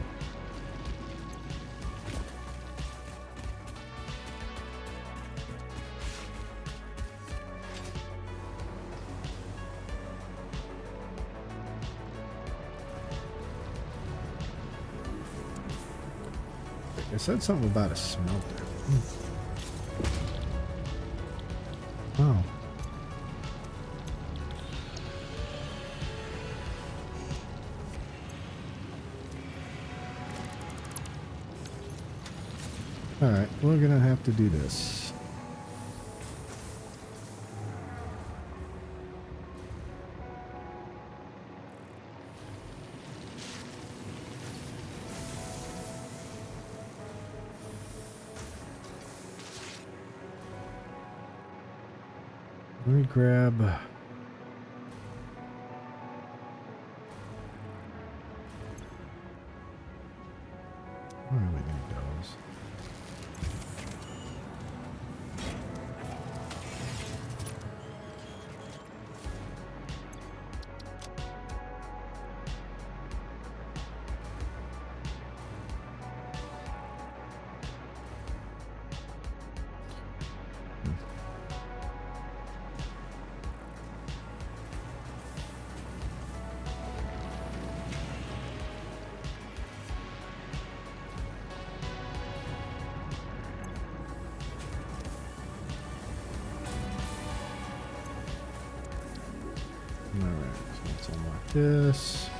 It said something about a smelter. Oh. Alright, we're gonna have to do this. Let me grab... Where are we gonna go? Alright, so let's unlock this.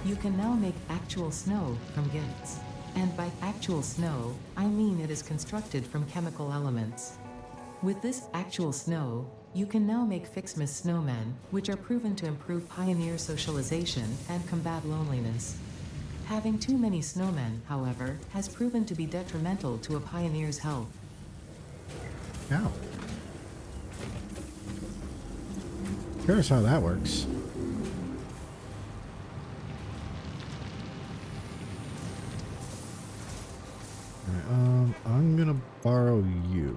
You can now make actual snow from gifts. And by actual snow, I mean it is constructed from chemical elements. With this actual snow, you can now make FICSMAS snowmen, which are proven to improve pioneer socialization and combat loneliness. Having too many snowmen, however, has proven to be detrimental to a pioneer's health. Ow. Curious how that works. Alright, I'm gonna borrow you.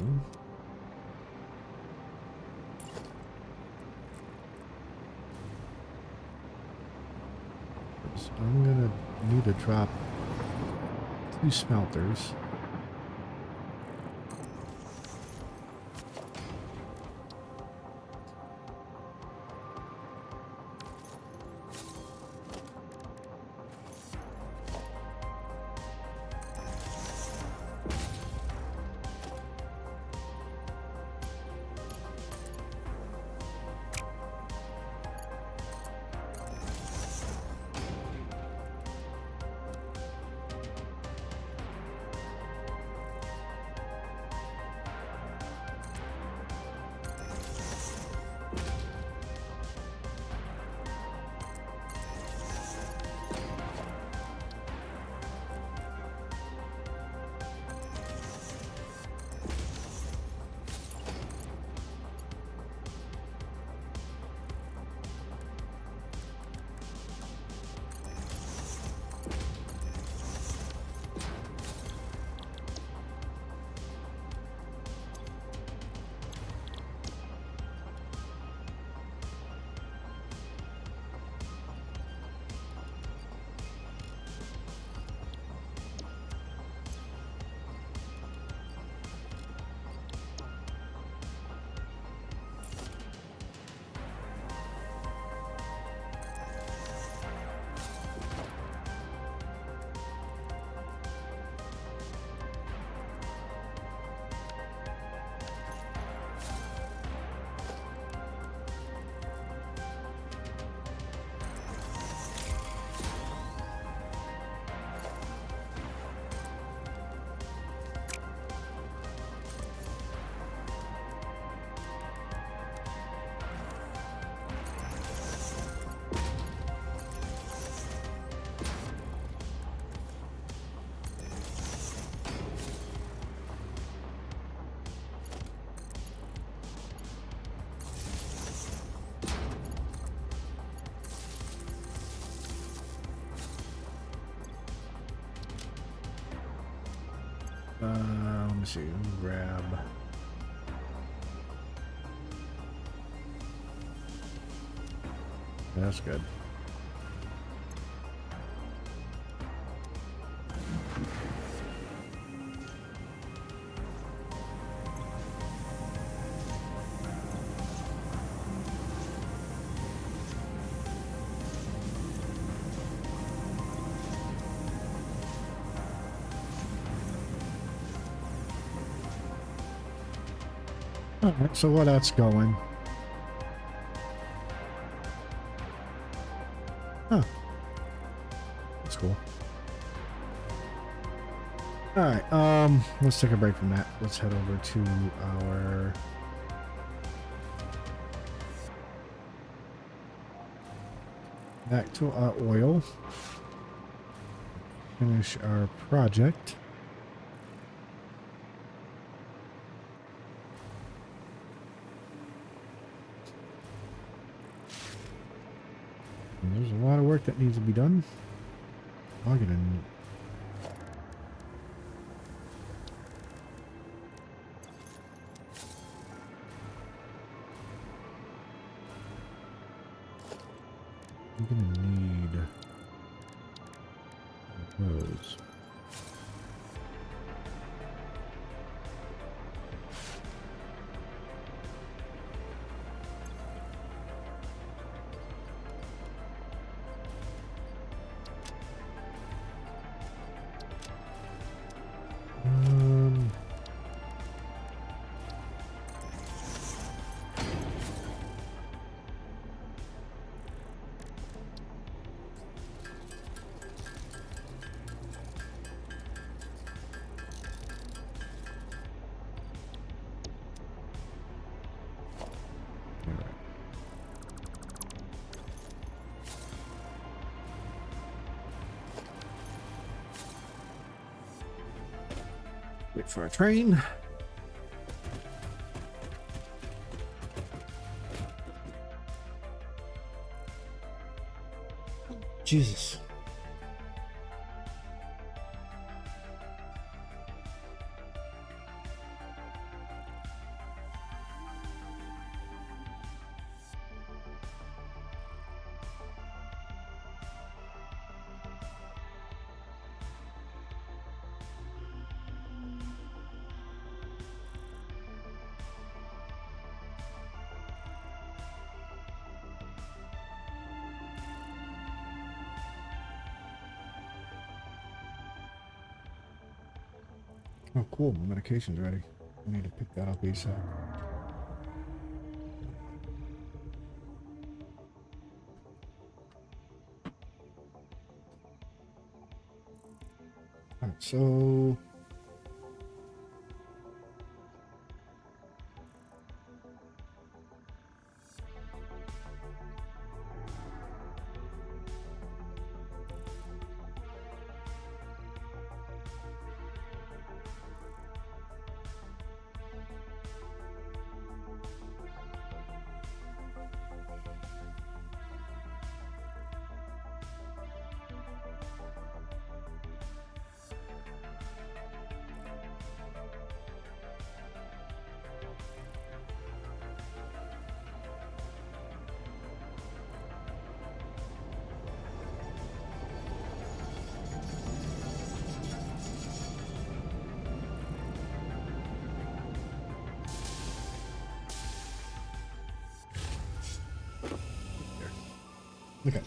So I'm gonna need to drop 2 smelters. me see. Let me grab. That's good. Alright, so while that's going. Huh. That's cool. Alright, let's take a break from that. Let's head over to our back to our oil. Finish our project. There's a lot of work that needs to be done. I'll get in. I'm gonna need those. Wait for a train. Jesus. Oh, cool. My medication's ready. I need to pick that up ASAP. Alright, so... Okay.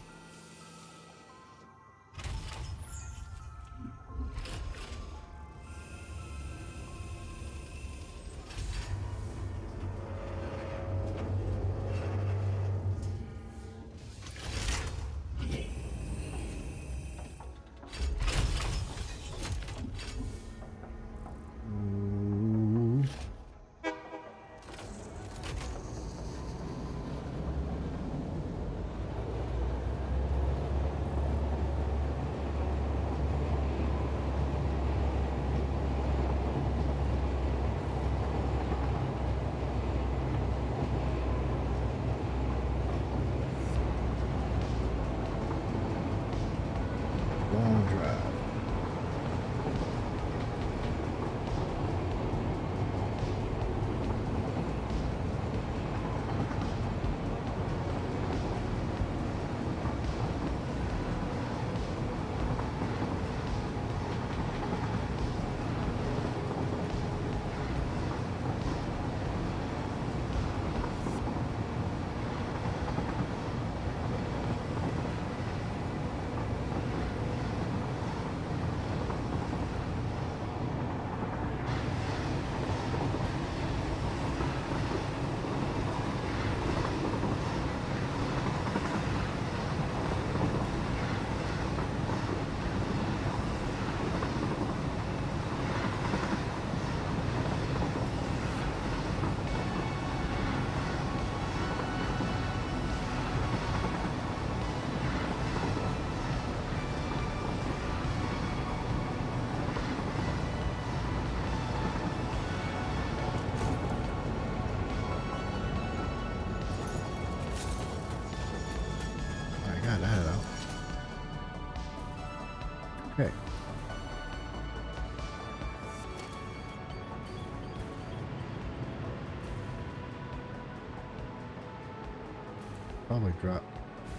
probably drop.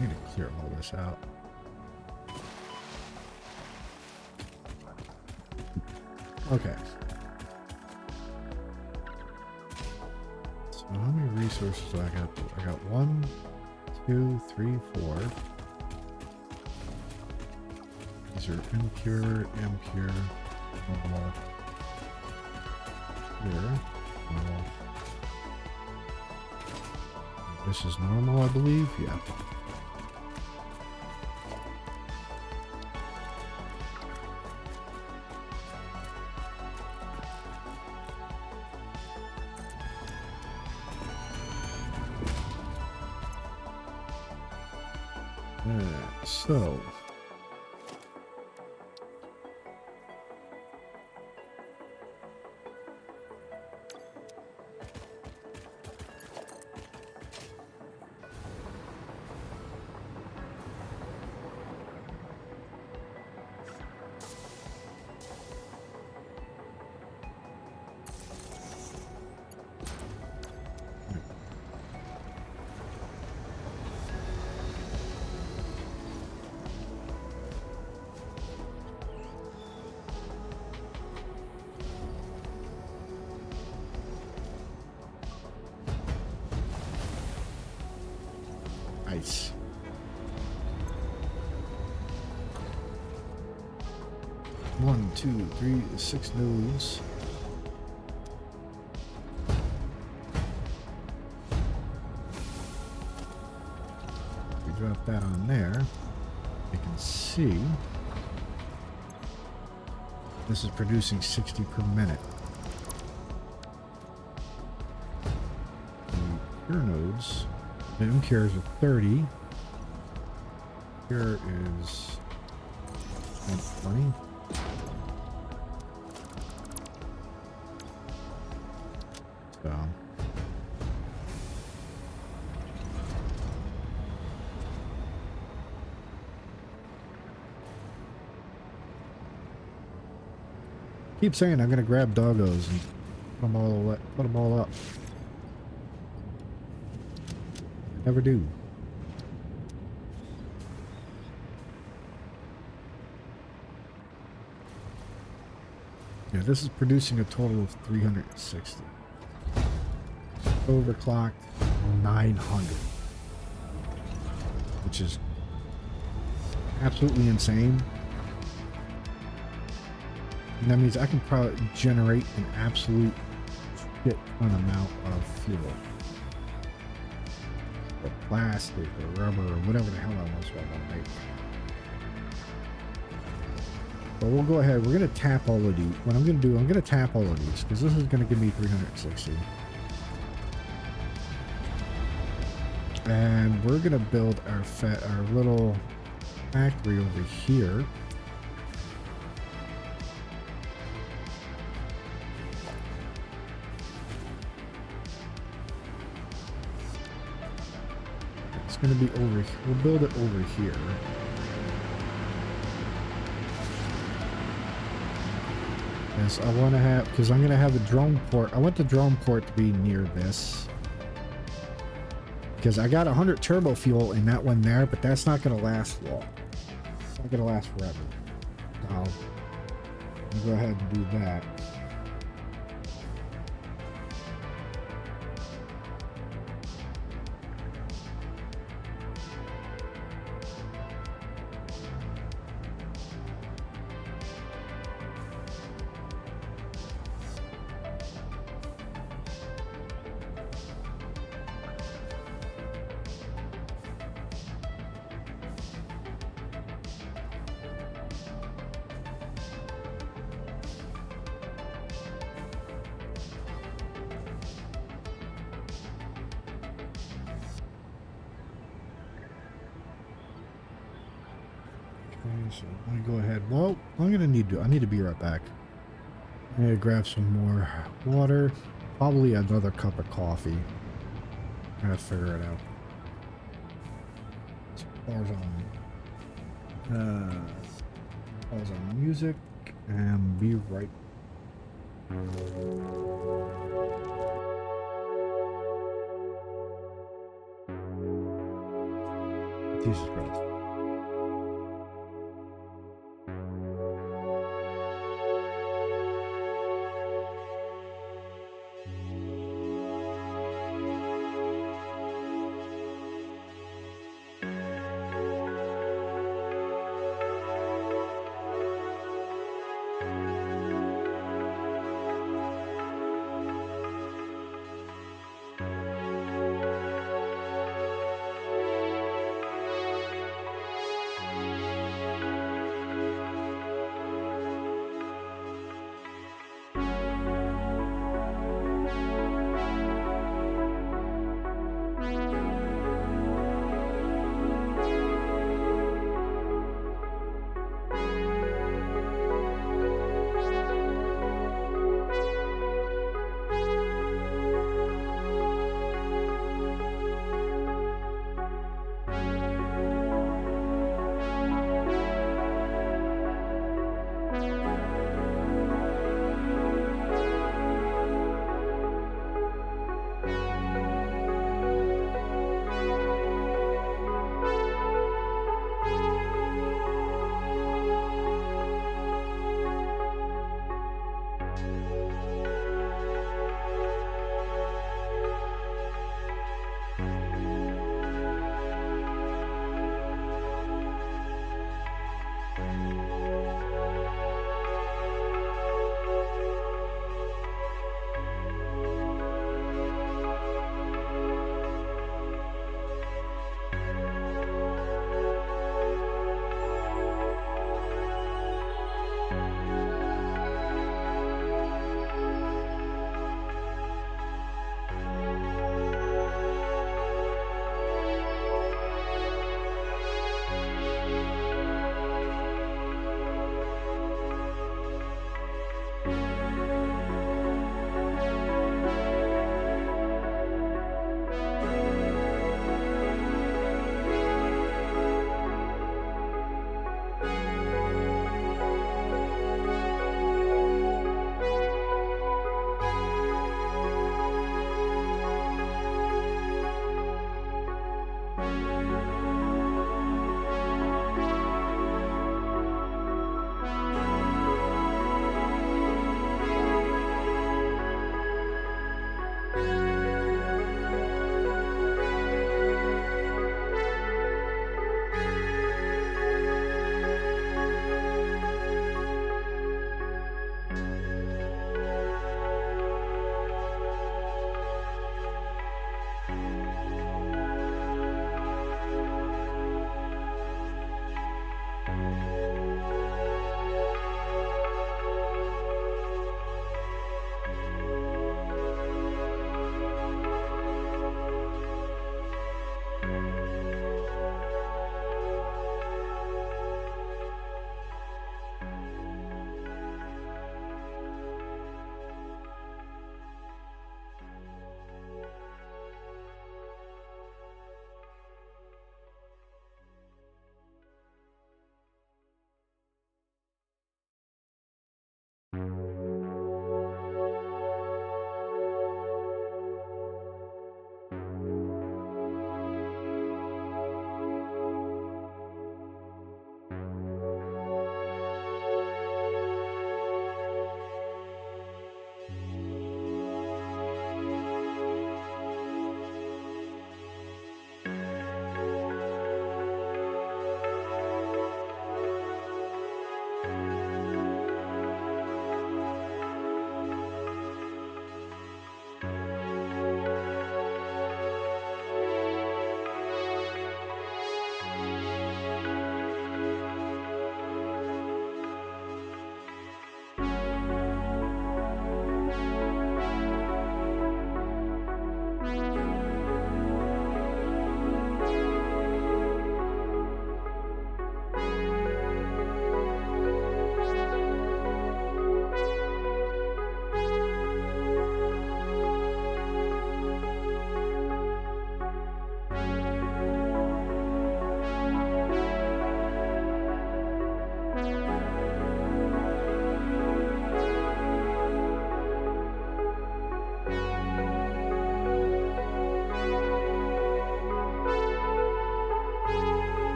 I need to clear all this out. Okay. So how many resources do I got? I got 1, 2, 3, 4. These are impure, normal. Here, normal. This is normal, I believe. Yeah. So nice. One, two, three, 6 nodes. We drop that on there. You can see this is producing 60 per minute. The pure nodes, the impures are 30. Here is 20. So keep saying I'm gonna grab doggos and put them all away, put them all up. Never do. Yeah, this is producing a total of 360. Overclocked 900, which is absolutely insane. And that means I can probably generate an absolute shit ton amount of fuel. Or plastic or rubber or whatever the hell else I want to make. But we'll go ahead. We're going to tap all of these. What I'm going to do, I'm going to tap all of these because this is going to give me 360. And we're going to build our little factory over here. It's going to be over here. We'll build it over here. Yes, I want to have, because I'm going to have a drone port. I want the drone port to be near this. Because I got 100 turbo fuel in that one there, but that's not going to last long. It's not going to last forever. I'll go ahead and do that. So let me go ahead. Well, I need to be right back. I'm gonna grab some more water, probably another cup of coffee. I gotta figure it out. Pause on music and be right. Jesus Christ.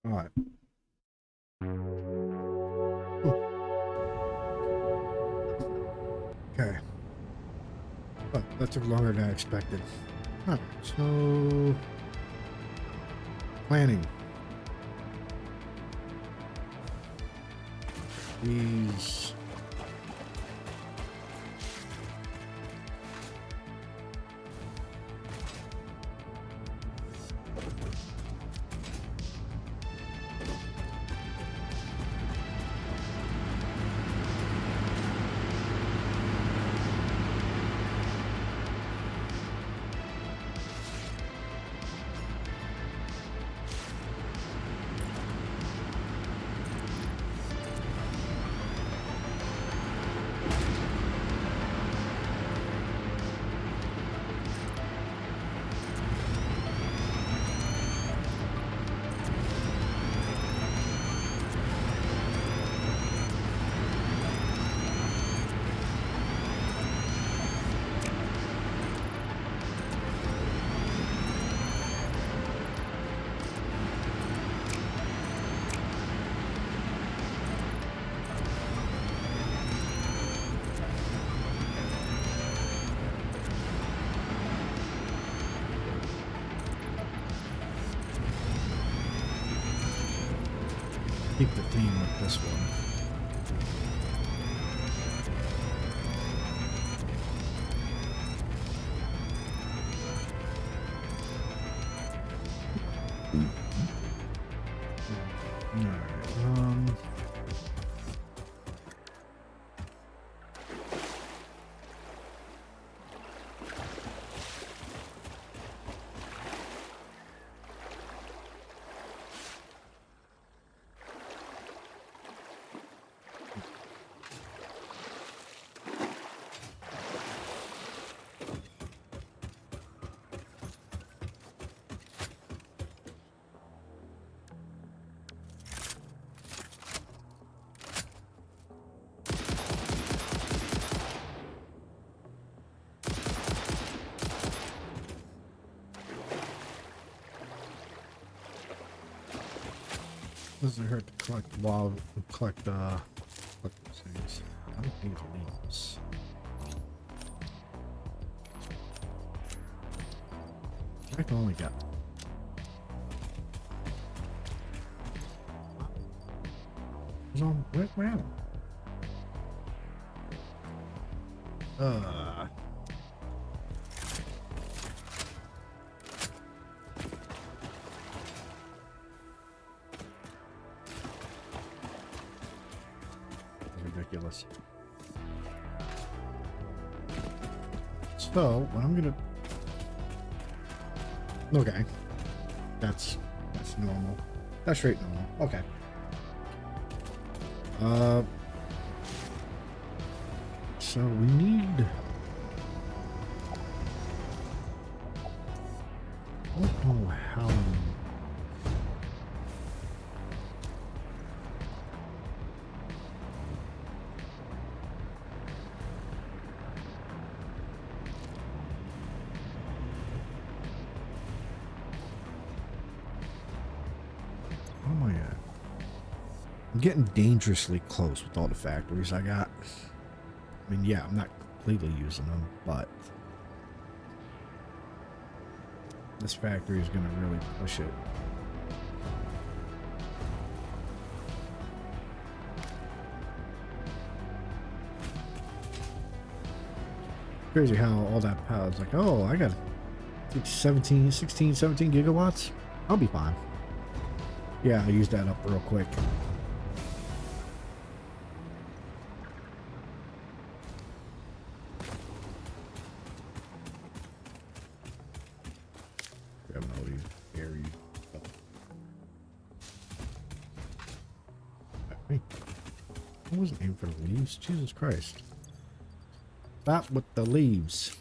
All right. Okay. Oh, that took longer than I expected. All right, so planning. These. Keep the theme with this one. All right. Doesn't hurt to collect collect those things. I don't need leaves. I can only get. Where am I? Ridiculous. So what I'm gonna okay, that's normal. That's straight normal. Okay. So we need. I don't know how. I'm getting dangerously close with all the factories I got. I mean, yeah, I'm not completely using them, but this factory is going to really push it. Crazy how all that power is like, oh, I got 16, 17 gigawatts. I'll be fine. Yeah, I used that up real quick. I wasn't aiming for the leaves. Jesus Christ. Stop with the leaves.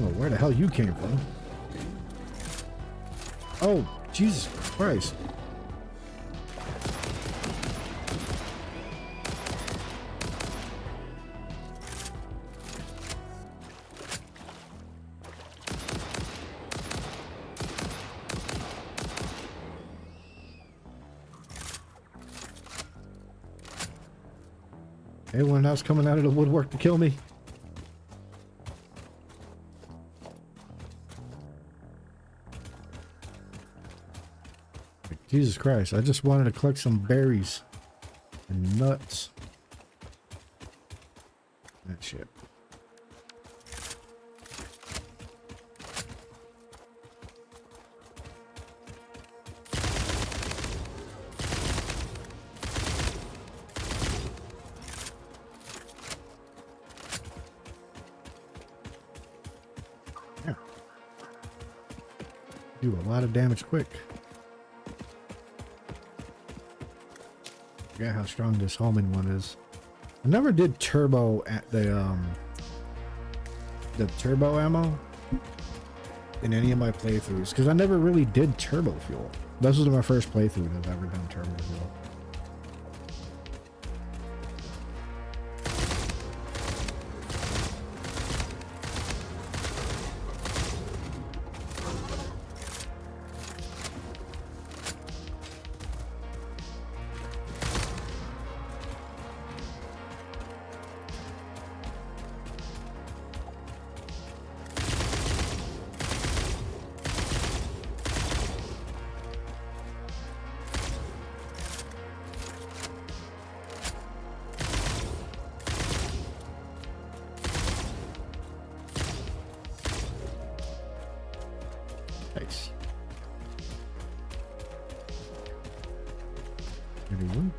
don't know where the hell you came from. Oh, Jesus Christ. Anyone else coming out of the woodwork to kill me? Jesus Christ, I just wanted to collect some berries and nuts. That shit. Yeah. Do a lot of damage quick. Forget how strong this homing one is. I never did turbo at the turbo ammo in any of my playthroughs because I never really did turbo fuel. This was my first playthrough that I've ever done turbo fuel. Nice. Everyone.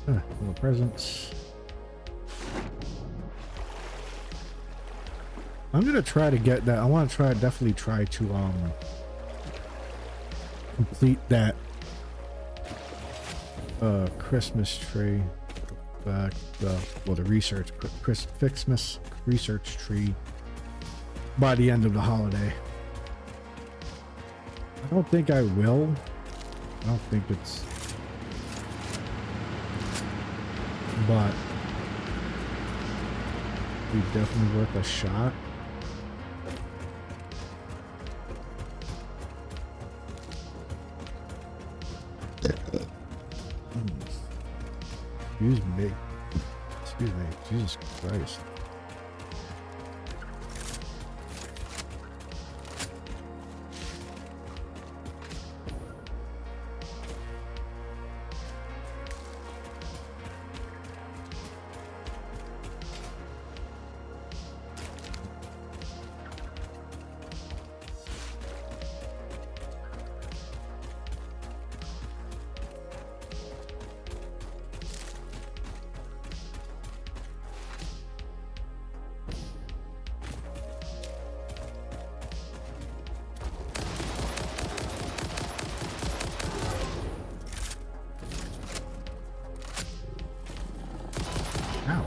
Little presents. I'm gonna try to get that. I want to definitely try to complete that Christmas tree, well, the research FICSMAS research tree by the end of the holiday. I don't think I will. I don't think it's, but it'd be definitely worth a shot. Excuse me. Excuse me. Jesus Christ. Ow.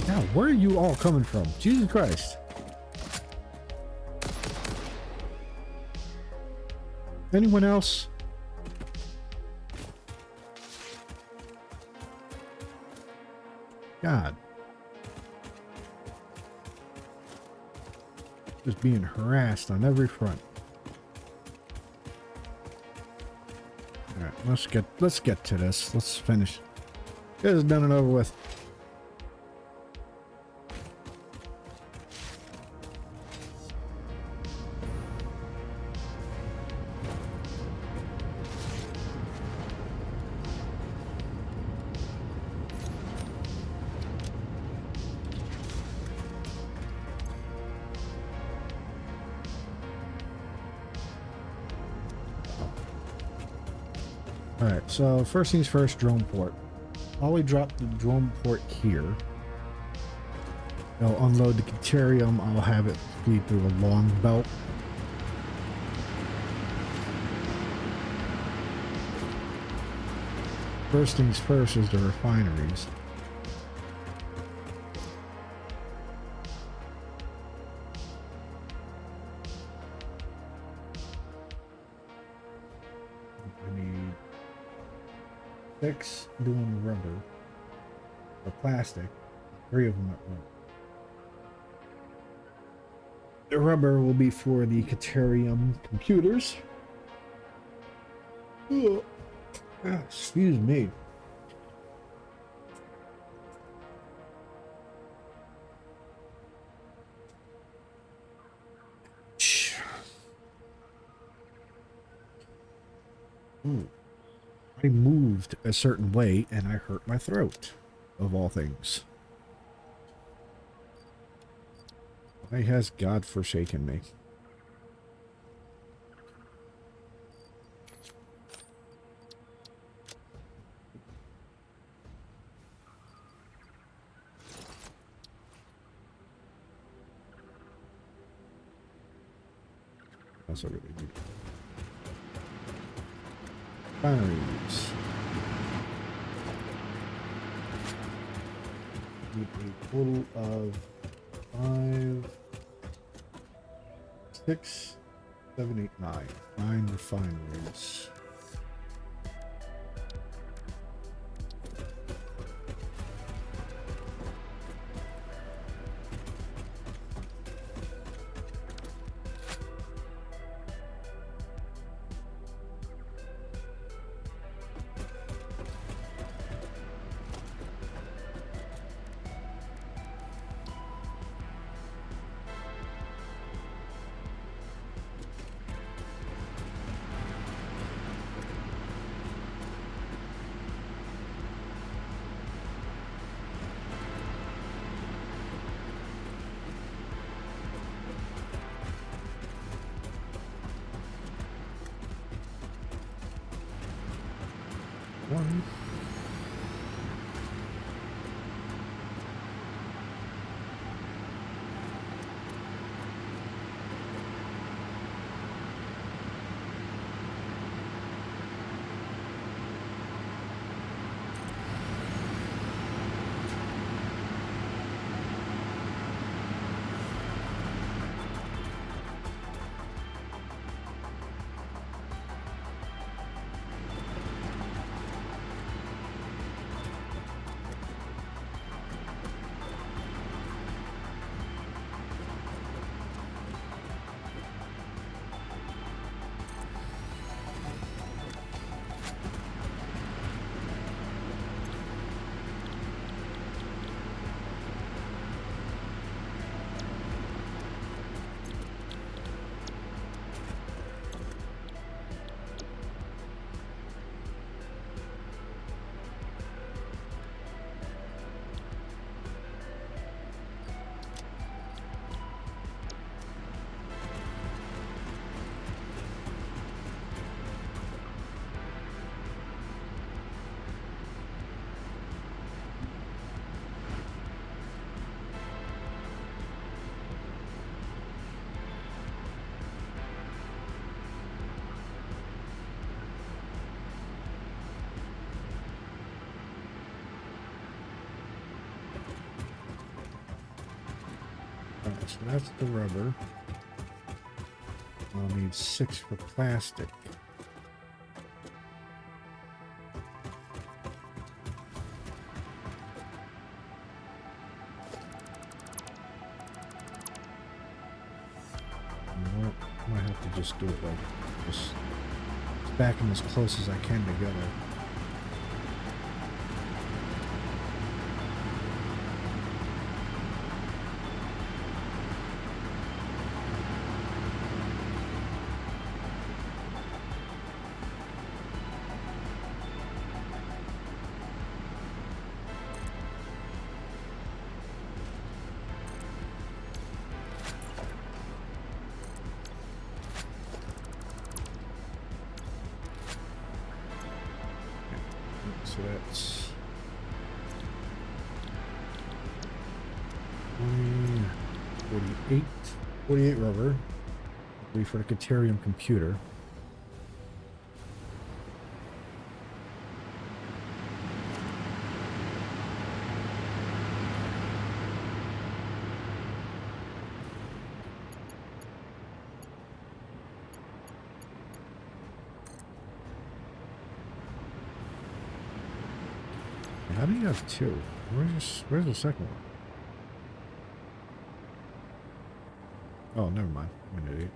Now, where are you all coming from? Jesus Christ. Anyone else? God. Just being harassed on every front. All right, let's get to this. Let's finish. Get this done and over with. Alright, so first things first, drone port. Probably drop the drone port here. I'll unload the Deuterium. I'll have it feed through a long belt. First things first is the refineries. I need 6 doing rubber or plastic, 3 of them at rubber. The rubber will be for the Deuterium computers. Ugh. Excuse me. Ooh. I moved a certain way and I hurt my throat, of all things. Why has God forsaken me? That's what we need. Batteries. Need a total of 5, 6, 7, 8, 9. 9 refineries. One. So that's the rubber. I'll need 6 for plastic. You know what? I might have to just do it like just stack them as close as I can together. So that's 48. 48 rubber. I believe for the Caterium computer. How do you have two? Where's the second one? Oh, never mind. I'm an idiot.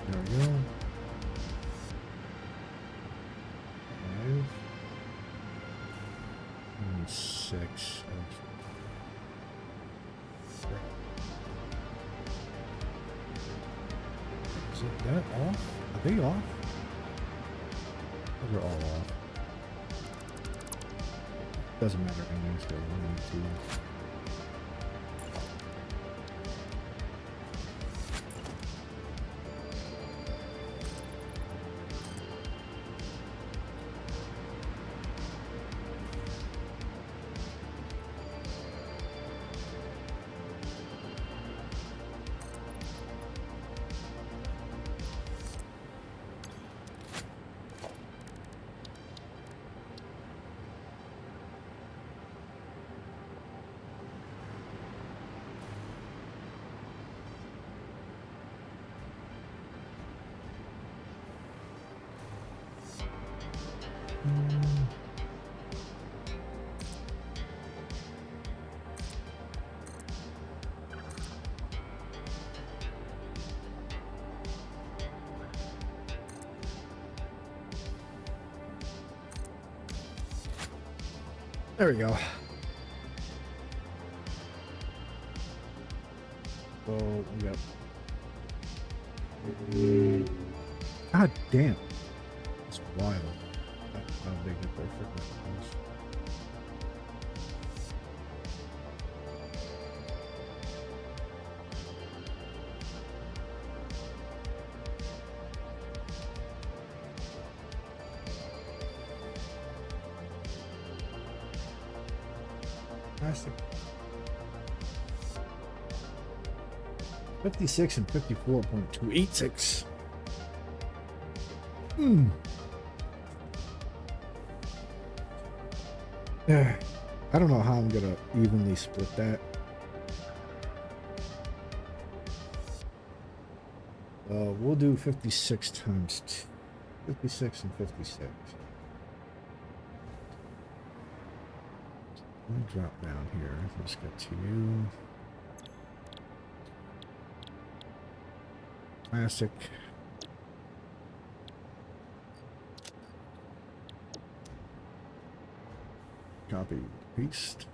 There we go. 5. And 6. Is it that off? Are they off? Those are all off. Doesn't matter. I'm just going to 1 and 2. There we go. So, yep. God damn. That's wild. How big is their freaking house? Plastic. 56 and 54.286. Yeah, I don't know how I'm gonna evenly split that. We'll do 56 times 2. 56 and 56. Let me drop down here. Let's get to you. Plastic. Copy, paste.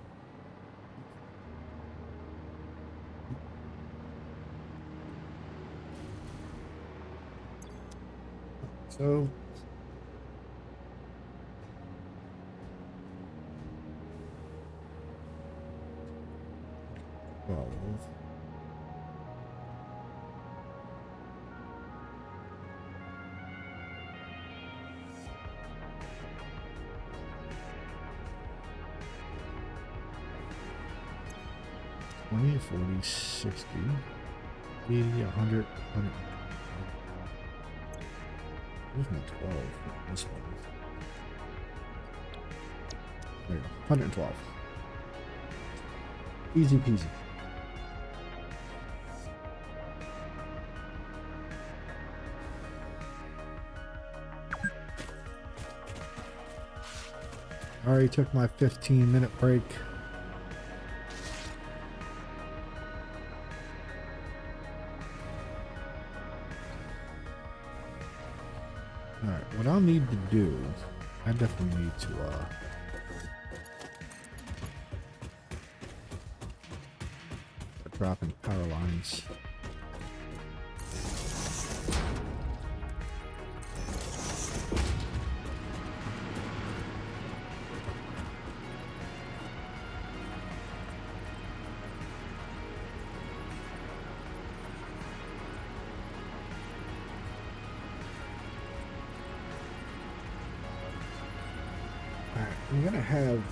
So. Well. 20, 40, 60, 80, 100, 100. Where's my 12? This one. There you go. 112. Easy peasy. Already took my 15-minute break. Alright, what I'll need to do, I definitely need to, start dropping power lines. I'm gonna have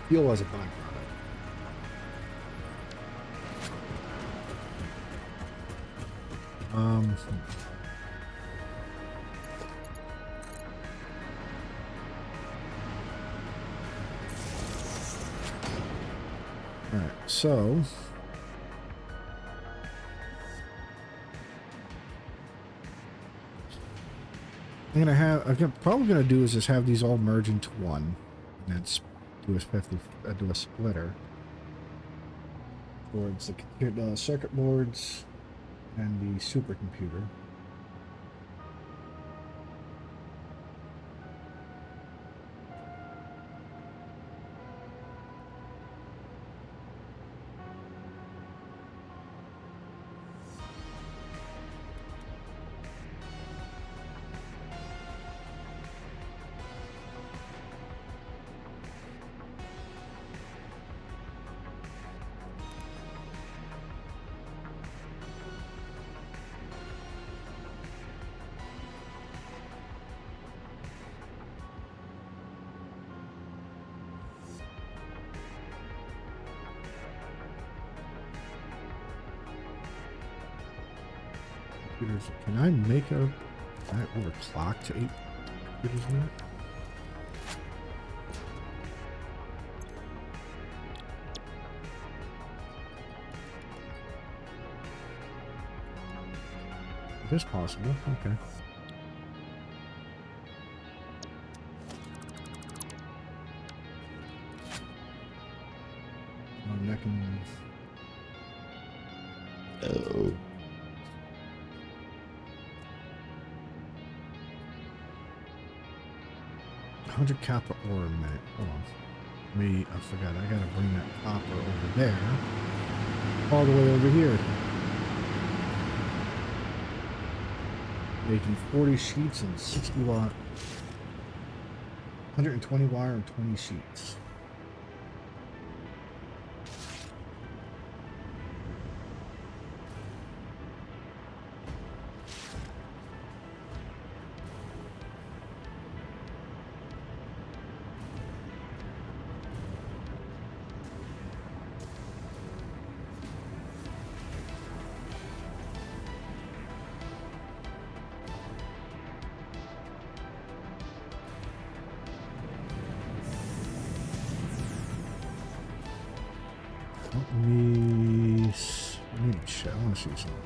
fuel as a byproduct. All right, so I'm probably gonna do is just have these all merge into one, and then do a splitter towards the circuit boards and the supercomputer. Can I make a clock to 8 computers in it? It is possible. Okay. That can. Oh. 100 copper ore a minute. Hold on. I forgot. I gotta bring that copper over there. All the way over here. Making 40 sheets and 60 watt. 120 wire and 20 sheets. Let me check. I want to see something.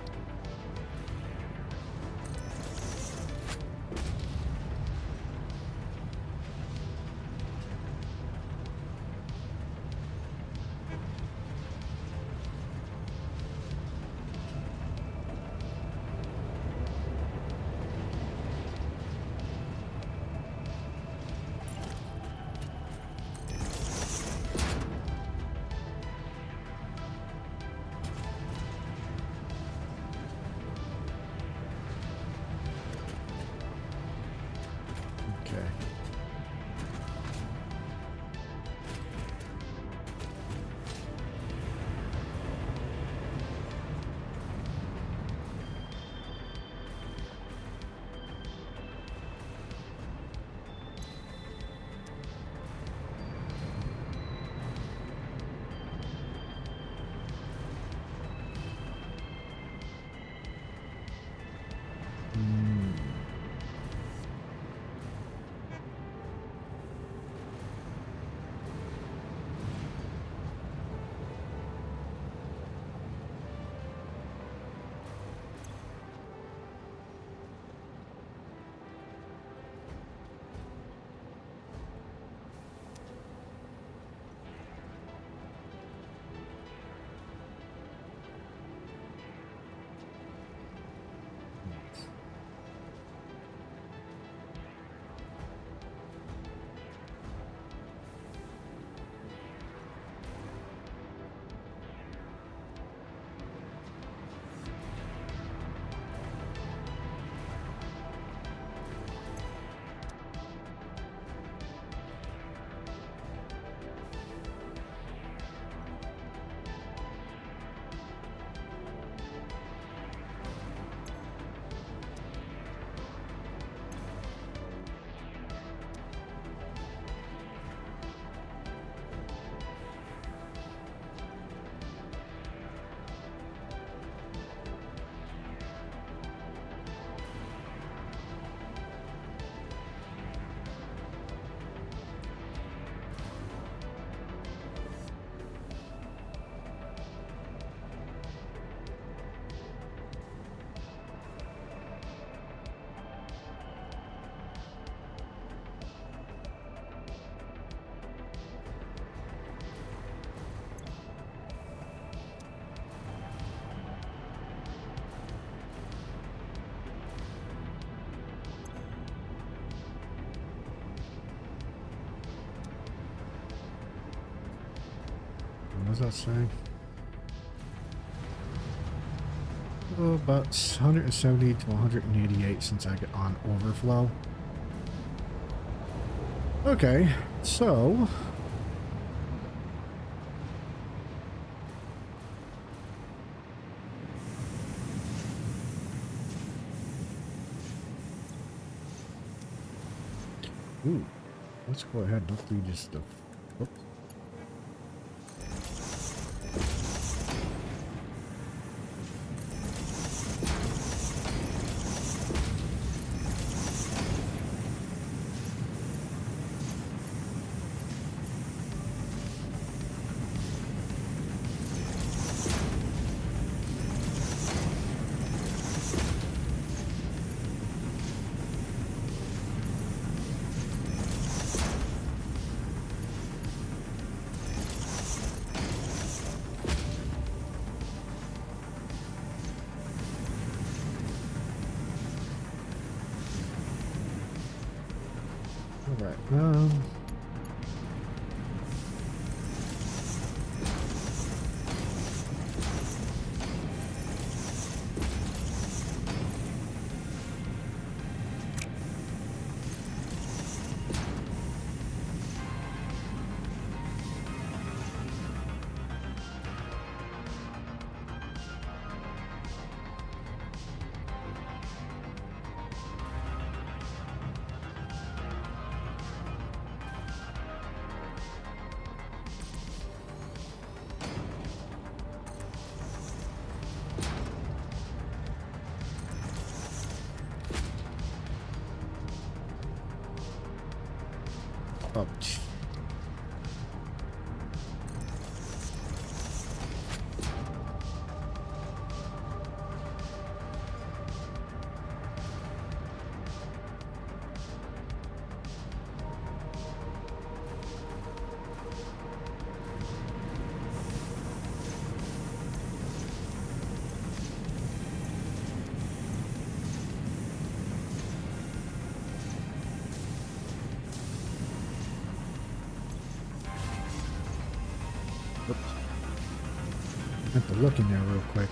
What does that say? Oh, about 170 to 188 since I get on overflow. Okay, so ooh, let's go ahead and upgrade this stuff. Oops. All right. Oh, oops. I have to look in there real quick.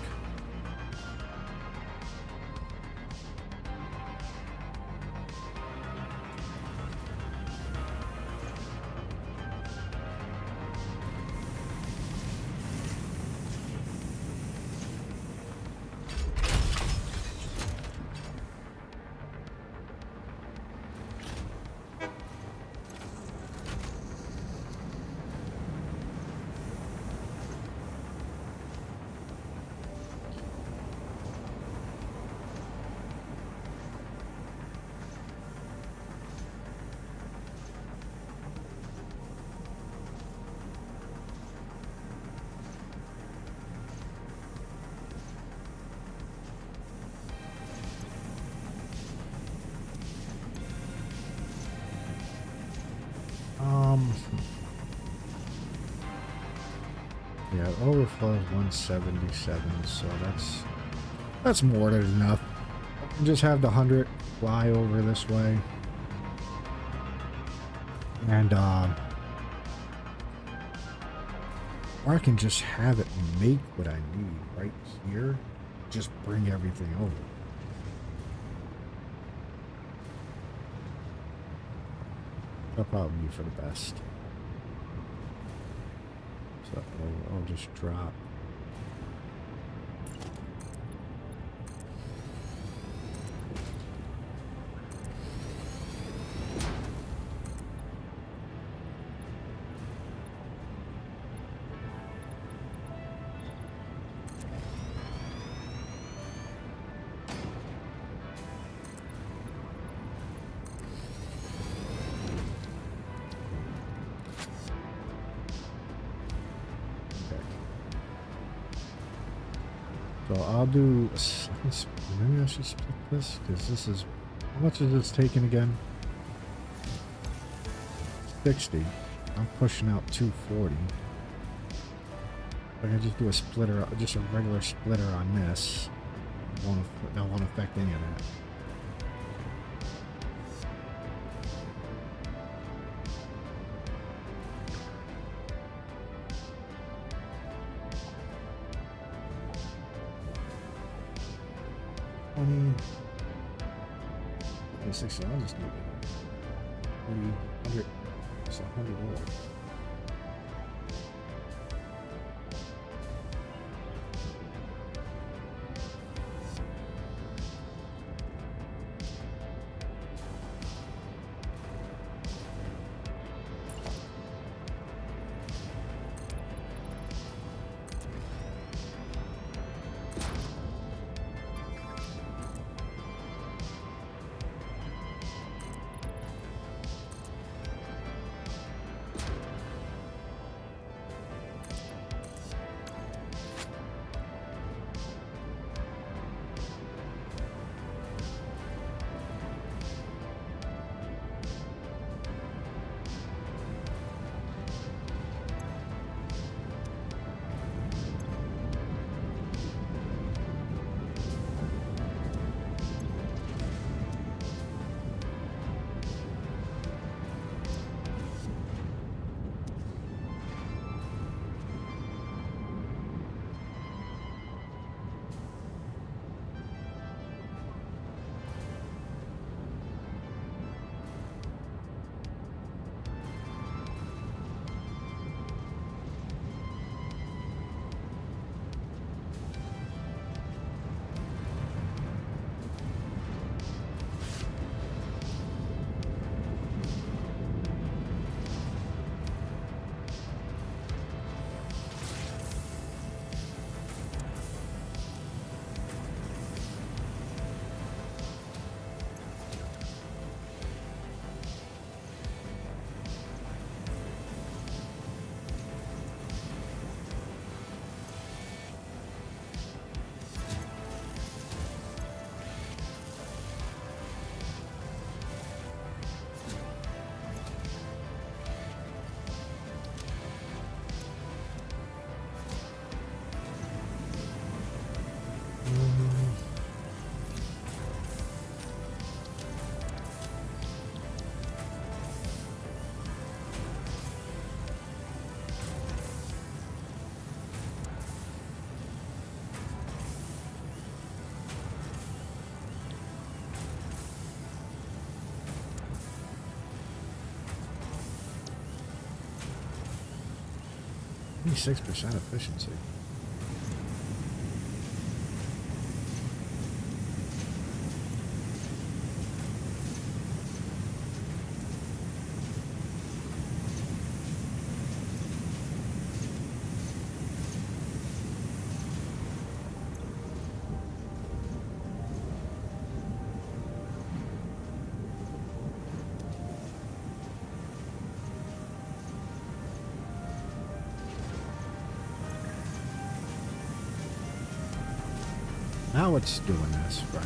Yeah, overflow is 177, so that's more than enough. I can just have the 100 fly over this way. And or I can just have it make what I need right here. Just bring everything over. That'll probably be for the best. So I'll just drop. So I'll do, maybe I should split this, because this is, how much is this taking again? 60. I'm pushing out 240. I can just do a splitter, just a regular splitter on this. That won't affect any of that. 20. 60. I just need it. 100. It's $100. Only 6% efficiency. Now it's doing this, right?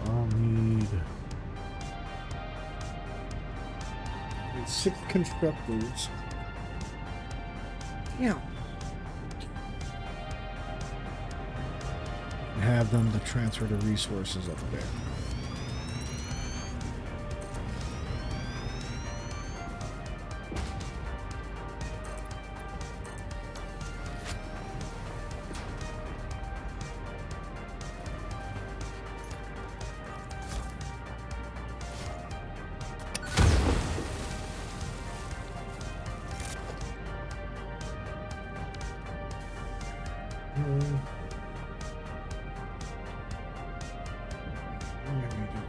I'll need 6 constructors. Yeah. Have them to transfer the resources up there.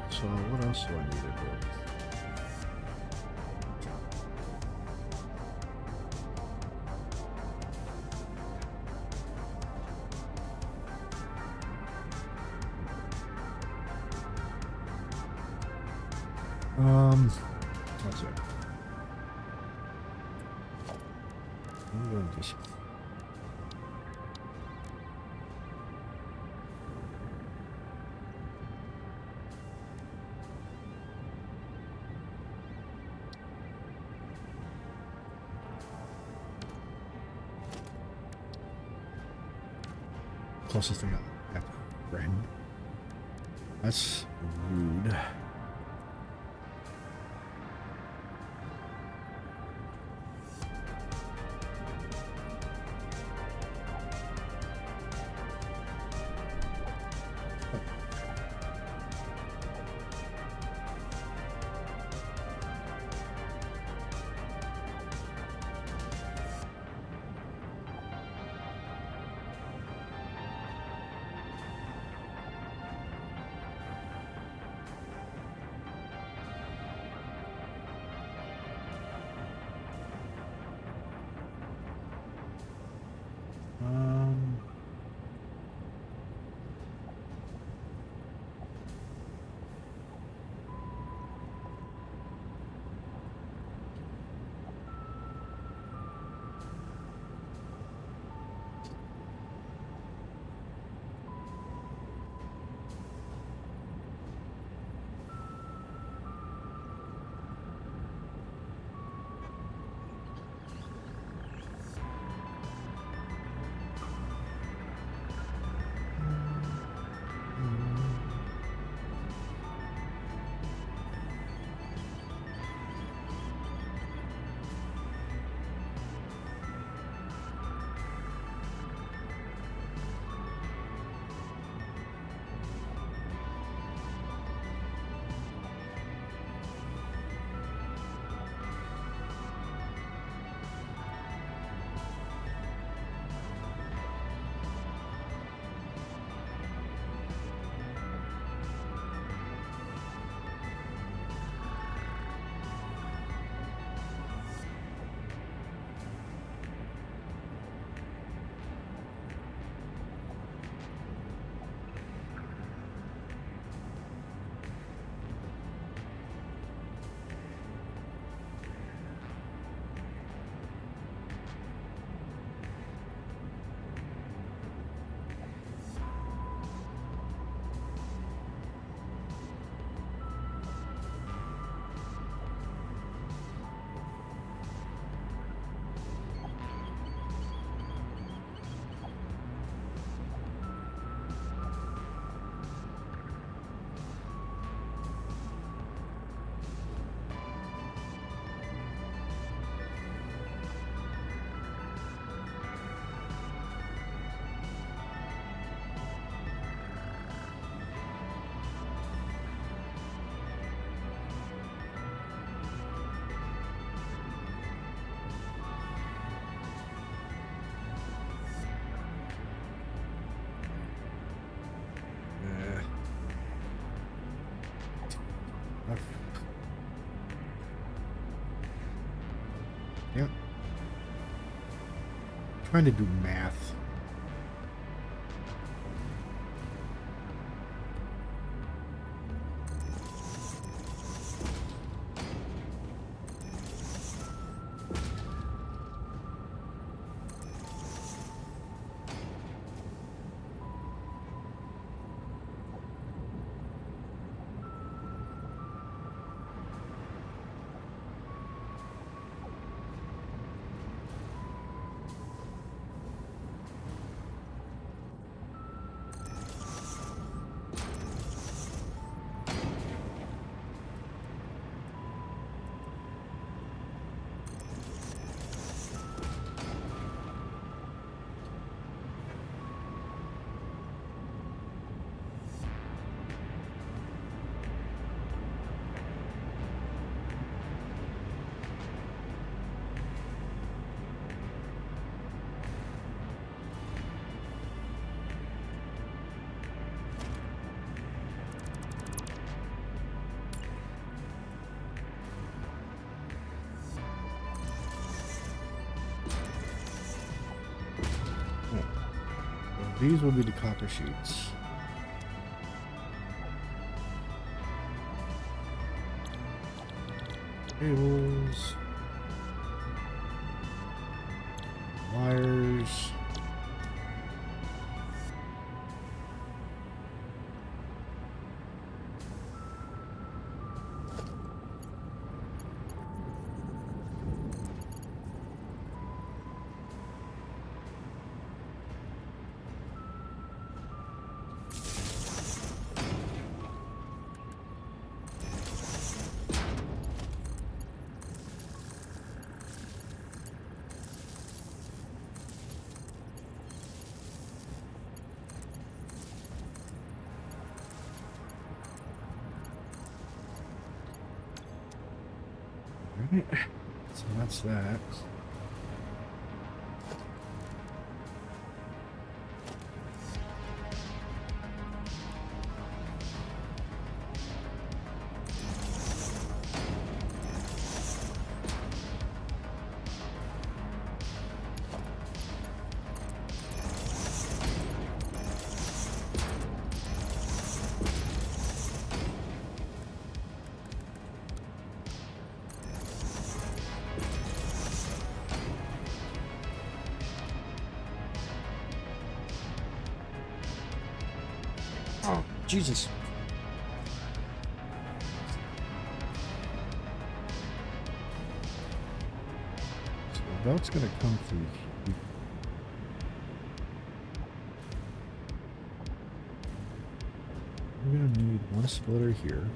So what else do I need to do? What's it? I'm going to just closest thing I got. Friend. That's rude. Yeah. Trying to do math. These will be the copper sheets. Cables. Wires. So that's that. Oh, Jesus. So that's gonna come through here. We're gonna need one splitter here.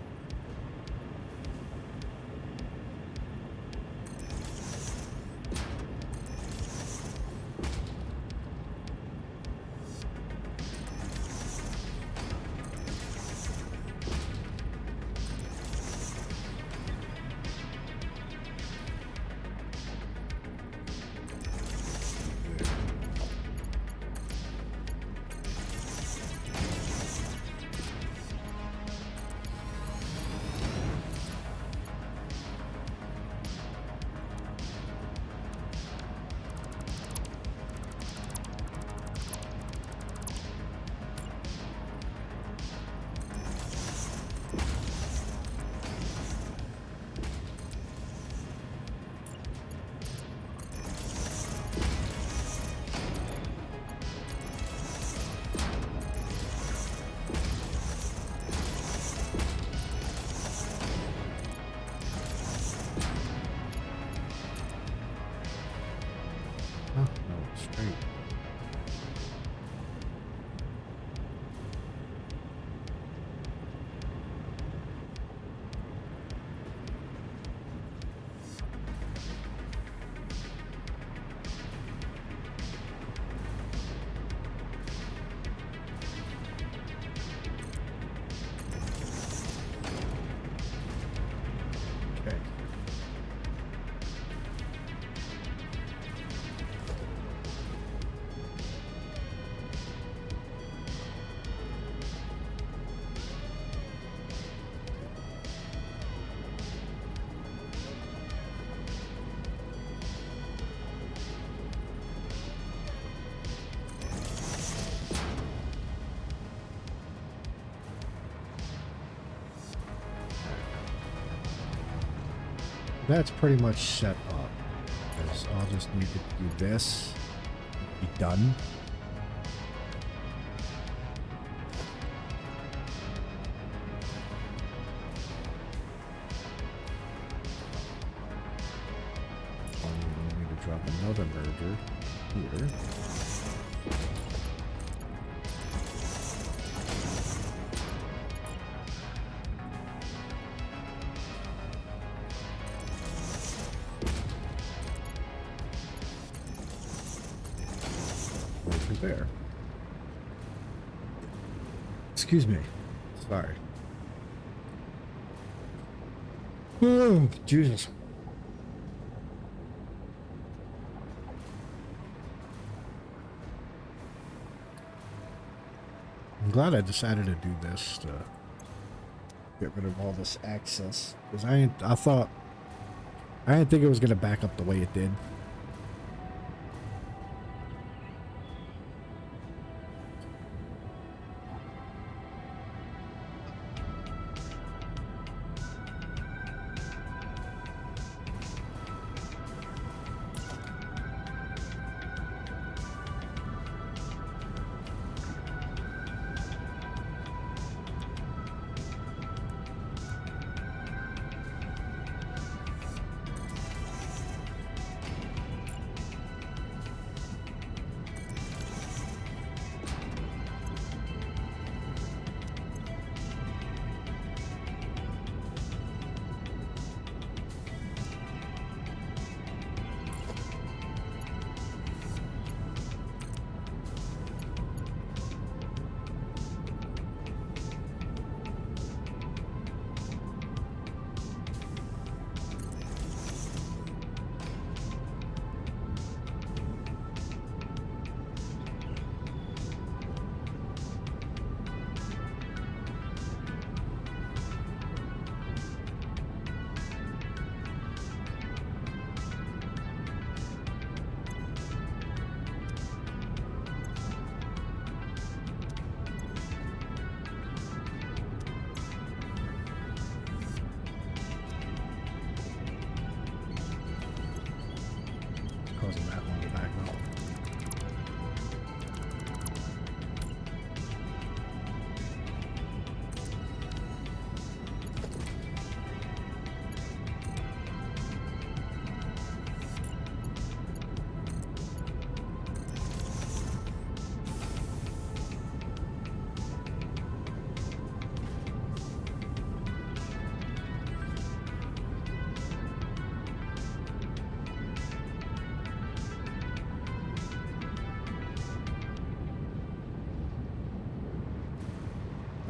Oh, no, straight. Okay. That's pretty much set up. Because I'll just need to do this. Be done. I need to drop another merger here. Over there. Excuse me. Sorry. Oh, Jesus. I'm glad I decided to do this to get rid of all this access. Because I didn't think it was going to back up the way it did. causing that one to back up.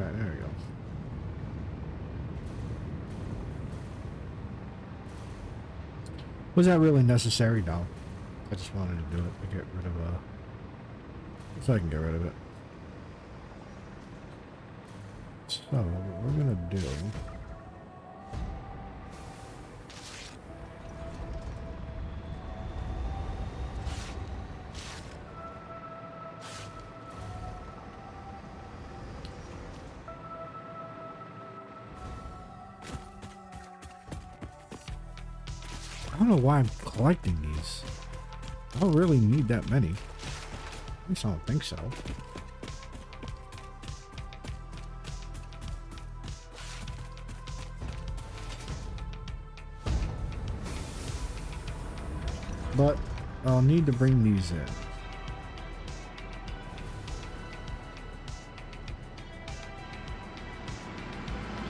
Alright, there we go. Was that really necessary? No. I just wanted to do it to get rid of so I can get rid of it. So what we're gonna do, I don't know why I'm collecting these. I don't really need that many. At least I don't think so. But I'll need to bring these in. So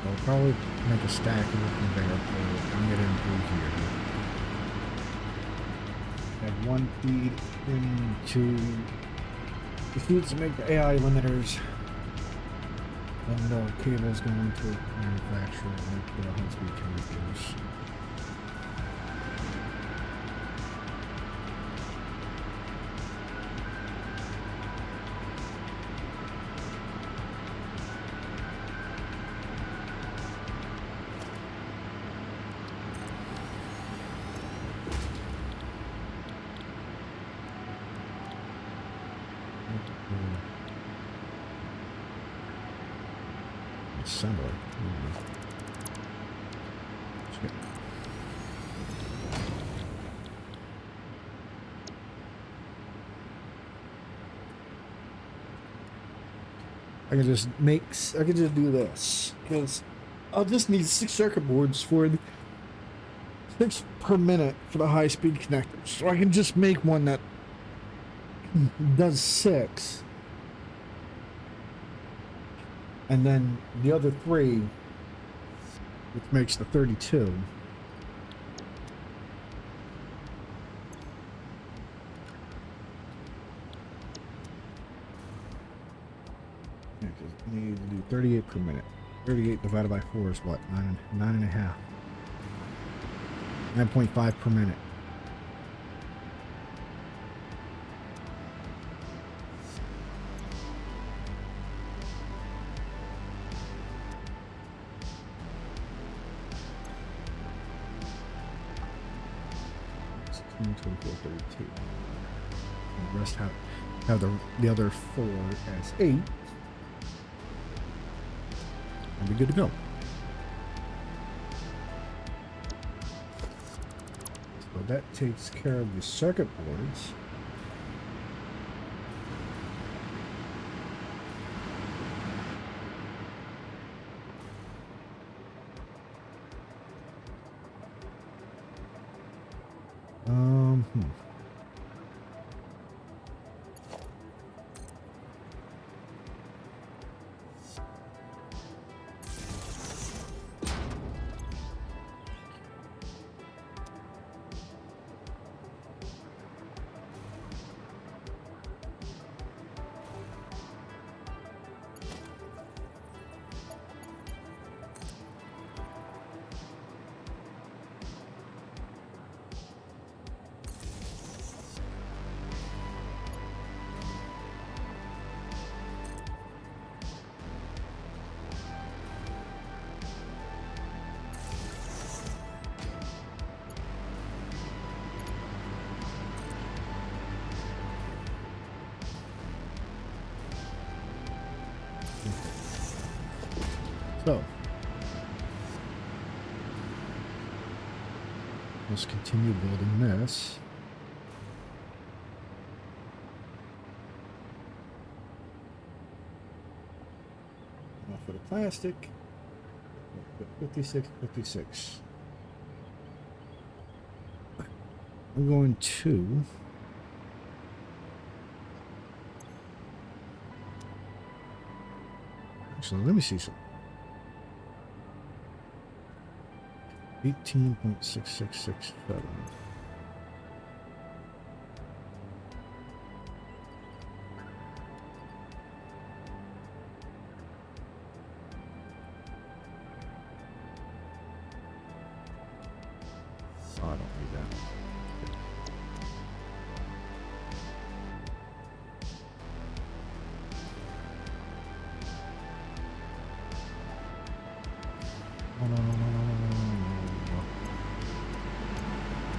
I'll probably make a stack of the conveyor belt, bring it in through here. Have one feed into the feeds to make the AI limiters. Then the cables going to manufacturer and the high-speed connectors. Assembler. I can just do this because I'll just need 6 circuit boards for the 6 per minute for the high-speed connectors. So I can just make one that does 6. And then the other 3, which makes the 32. Yeah, 'cause you need to do 38 per minute. 38 divided by 4 is what? 9.5. 9.5 per minute. And the rest have the other 4 as 8. And be good to go. So that takes care of the circuit boards. So let's continue building this. Now for the plastic, 56, 56. I'm going to actually let me see some 18.6667. Oh, I don't need that. No, no, no, no, no, no, no, no, no.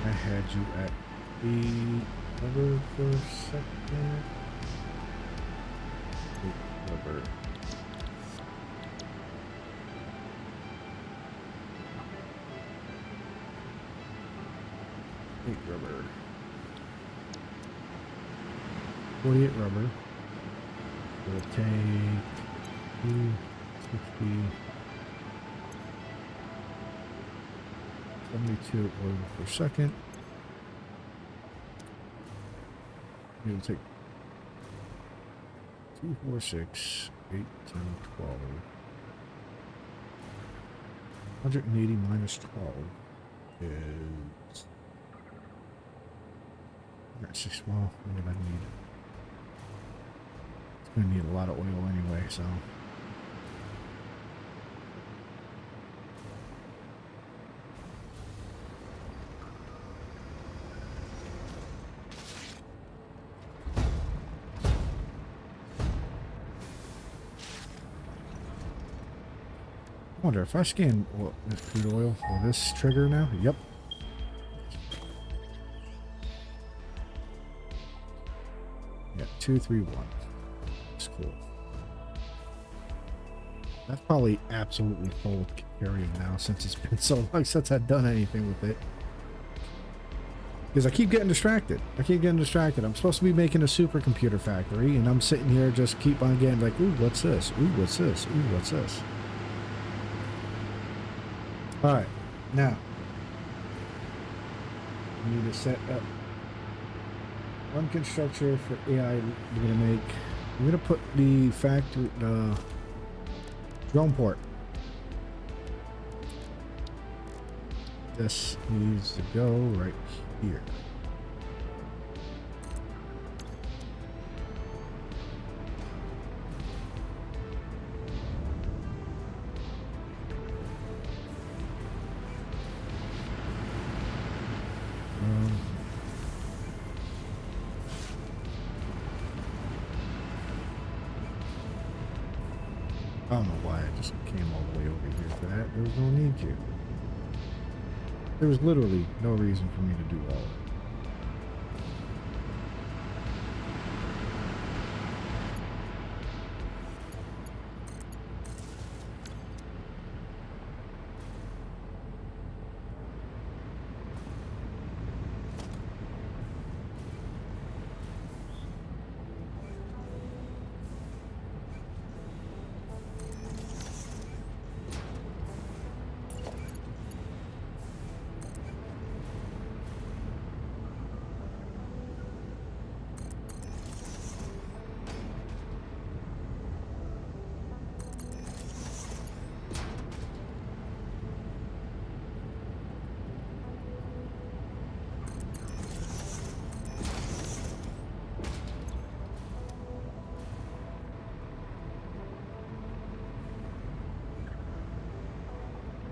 I had you at the rubber for a second. Rubber. Rubber. 48 rubber. We'll take 260, 72 oil per second. We'll take 246, 18, 12. 180 minus 12 is. Six, well, what did I need? It's going to need a lot of oil anyway, so. I wonder if I scan this crude oil, will this trigger now? Yep. Yeah, 231. That's cool. That's probably absolutely full with carrying now since it's been so long since I've done anything with it. Because I keep getting distracted. I'm supposed to be making a supercomputer factory, and I'm sitting here just keep on getting like, ooh, what's this? Ooh, what's this? Ooh, what's this? All right, now we need to set up one constructor for AI. We're gonna put the factory, drone port. This needs to go right here. I don't know why I just came all the way over here for that. There was no need to. There was literally no reason for me to do all of it.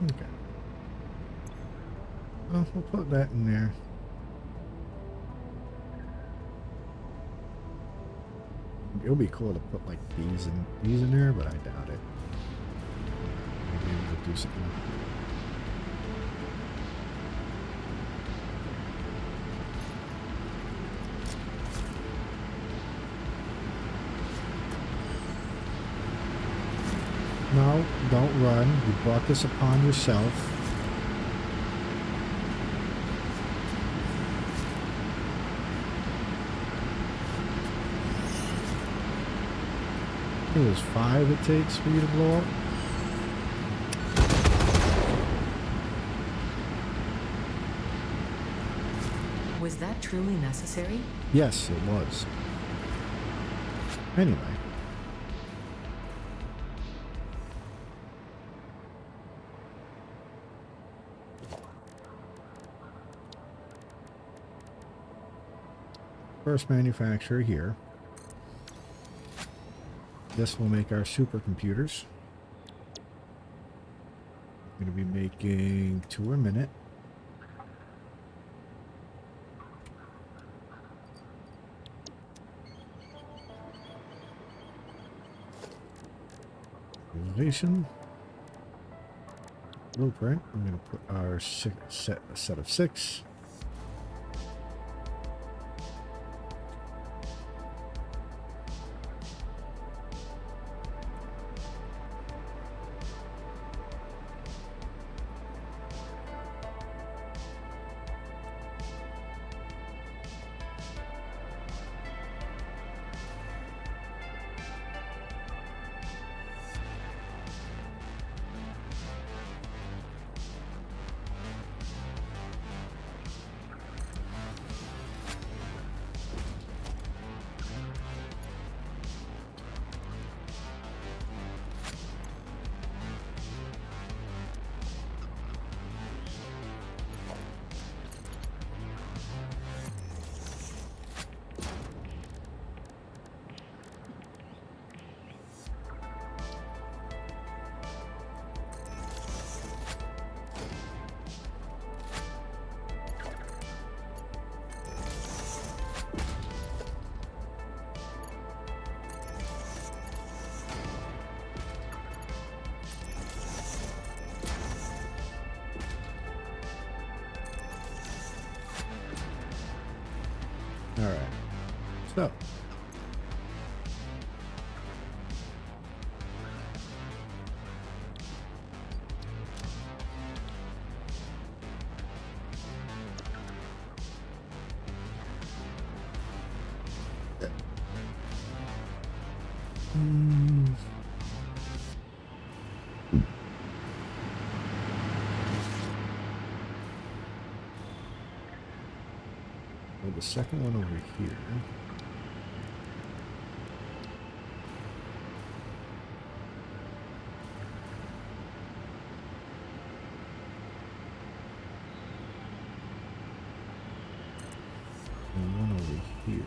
Okay. Well, we'll put that in there. It would be cool to put like these in there, but I doubt it. Maybe we'll do something. No, don't run. You brought this upon yourself. It was 5 it takes for you to blow up. Was that truly necessary? Yes, it was. Anyway. First manufacturer here. This will make our supercomputers. I'm going to be making 2 a minute. Visualization. Blueprint. I'm going to put our set of 6. All right. So. The second one over here. And one over here.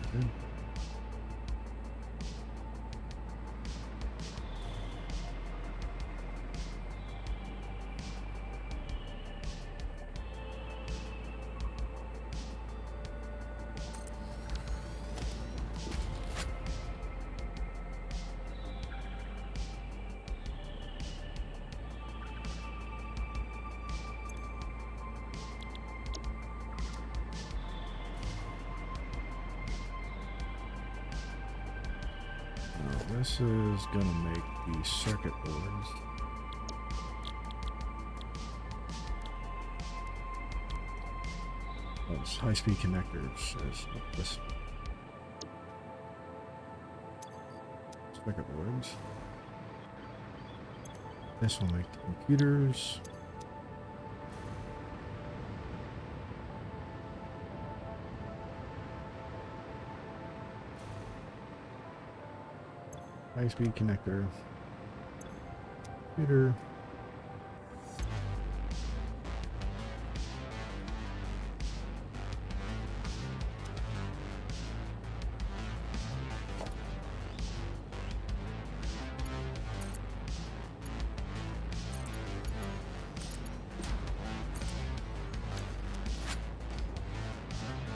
This is gonna make the circuit boards. Oh, it's high-speed connectors. There's this circuit boards. This will make the computers. High-speed connector, computer,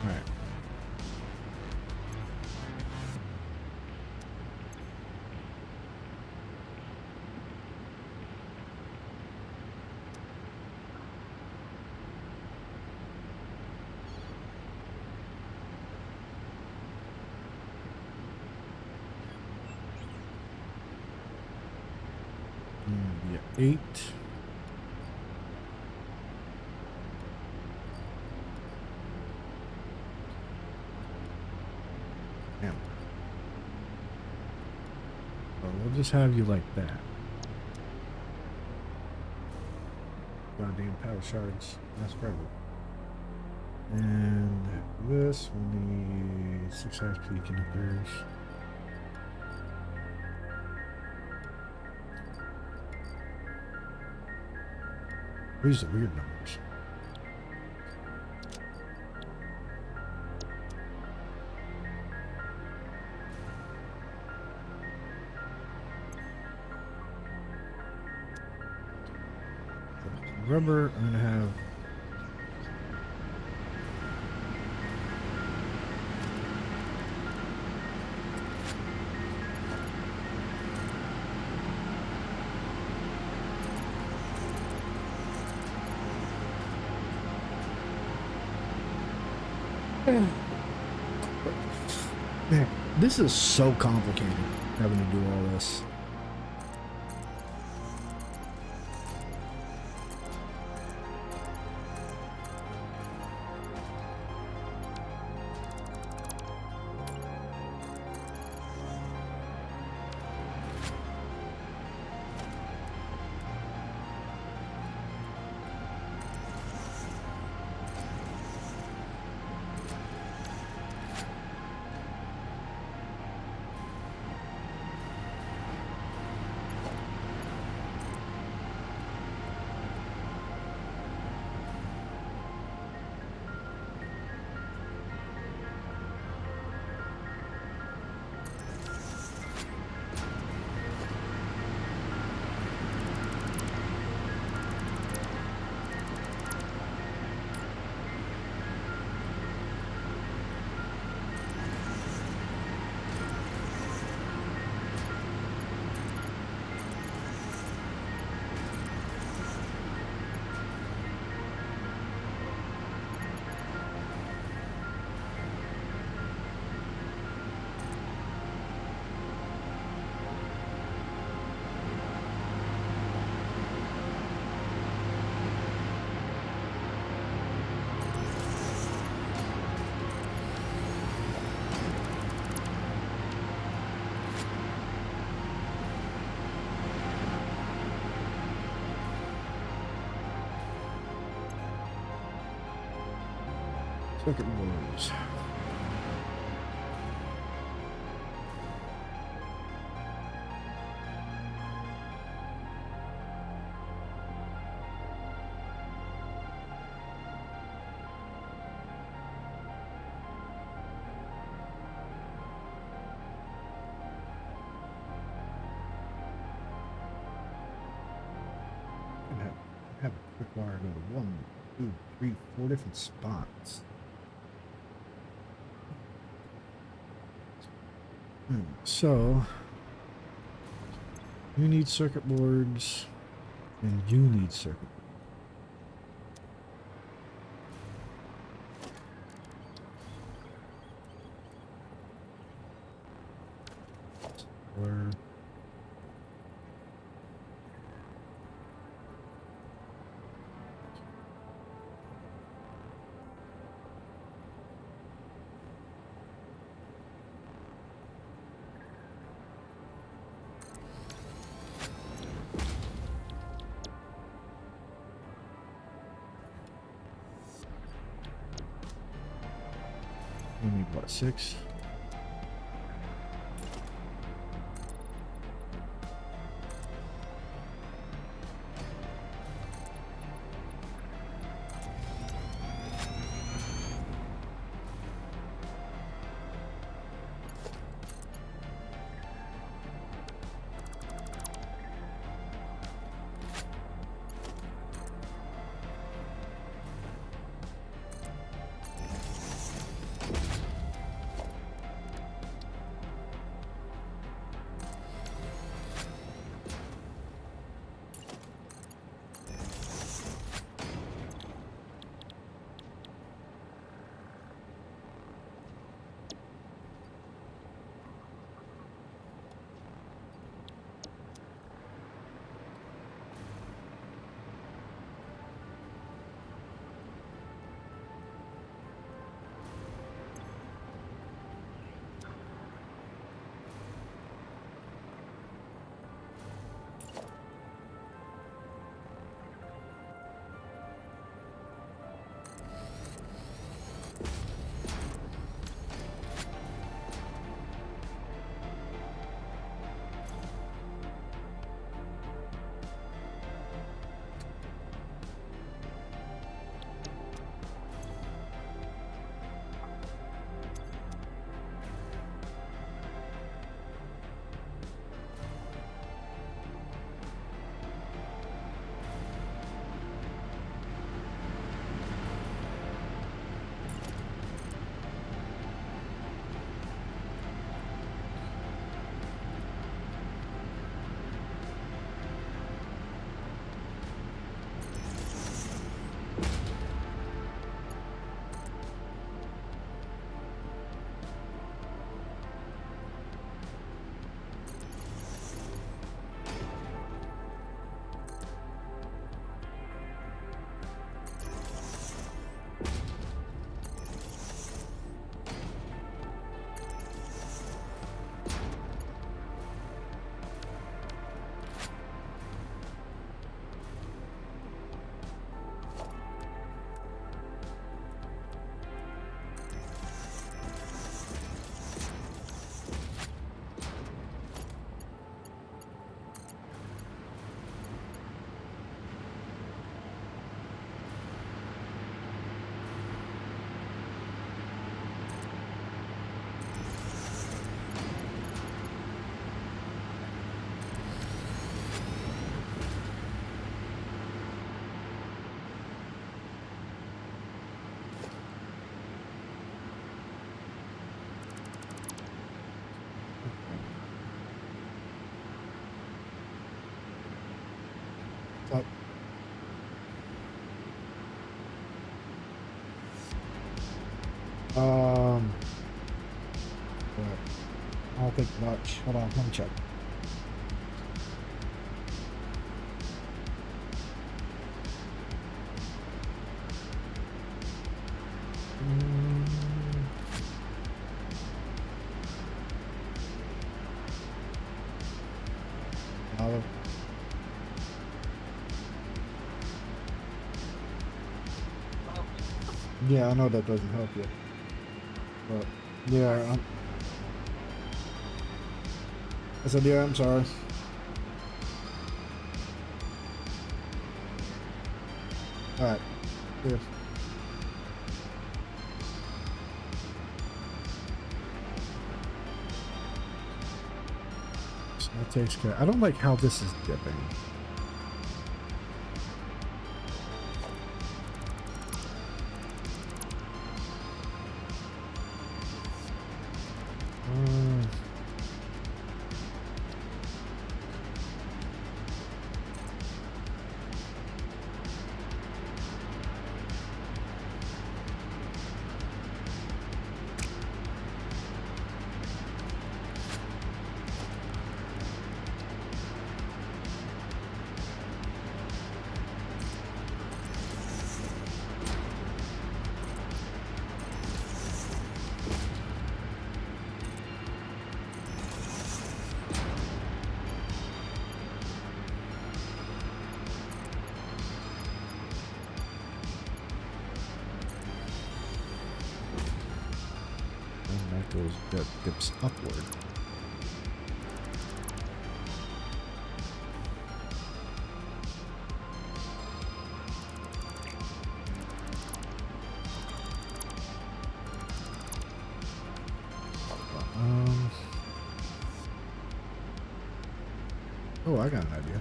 all right. Yeah, 8. Damn. Oh, we'll just have you like that. Goddamn power shards. That's forever. And this we need 6 HP connectors. These are weird numbers. Rubber, I'm gonna have man, this is so complicated having to do all this. Circuit boards. Have a quick wire go to 1, 2, 3, 4 different spots. So, you need circuit boards, and you need circuit boards. You need what, 6? But I don't think much. Hold on, let me check. Olive. Yeah, I know that doesn't help you. But yeah, I said, yeah, I'm sorry. Alright. Yeah. So that takes care. I don't like how this is dipping. That dips upward. Oh, I got an idea.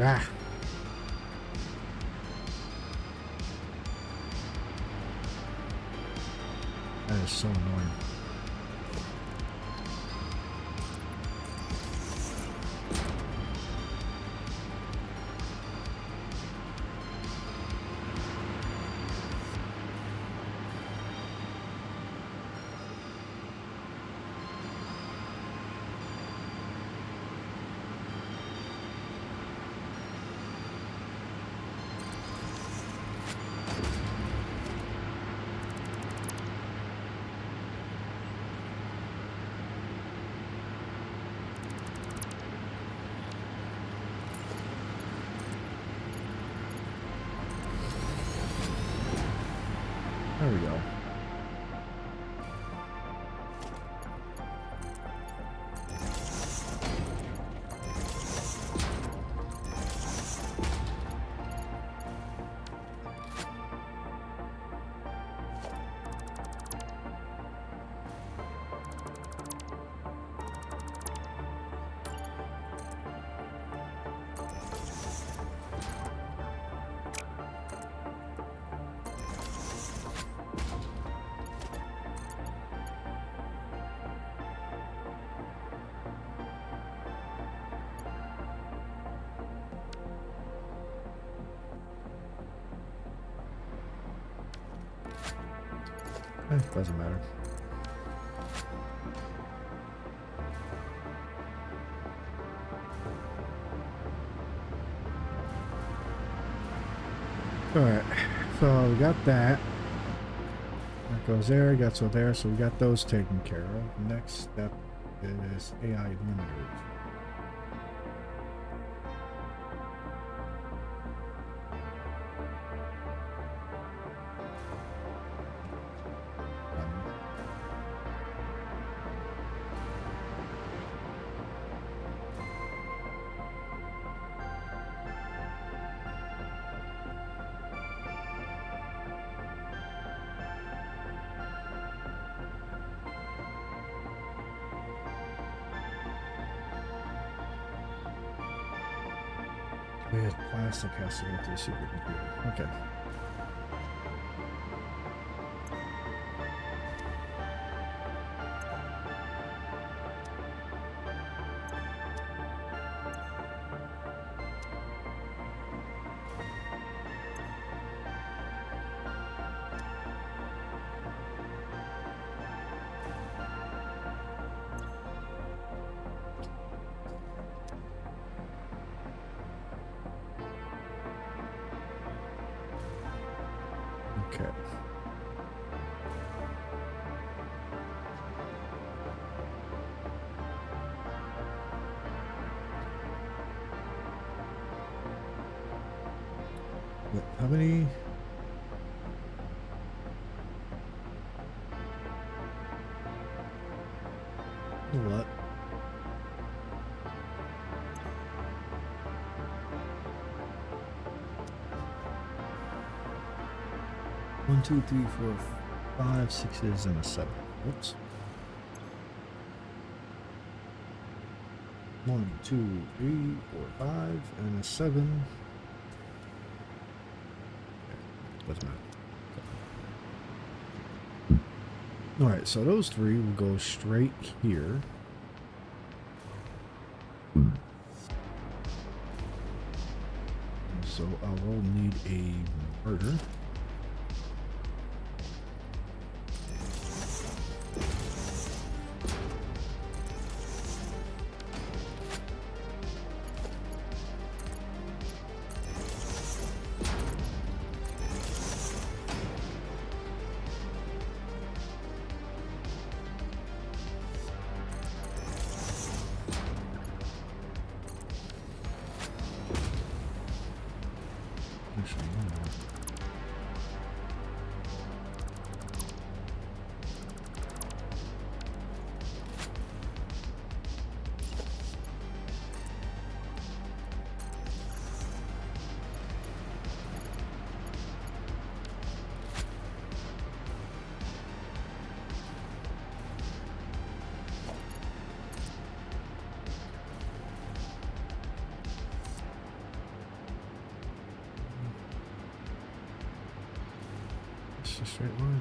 Ah. That is so annoying. There we go. Doesn't matter. Alright, so we got that. That goes there, got so there, so we got those taken care of. Next step is AI limiters. With plastic has to go to the supercomputer. Okay. Okay. Wait, how many? What? One, two, three, four, five, sixes, and a seven. Oops. 1, 2, 3, 4, 5, and a 7. Okay, doesn't matter. Alright, so those three will go straight here. So I will need a murder. Actually, no. It's a straight line.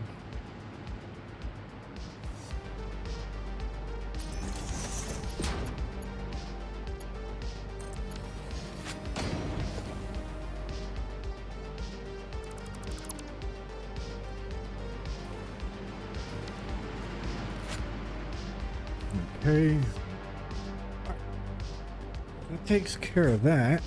Okay. That takes care of that.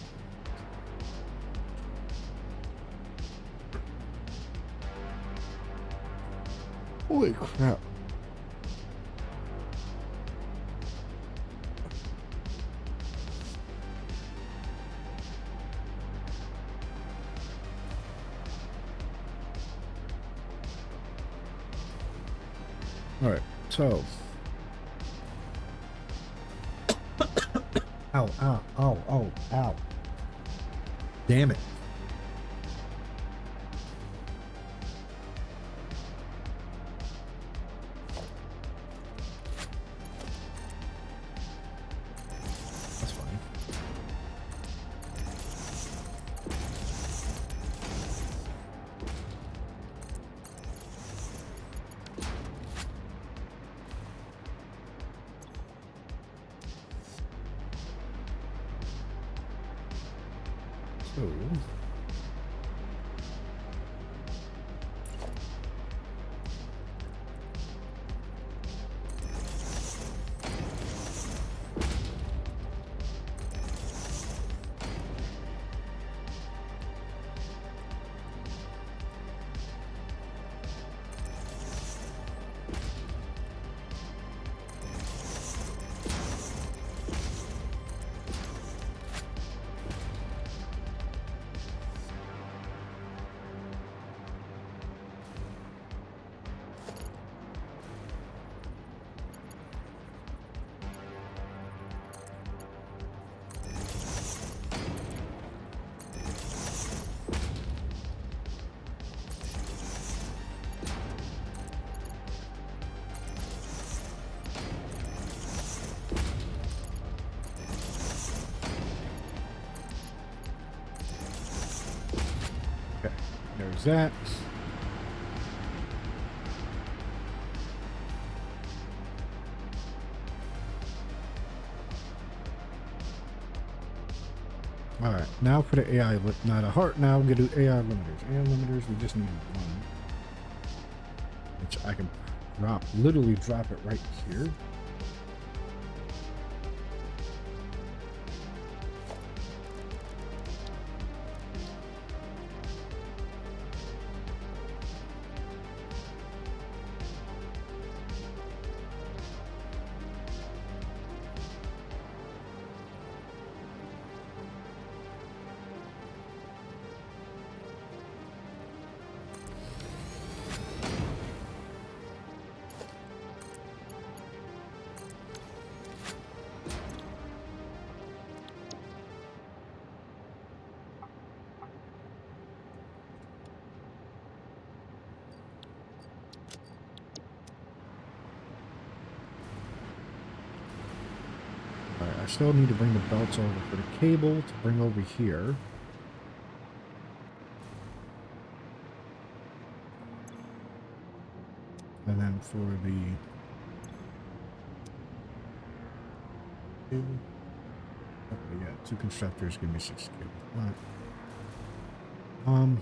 Holy crap. Alright, so. Ow, ow, ow, ow, ow. Damn it. That's fine. So. There's that. Alright, now for the AI, not a heart, now I'm going to do AI limiters. AI limiters, we just need one. Which I can literally drop it right here. I still need to bring the belts over for the cable to bring over here. And then for the cable. Okay, yeah, 2 constructors give me 6 cable. Alright. Alright.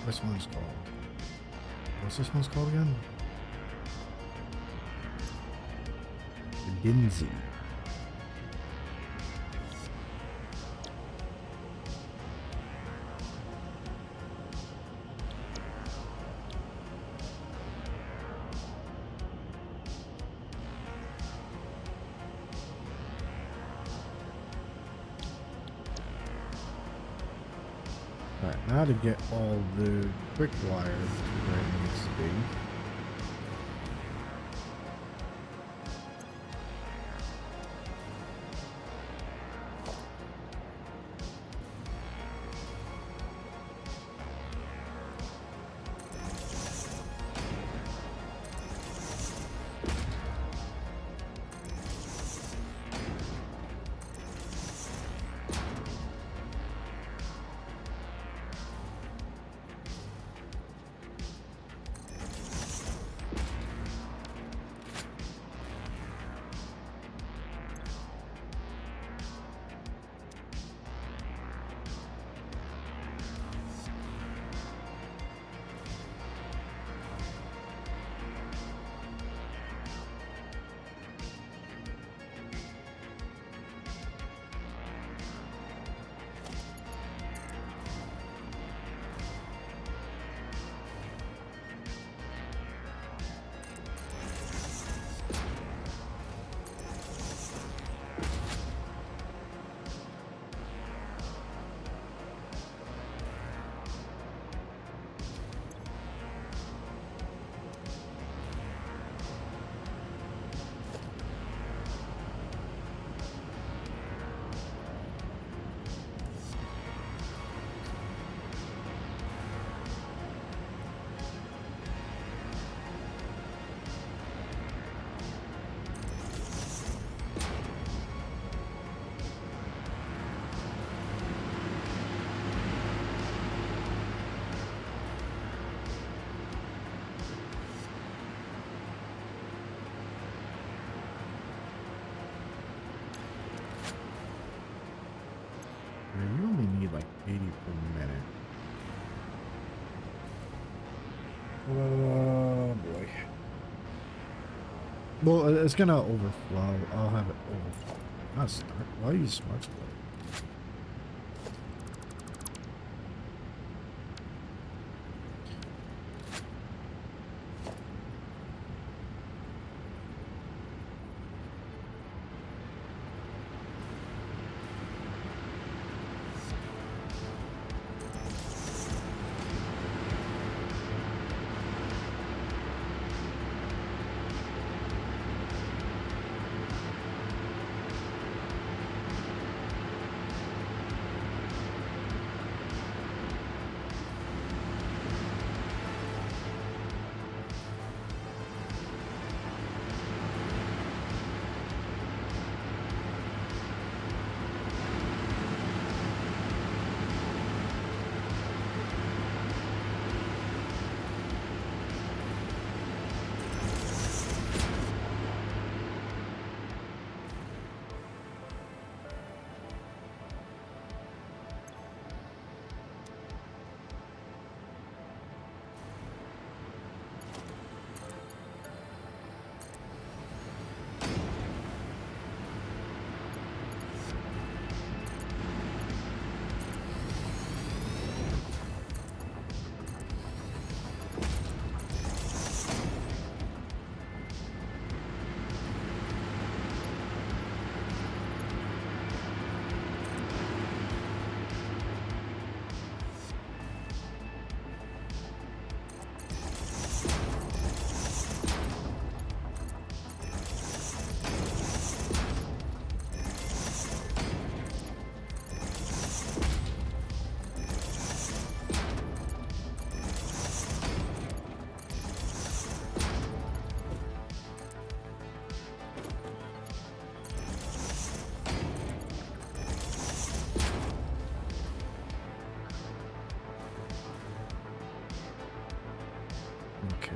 This one's called. What's this one's called again? The Ginzy. Alright, now to get all the quick wire where it needs to be. Oh boy. Well, it's gonna overflow. I'll have it overflow. Not start. Why use smart split? Okay.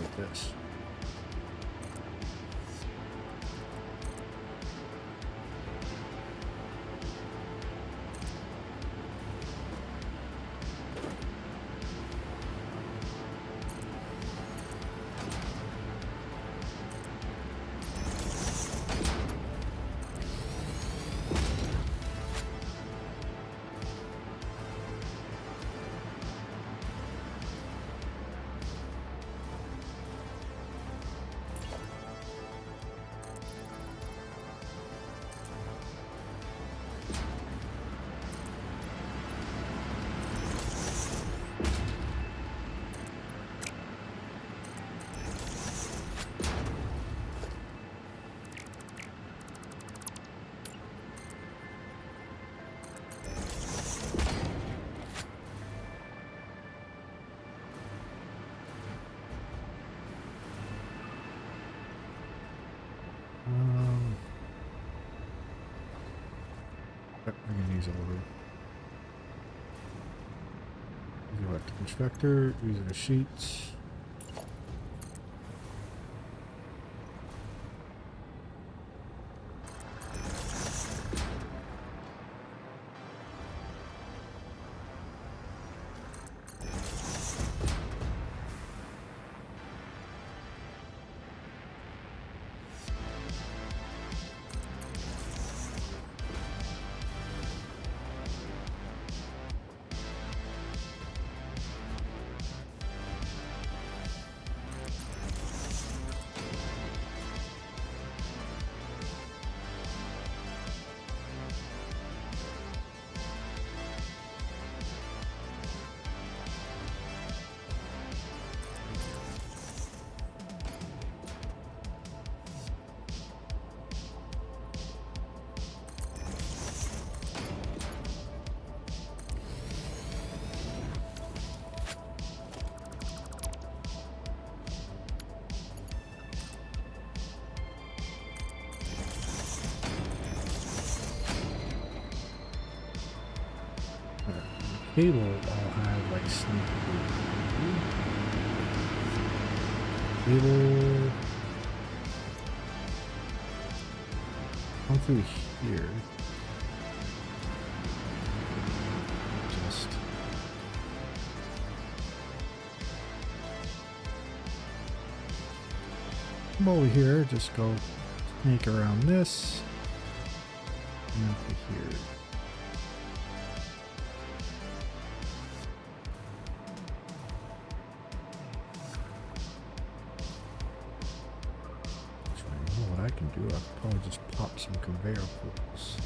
Like this. Bringing these over. You have the inspector, using the sheets. Halo all had like sneak peek. Halo. Come through here. Just. Come over here. Just go sneak around this. And up to here. What I can do, I could probably just pop some conveyor pools.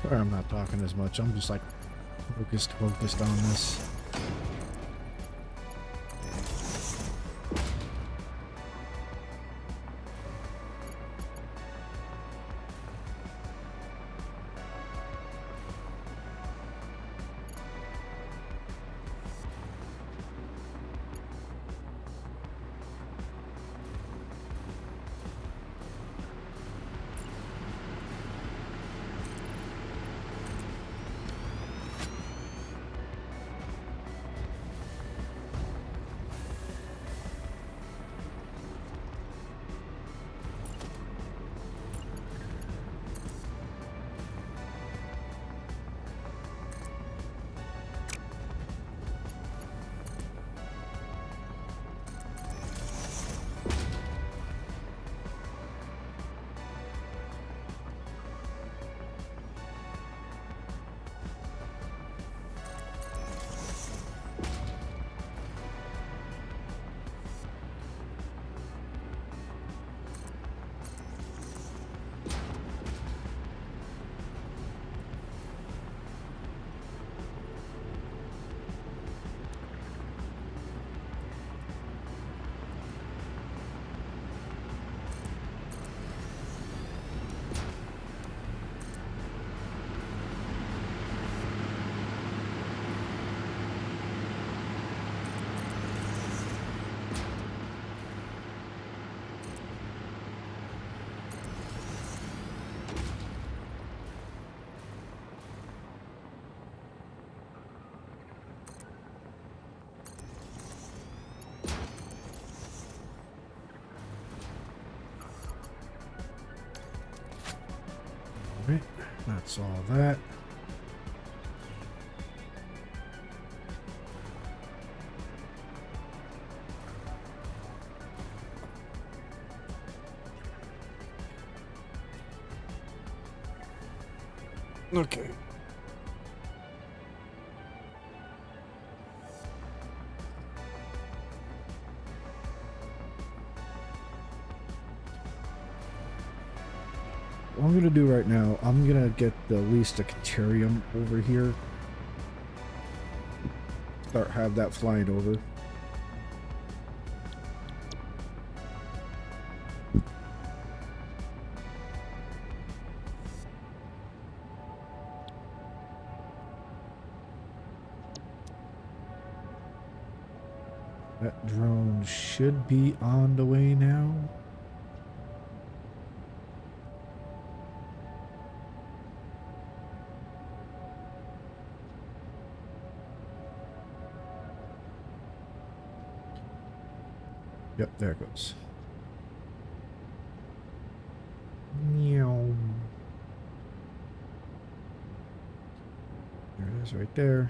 Sorry, I'm not talking as much. I'm just like focused on this. Right, that's all that. Okay. what I'm gonna do right now, I'm gonna get at least a Caterium over here. Have that flying over. That drone should be on the way now. Yep, there it goes. Meow. There it is right there.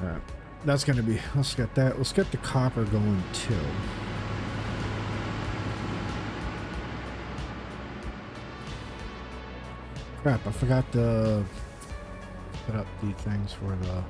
Alright, that's gonna be, let's get that, let's get the copper going too. Crap, I forgot to put up the things for the...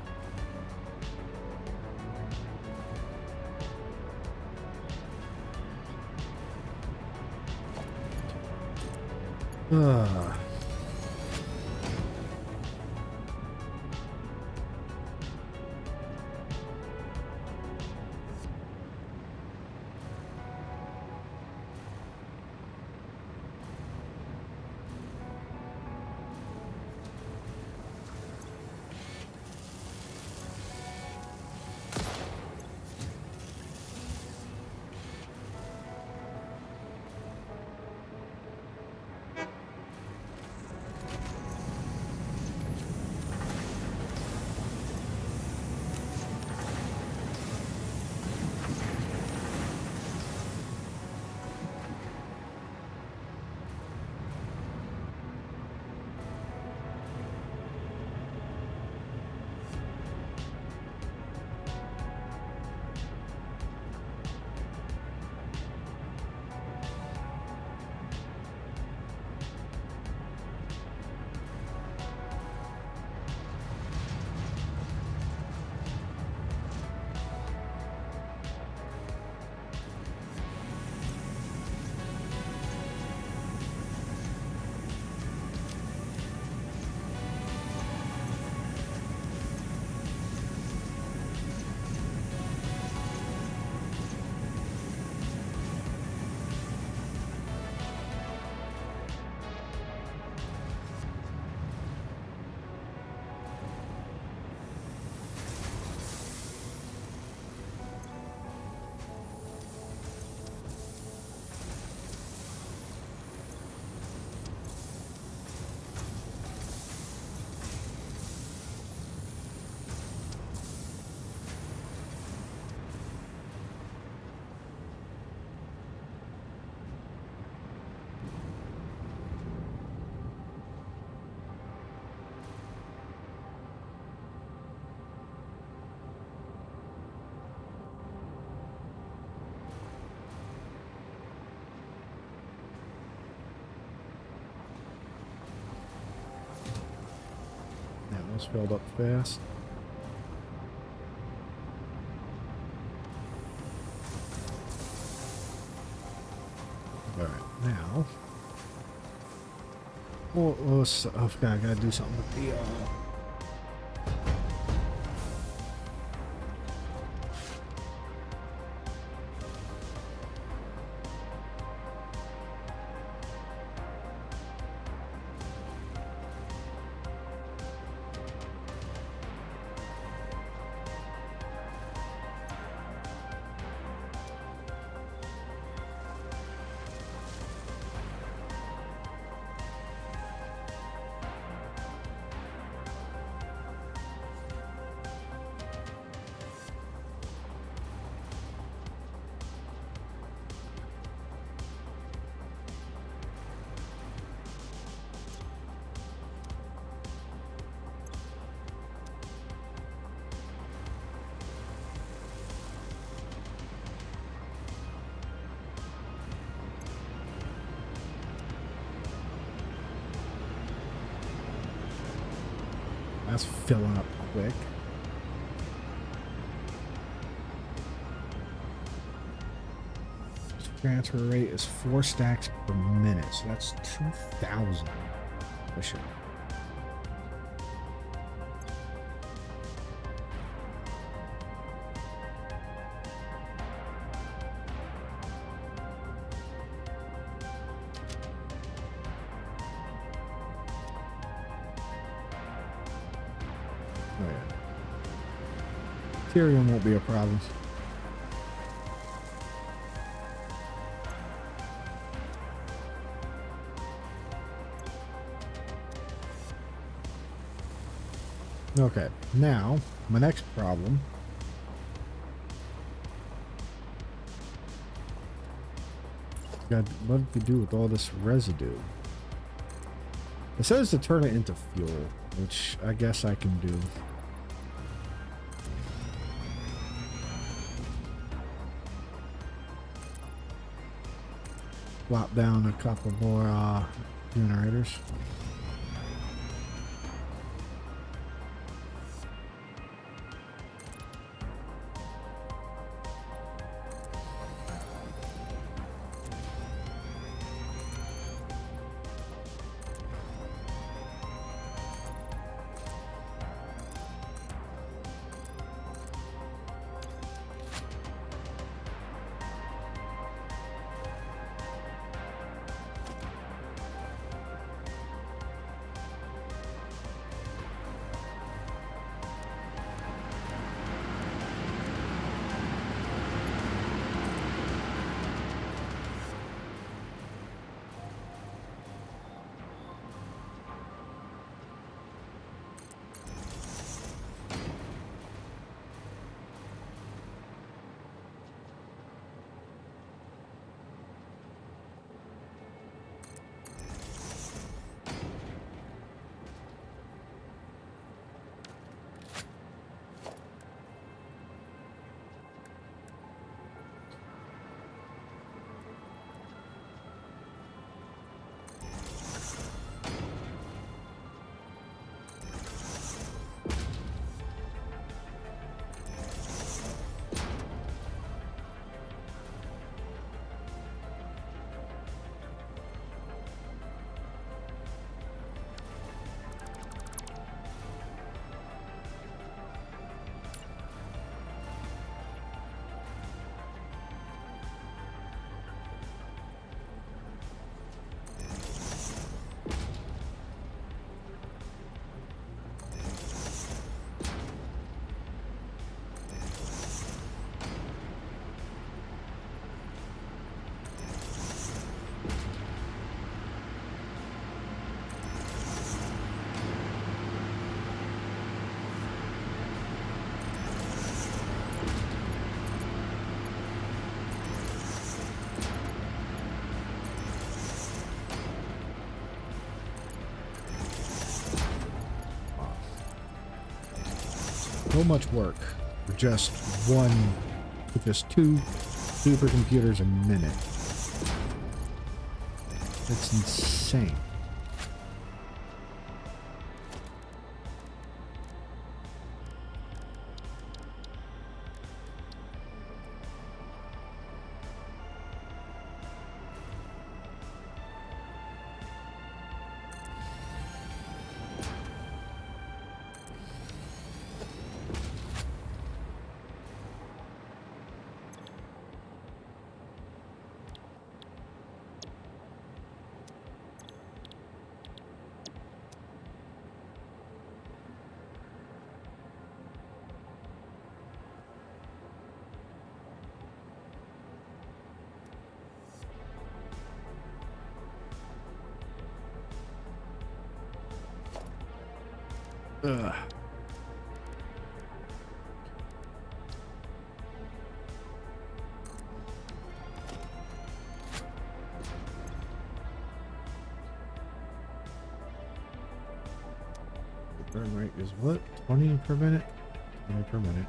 Almost filled up fast. Alright, now... okay, I gotta do something with the, that's filling up quick. Transfer rate is 4 stacks per minute, so that's 2,000. Pushing. Oh yeah. Ethereum won't be a problem. Okay, now, my next problem. God, what do we do with all this residue? It says to turn it into fuel, which I guess I can do. Plop down a couple more generators. So much work for just two supercomputers a minute. It's insane. Ugh. Burn rate is what? 20 per minute? 20 per minute.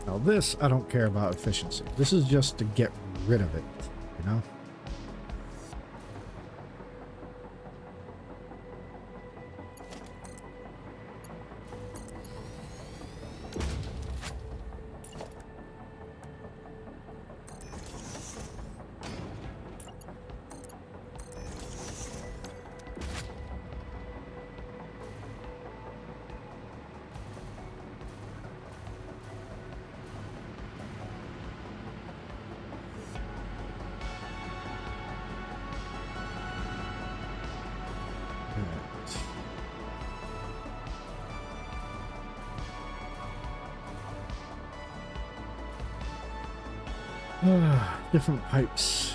Now this, I don't care about efficiency. This is just to get rid of it, you know? Different pipes.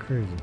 crazy.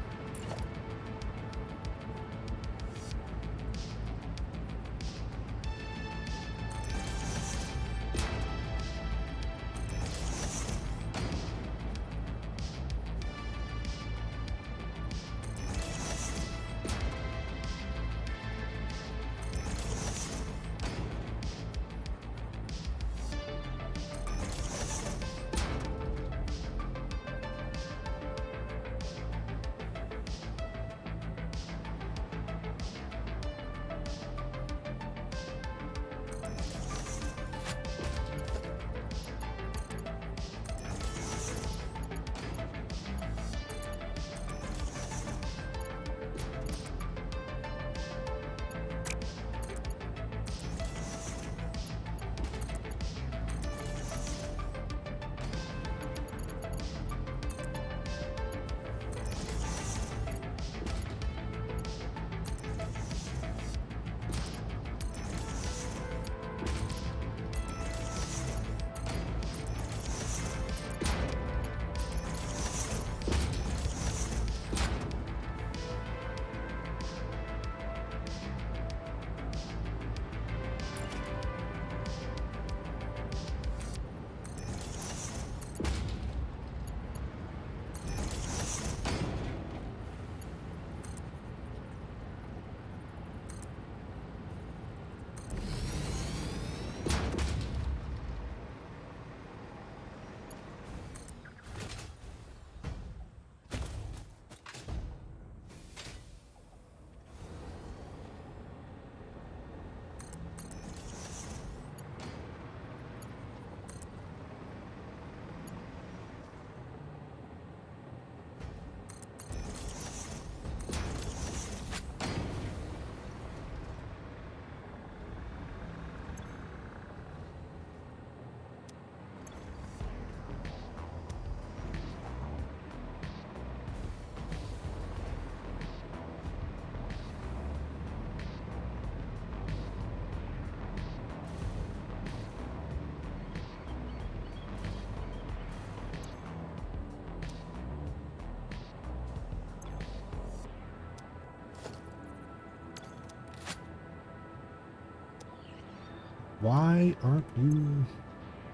Why aren't you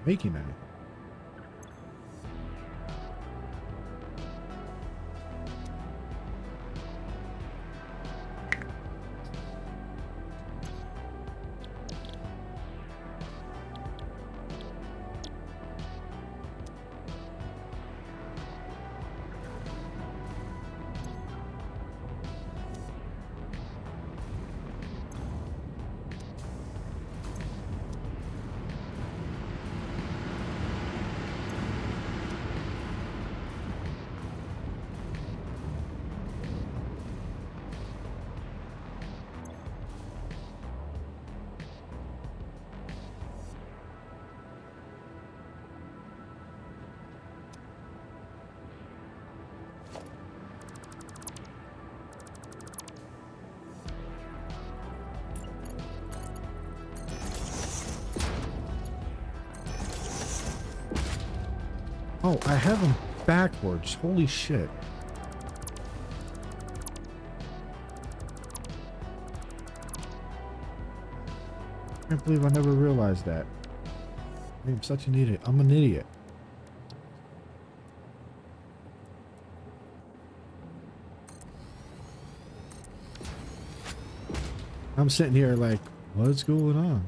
making any? Oh, I have them backwards. Holy shit. I can't believe I never realized that. I'm such an idiot. I'm an idiot. I'm sitting here like, what's going on?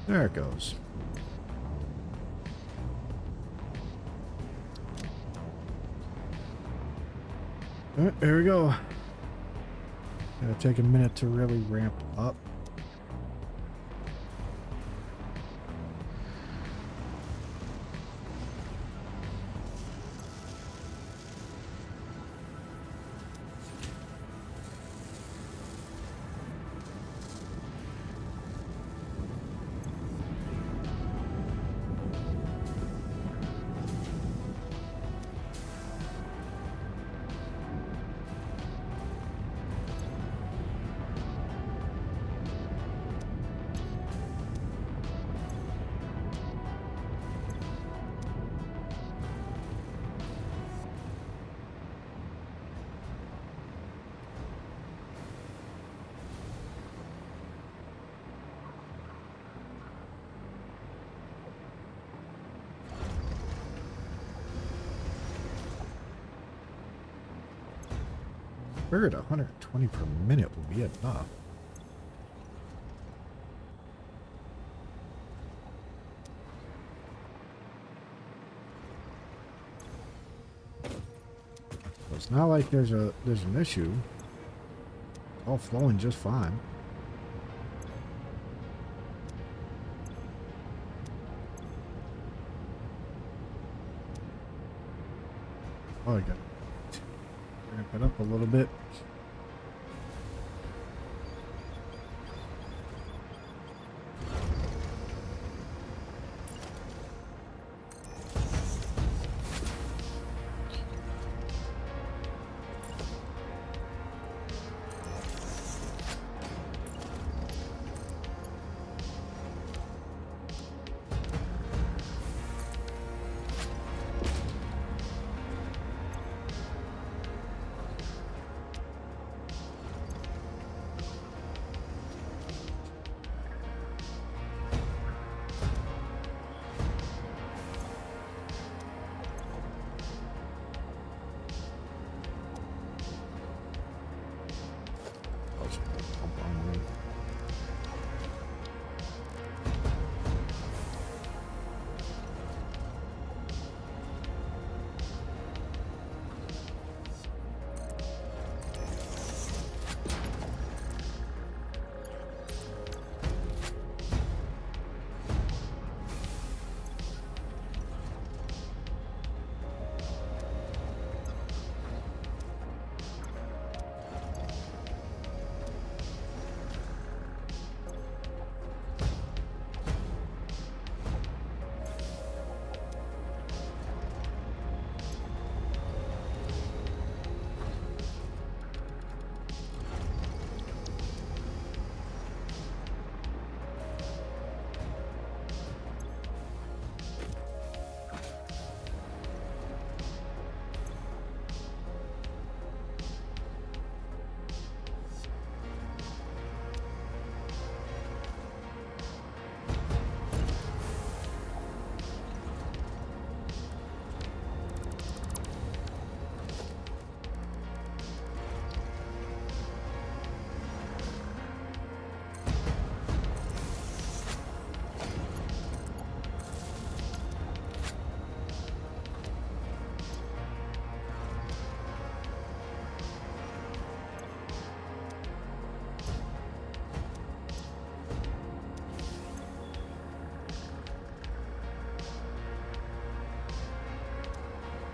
There it goes. All right, there we go. Gotta take a minute to really ramp up. Figured 120 per minute would be enough. So it's not like there's an issue. It's all flowing just fine. Oh, I got to ramp it up a little bit.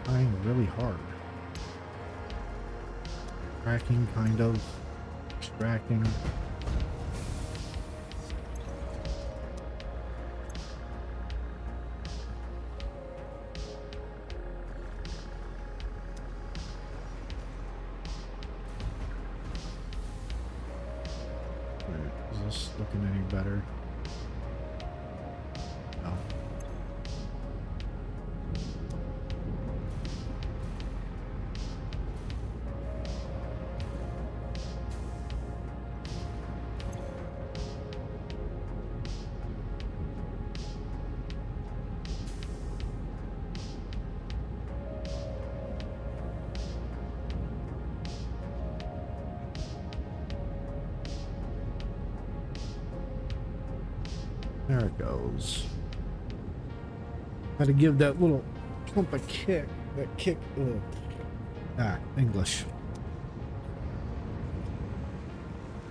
Trying really hard. Tracking, kind of. Extracting. Is this looking any better? No. There it goes. Gotta give that little pump a kick. That kick. English.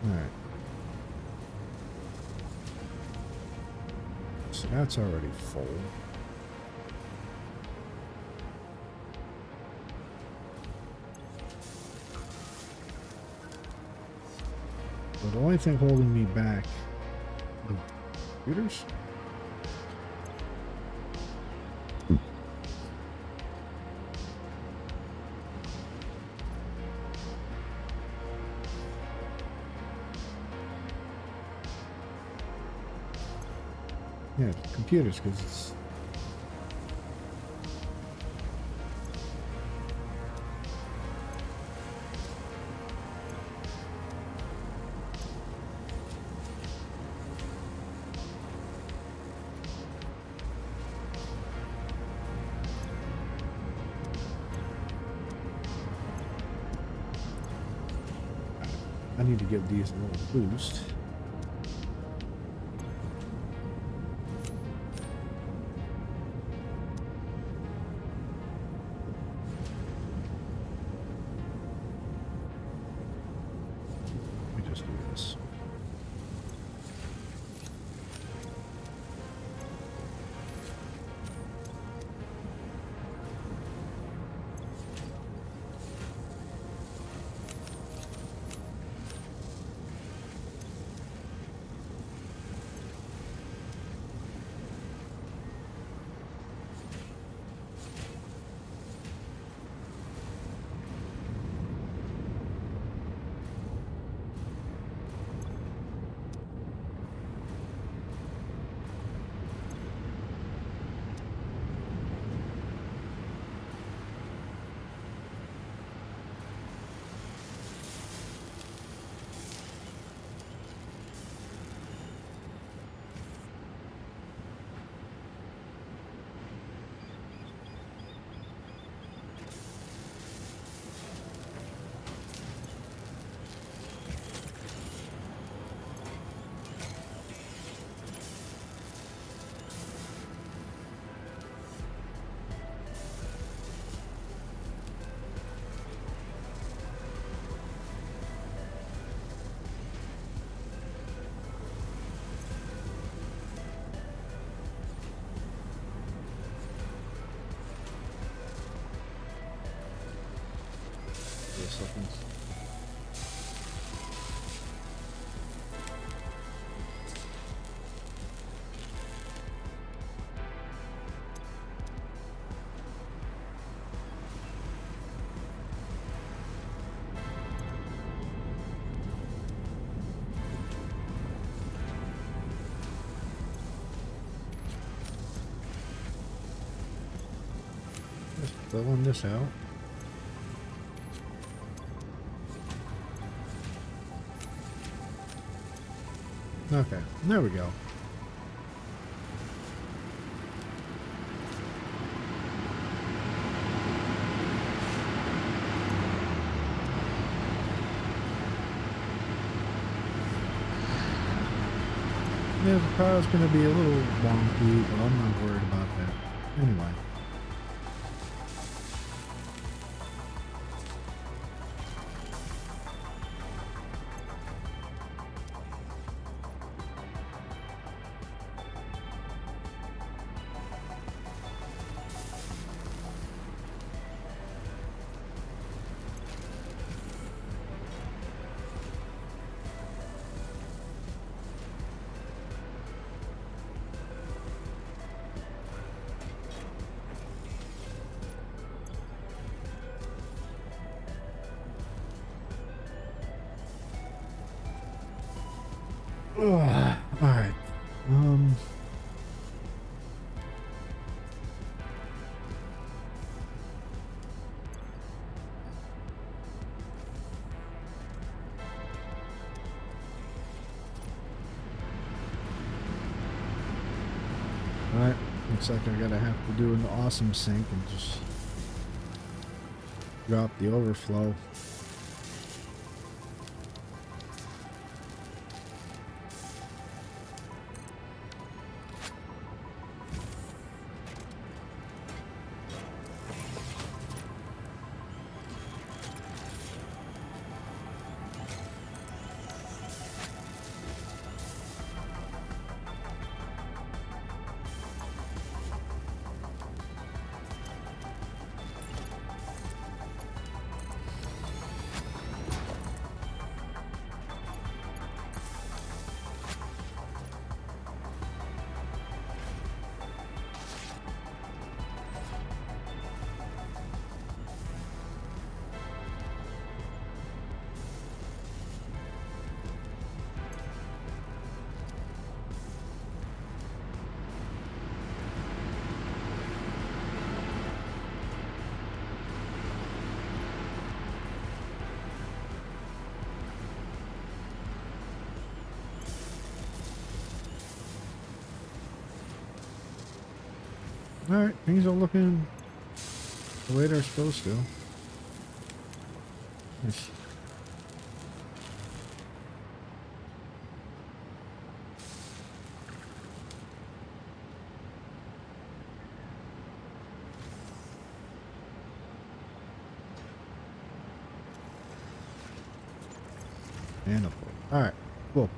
Alright. So that's already full. But the only thing holding me back. Computers? Yeah, computers, because it's... I need to give these a little boost. Let me just do this. Seconds. Just filling this out. Okay, there we go. Yeah, the car's going to be a little wonky, but I'm not worried about that. Anyway. Ugh, all right. All right. Looks like I gotta have to do an awesome sync and just drop the overflow. Alright, things are looking the way they're supposed to. Nice. And a book. Alright, cool.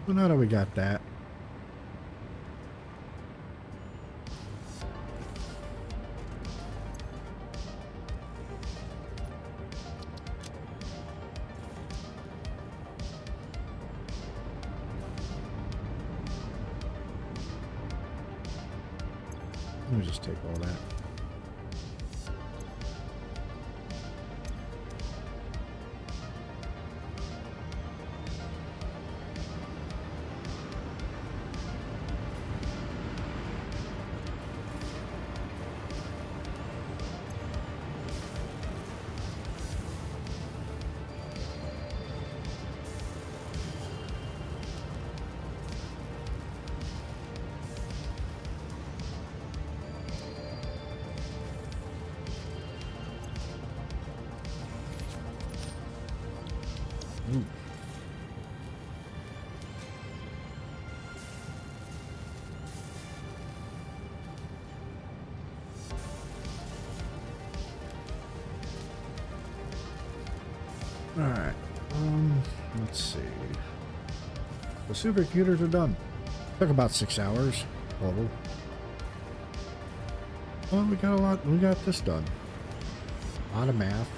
So now that we got that. Let me just take all that. Ooh. All right. Let's see. The supercomputers are done. Took about 6 hours total. Well, we got a lot. We got this done. A lot of math.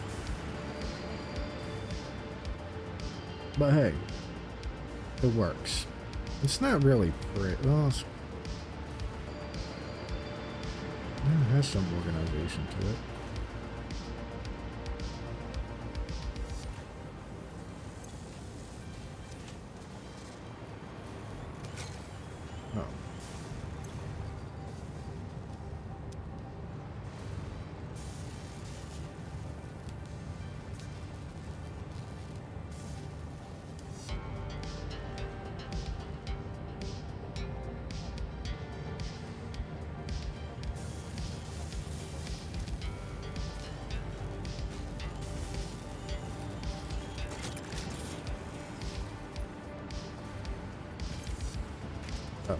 But hey, it works. It's not really pretty. Well, it has some organization to it. Oh. Oh.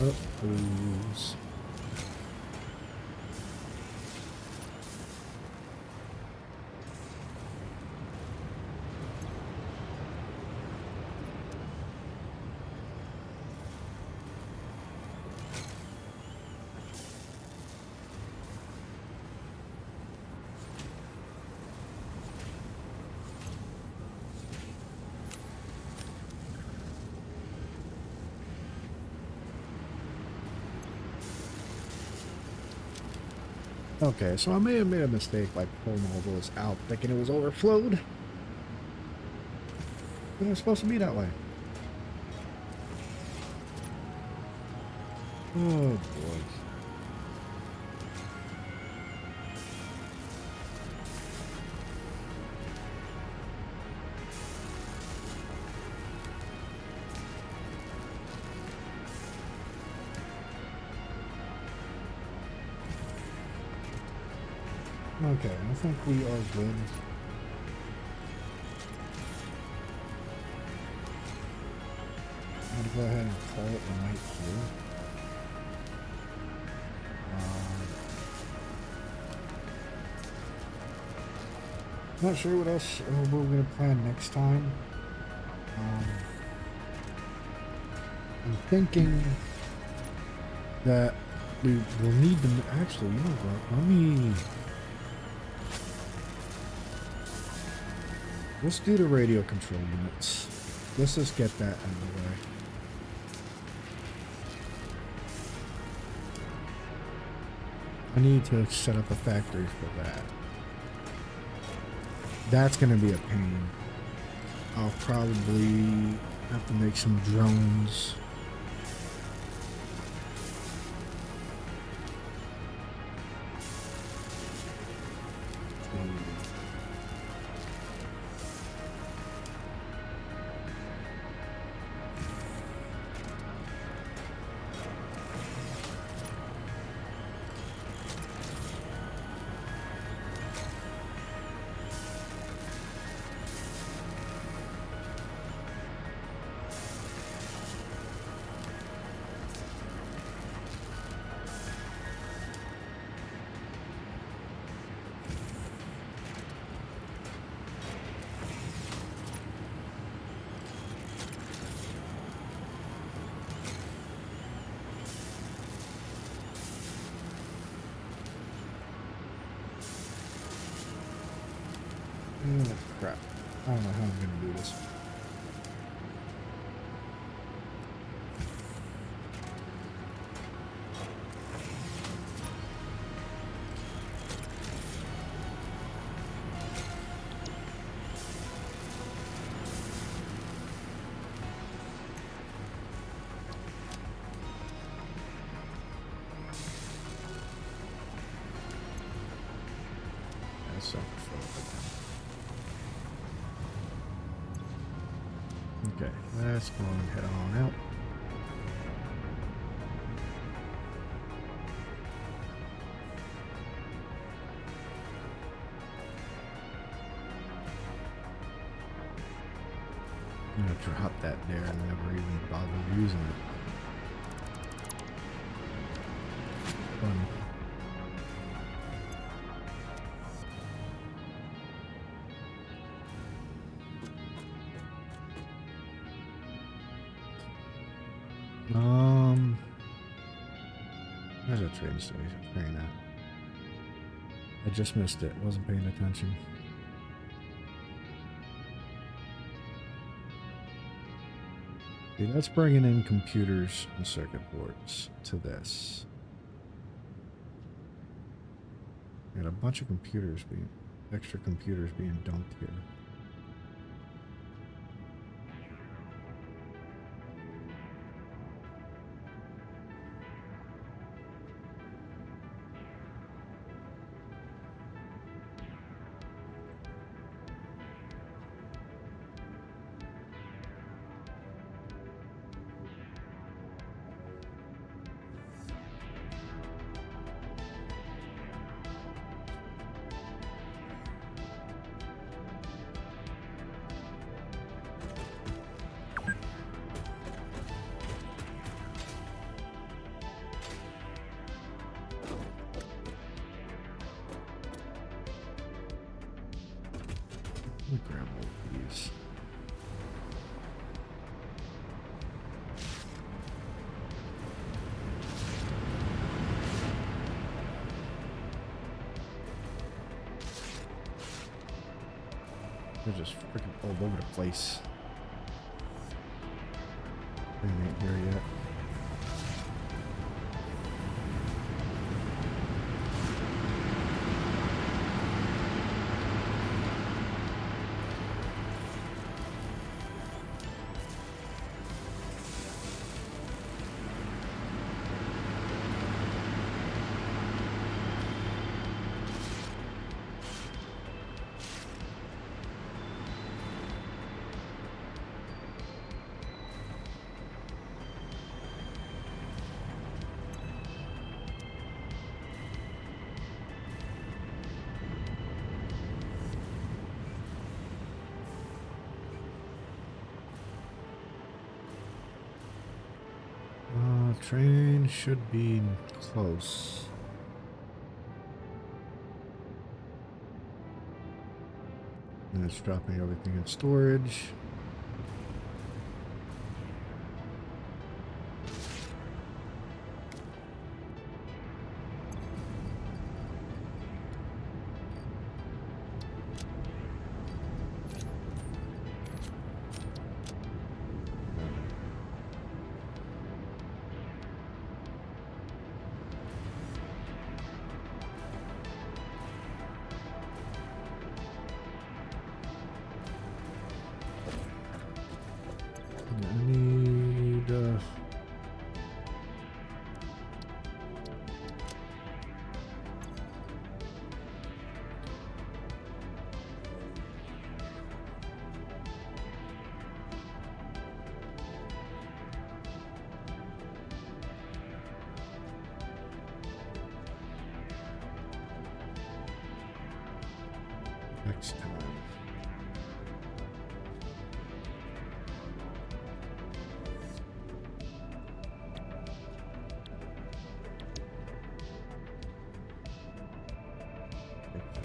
Oh, please. Okay, so I may have made a mistake by pulling all those out, thinking it was overflowed. But it was supposed to be that way. Oh boy. Okay, I think we are good. I'm gonna go ahead and call it a night here. Not sure what else we're gonna plan next time. I'm thinking that we will need to actually, you know what? Let's do the radio control units. Let's just get that out of the way. I need to set up a factory for that. That's gonna be a pain. I'll probably have to make some drones. Crap. I don't know how I'm gonna do this. That's something. Okay, let's go and head on out. I'm gonna drop that there and never even bother using it. Fun. There's a train station. Train at. I just missed it. Wasn't paying attention. See, that's bringing in computers and circuit boards to this. Got a bunch of extra computers being dumped here. Let me grab all of these. They're just freaking all over the place. They ain't here yet. Train should be close. And it's dropping everything in storage. next time.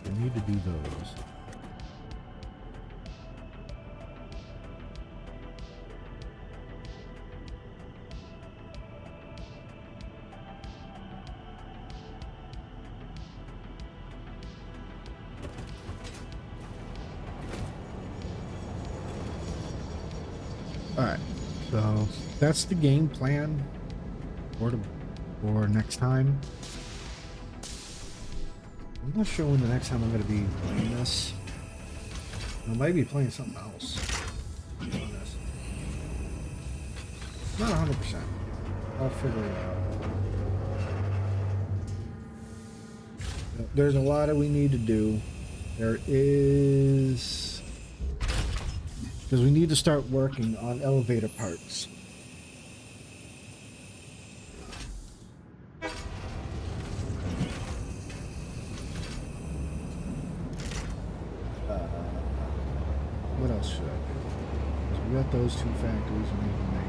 We need to do those. Alright, so that's the game plan for next time. I'm not sure when the next time I'm going to be playing this. I might be playing something else. On this. Not 100%. I'll figure it out. There's a lot that we need to do. There is... Because we need to start working on elevator parts. What else should I do? 'Cause we got those two factories we need to make.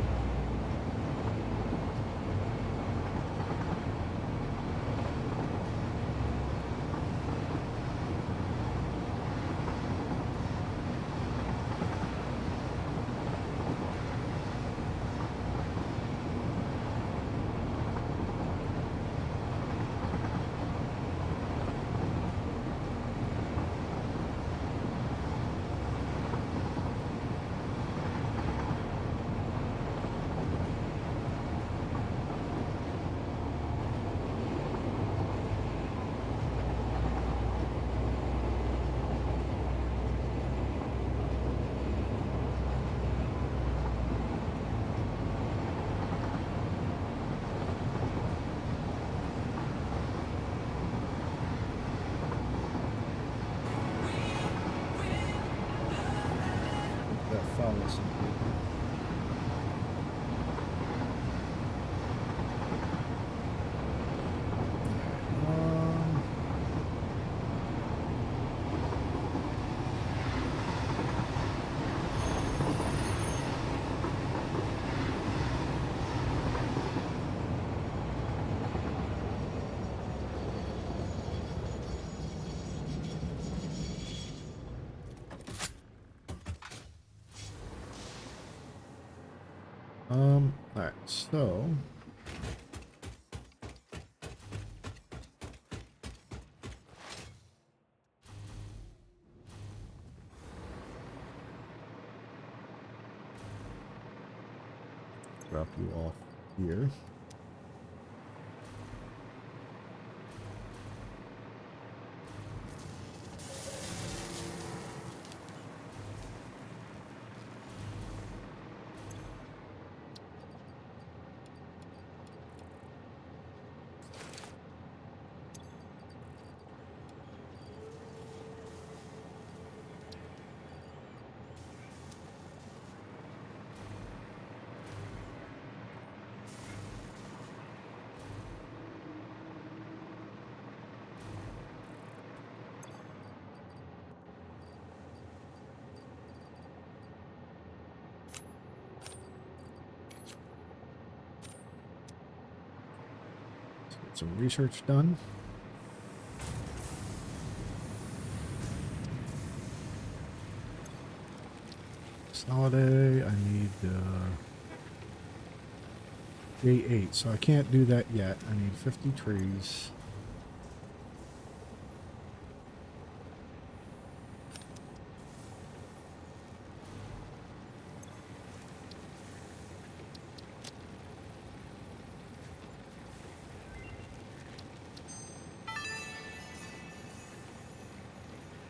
That follows some people. Alright, so drop you off here. Get some research done. Consolidate. I need J8, so I can't do that yet. I need 50 trees.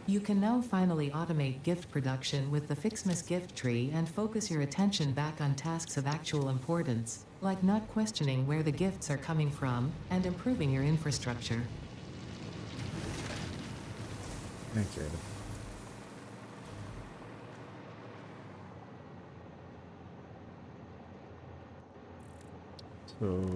You can now finally automate gift production with the FICSMAS gift tree and focus your attention back on tasks of actual importance, like not questioning where the gifts are coming from, and improving your infrastructure. Thanks, Ada. So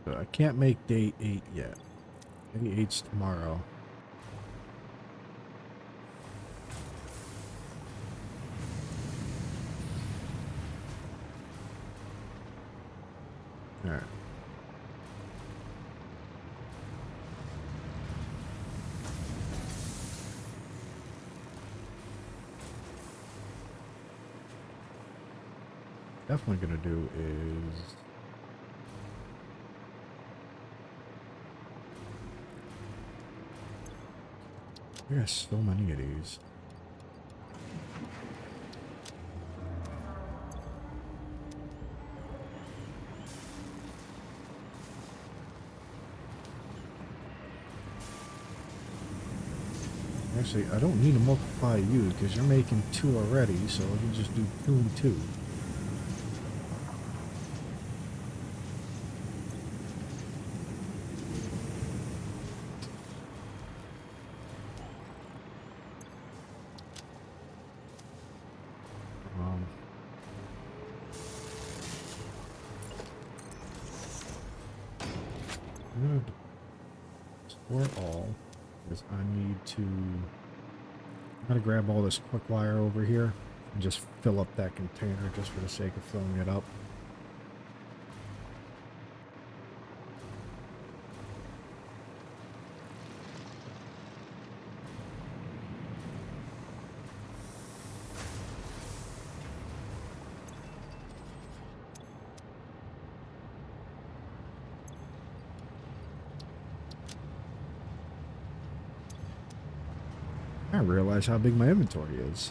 So I can't make day 8 yet. Day 8's tomorrow. Alright. Definitely gonna do is there's so many of these. Actually, I don't need to multiply you because you're making 2 already, so I can just do 2 and 2. I'm gonna store all because I need to. I'm gonna grab all this quick wire over here and just fill up that container just for the sake of filling it up. I realize how big my inventory is.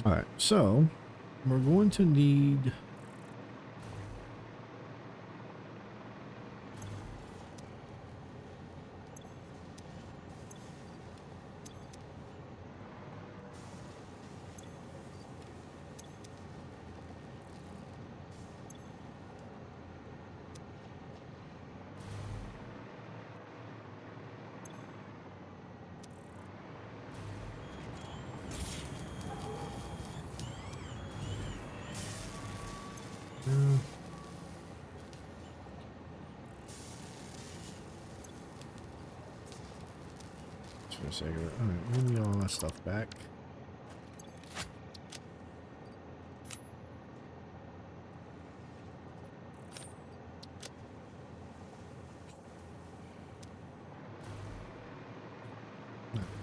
Alright, so we're going to need for a second. Alright, we need all that stuff back.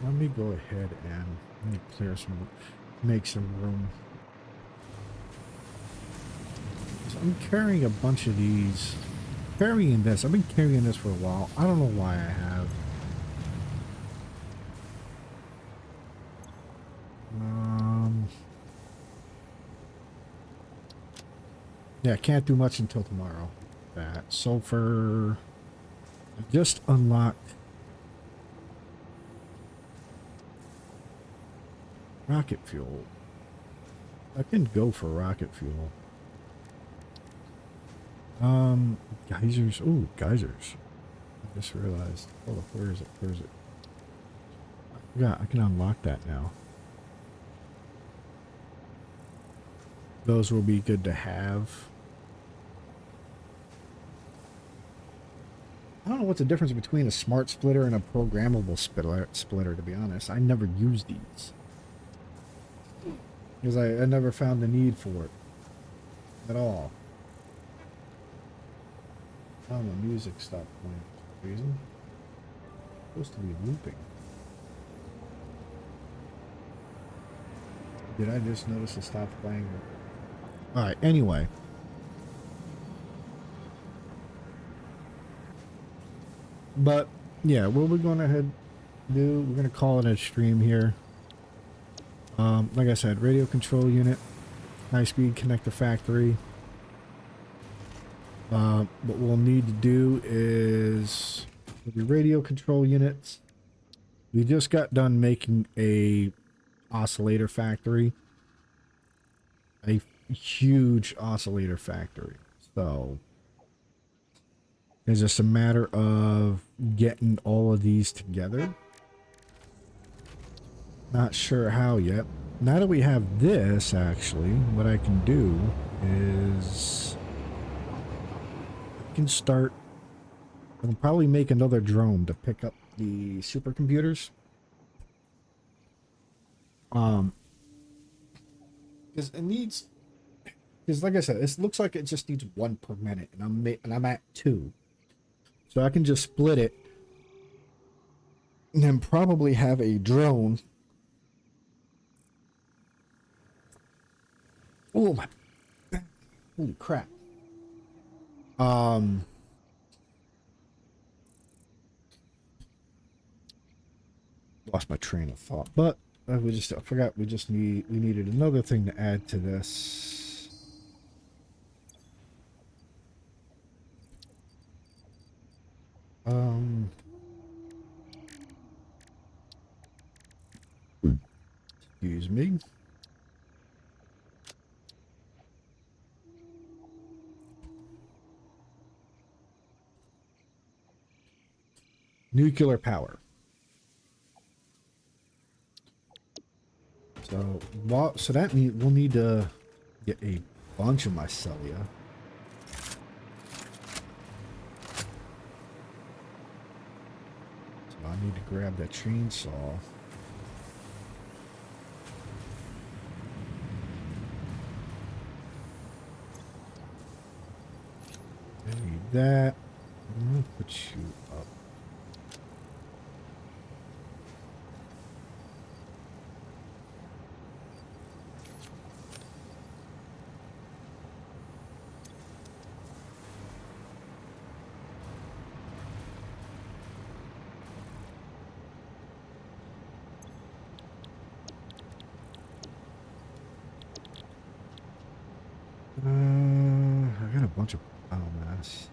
Let me go ahead and let me clear some, make some room. So I'm carrying a bunch of these. Carrying this. I've been carrying this for a while. I don't know why I have. Yeah, I can't do much until tomorrow. That sulfur. I just unlocked rocket fuel. I can go for rocket fuel. Geysers. Ooh, geysers. I just realized. Oh, where is it? Where is it? Yeah, I can unlock that now. Those will be good to have. I don't know what's the difference between a smart splitter and a programmable splitter, to be honest. I never used these. Because I never found the need for it. At all. Oh, the music stopped playing for some reason. It's supposed to be looping. Did I just notice it stopped playing? Alright, anyway. But, yeah, what we're going to ahead do, we're going to call it a stream here. Like I said, radio control unit, high-speed connector factory. What we'll need to do is the radio control units. We just got done making a oscillator factory, a huge oscillator factory. So It's just a matter of getting all of these together. Not sure how yet. Now that we have this, actually, what I can do is I can start. I'll probably make another drone to pick up the supercomputers. Because it needs. Because like I said, it looks like it just needs one per minute, and I'm at 2. So I can just split it, and then probably have a drone. Oh my! Holy crap! Lost my train of thought, but I forgot we needed another thing to add to this. Excuse me. Nuclear power. So that means we'll need to get a bunch of mycelia. So I need to grab that chainsaw. I need that. I'm gonna put you up. I got a bunch of biomass.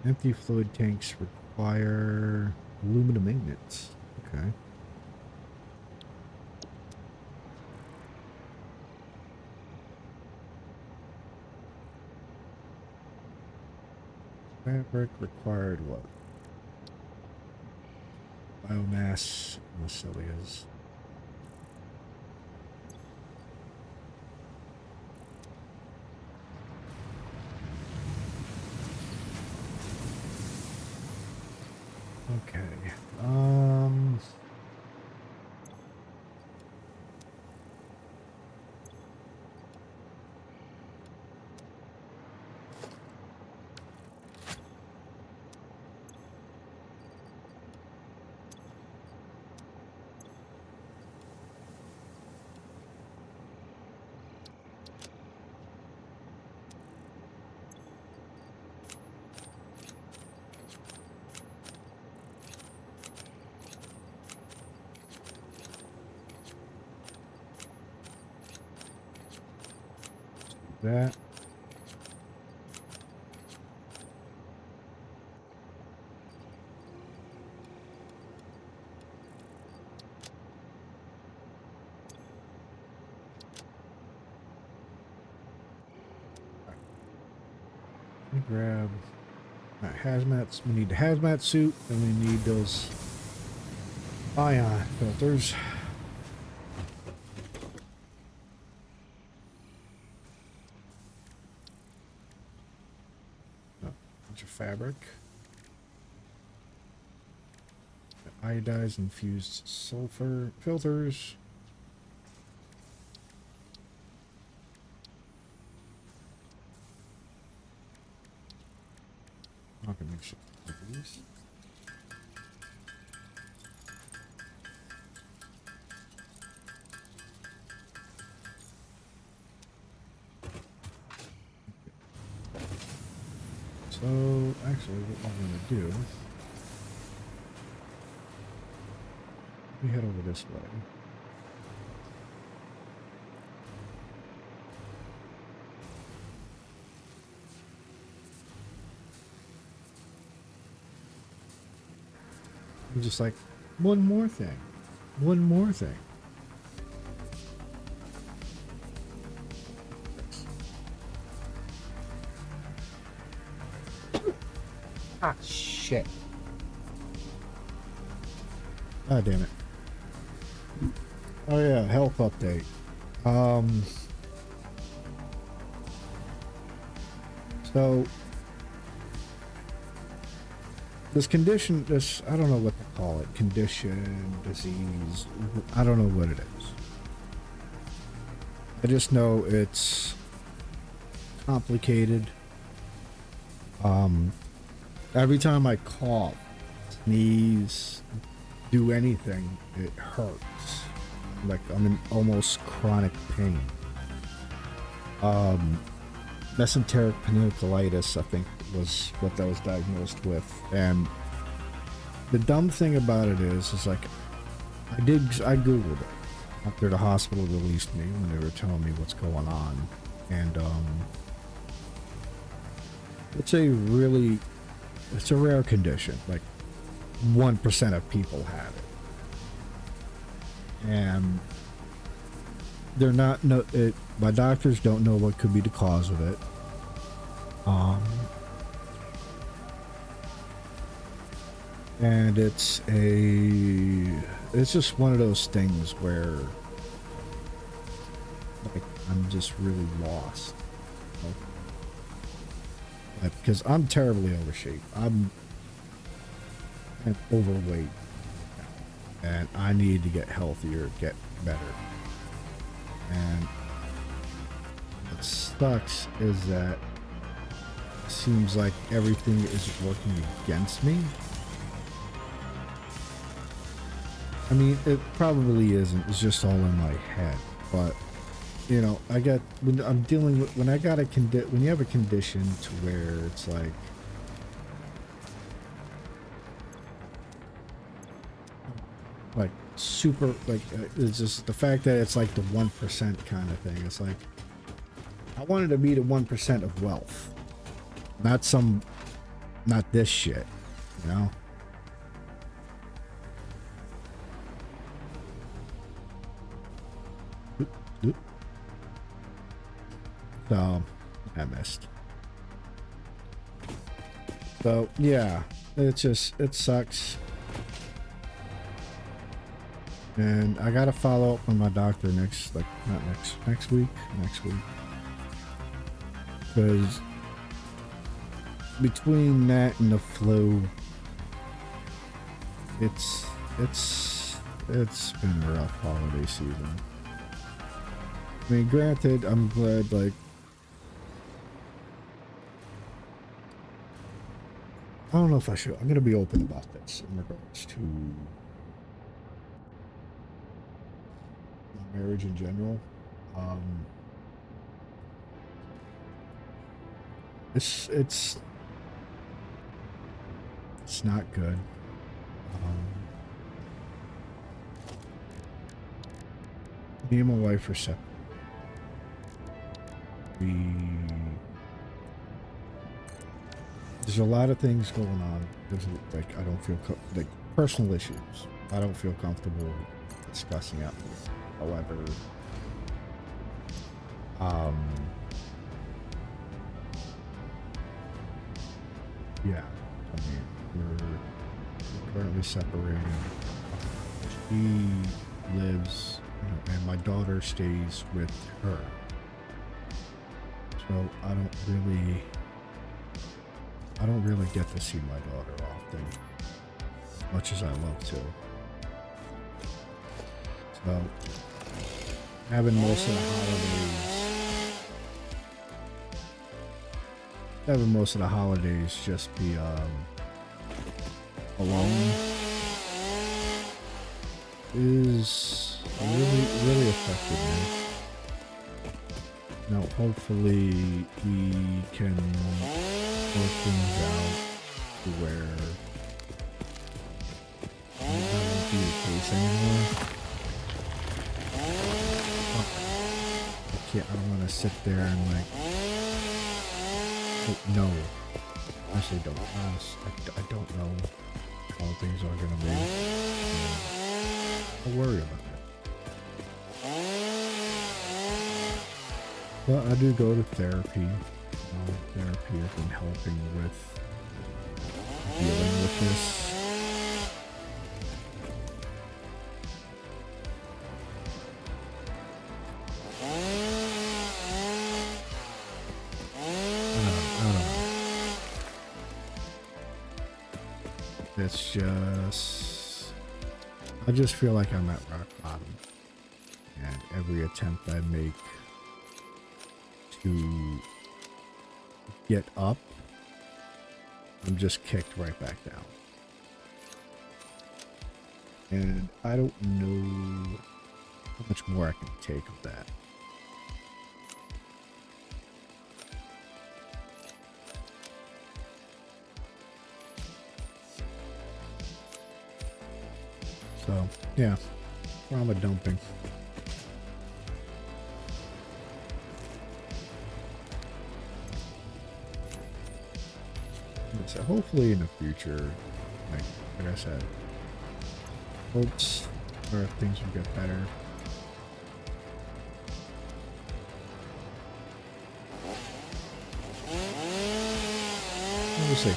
Empty fluid tanks require aluminum ingots. Okay. Fabric required what? Biomass mycelias. Okay. That. Let me grab hazmats. We need the hazmat suit, and we need those ion filters. Fabric, iodized infused sulfur filters, I can make sure of these. So, actually, what I'm going to do, we head over this way. I'm just like, one more thing. One more thing. Ah, shit. God damn it. Oh yeah, health update. So this condition, this, I don't know what to call it, condition, disease, I don't know what it is. I just know it's complicated. Every time I cough, sneeze, do anything, it hurts. Like I'm in almost chronic pain. Mesenteric panniculitis, I think, was what I was diagnosed with. And the dumb thing about it is like, I Googled it after the hospital released me when they were telling me what's going on. And, it's a rare condition. Like 1% of people have it. And they're not, my doctors don't know what could be the cause of it. And it's just one of those things where, like, I'm just really lost. You know? Like, because I'm terribly overshape. I'm overweight. And I need to get healthier, get better. And what sucks is that it seems like everything is working against me. I mean, it probably isn't. It's just all in my head. But, you know, when I'm dealing with, when I got when you have a condition to where it's like super, like, it's just the fact that it's like the 1% kind of thing. It's like, I wanted to be the 1% of wealth. Not this shit, you know? So, I missed. So, yeah, it sucks. And I gotta follow up with my doctor next week. Because between that and the flu, it's been a rough holiday season. I mean, granted, I'm glad, like, I don't know if I should. I'm gonna be open about this in regards to marriage in general. It's not good. Me and my wife are separate. There's a lot of things going on. There's like, I don't feel like personal issues. I don't feel comfortable discussing it. However, yeah, I mean, we're currently separated. She lives, you know, and my daughter stays with her. So I don't really get to see my daughter often, as much as I love to. So having most of the holidays just be alone is really affected me. Now, hopefully we can work things out to where that won't be the case anymore. I don't want to sit there and like, no, actually don't. I don't know how things are gonna be. I worry about it. But I do go to therapy. Therapy has been helping with It's just, I just feel like I'm at rock bottom, and every attempt I make to get up, I'm just kicked right back down. And I don't know how much more I can take of that. So, yeah, trauma dumping. So hopefully in the future, like I said, hopes or things will get better. We'll see.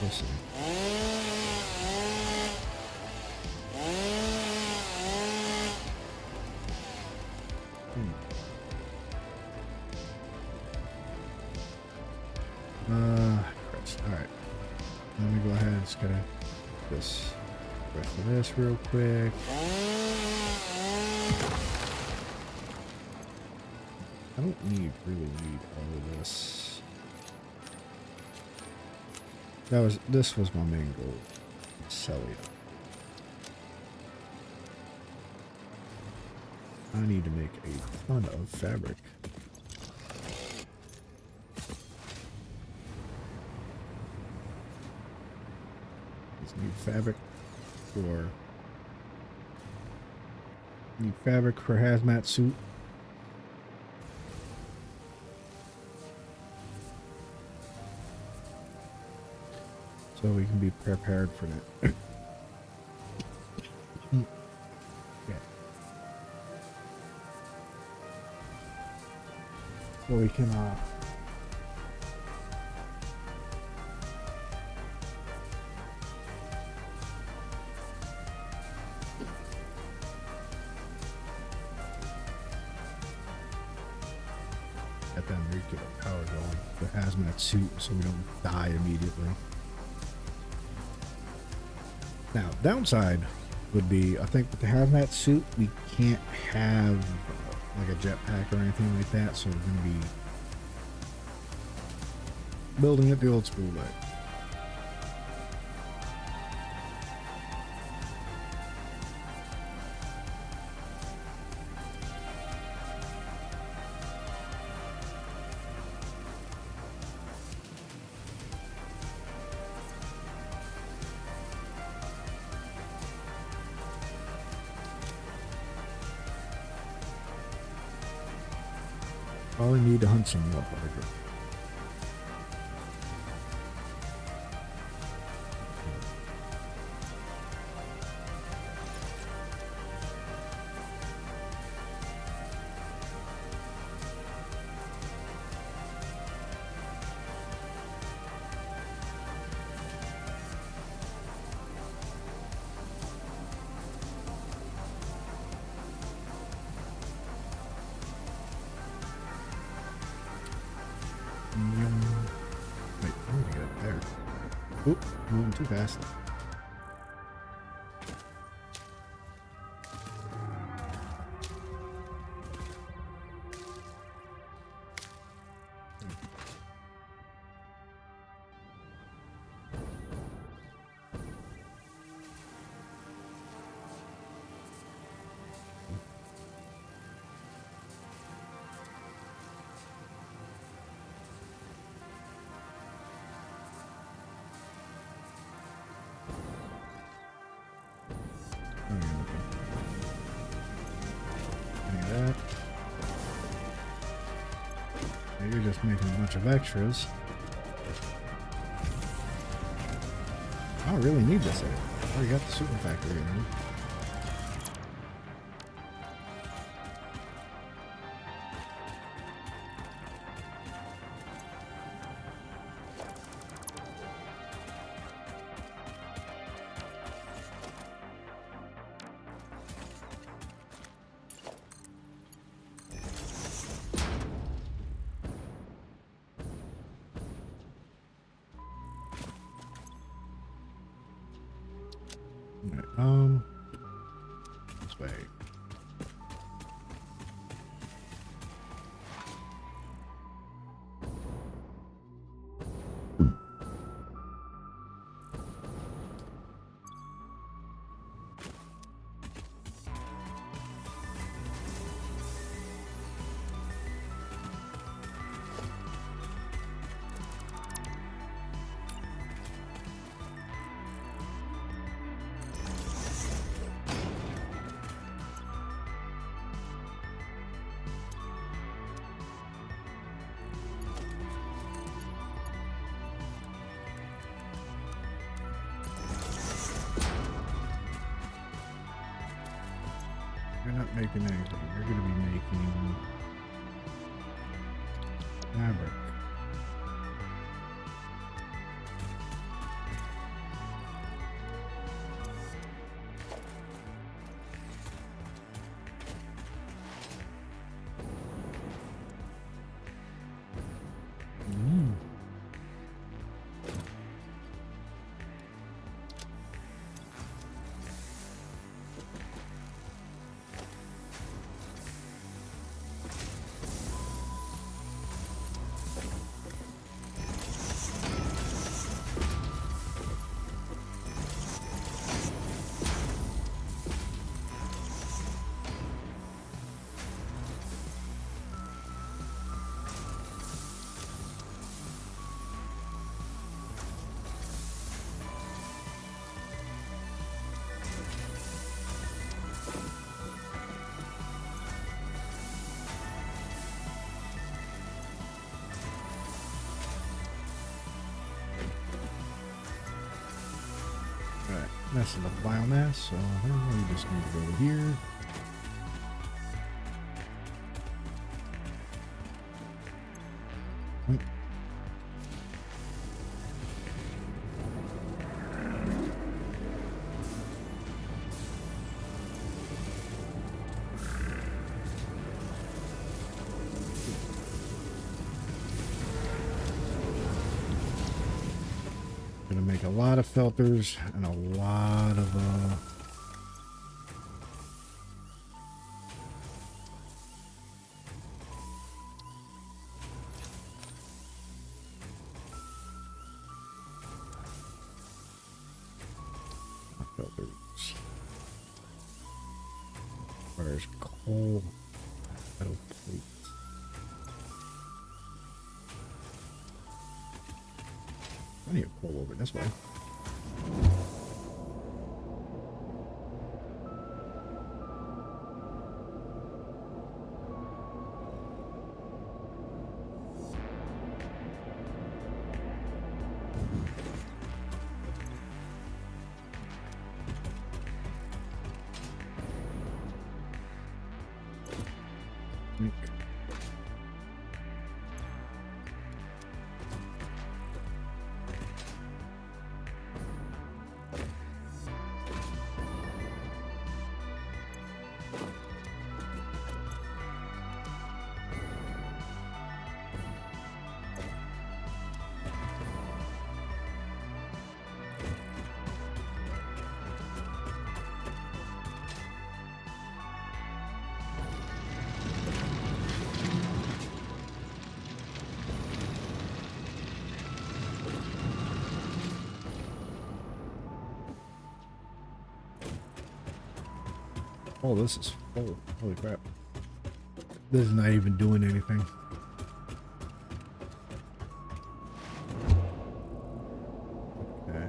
We'll see. Christ. Alright. Let me go ahead and just gotta this rest of this real quick. I don't really need all of this. This was my main goal. Sell it. I need to make a ton of fabric. Need fabric for hazmat suit. So we can be prepared for that. Yeah. So we can get that nuclear power going. The hazmat suit so we don't die immediately. Now, downside would be, I think with the hazmat suit, we can't have like a jetpack or anything like that, so we're going to be building it the old school way. Probably need to hunt some more bugger. Wait, I'm gonna get up there. Oop, moving too fast. You're just making a bunch of extras. I don't really need this area. I already got the super factory in there. Alright, this way. You're not making anything. You're going to be making fabric. Alright, that's enough biomass, so we just need to go here. Oink. Gonna make a lot of filters and a lot of filters. Where's coal? Metal plates. Plenty of coal over this way. Oink. Oh, this is full. Holy crap. This is not even doing anything. Okay.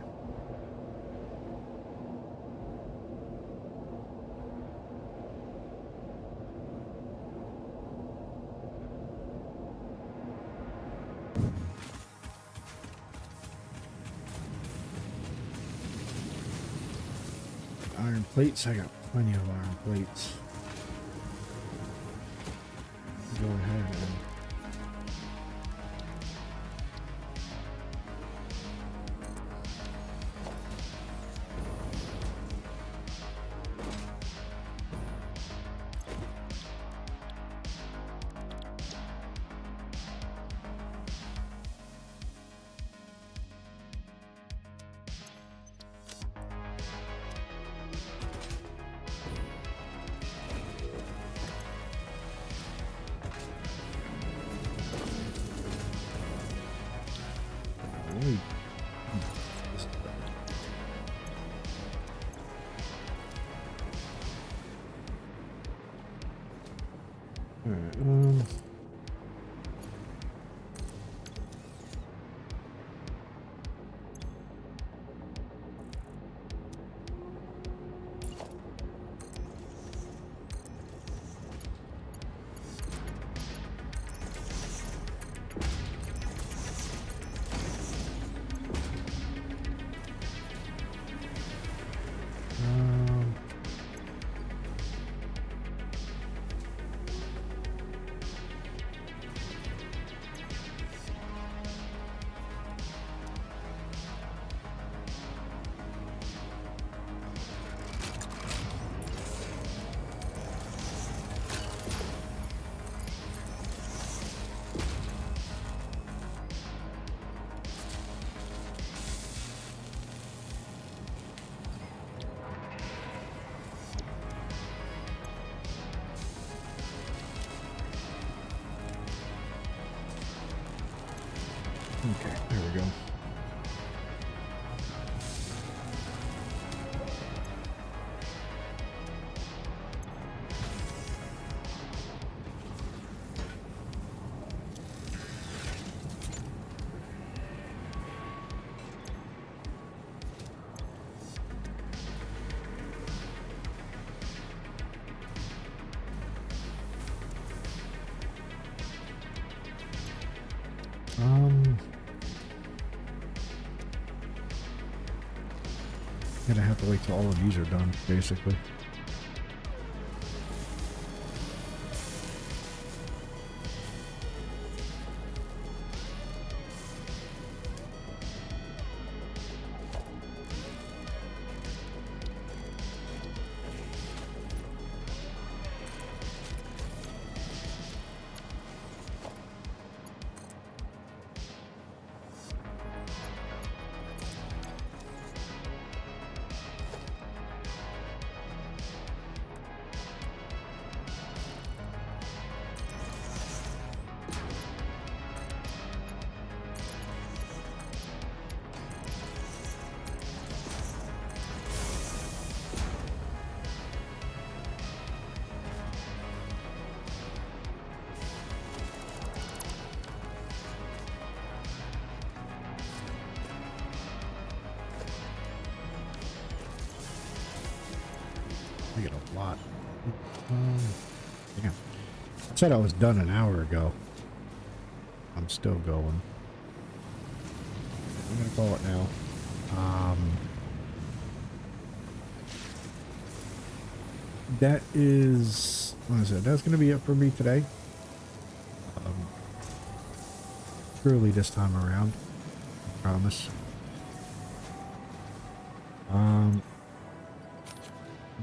Iron plates, I got plenty of iron plates. Go ahead and Alright, um, okay, there we go. Gonna have to wait till all of these are done, basically. I get a lot. Damn. I said I was done an hour ago. I'm still going. I'm gonna call it now. That is, what is it? That's gonna be it for me today. Truly this time around. I promise.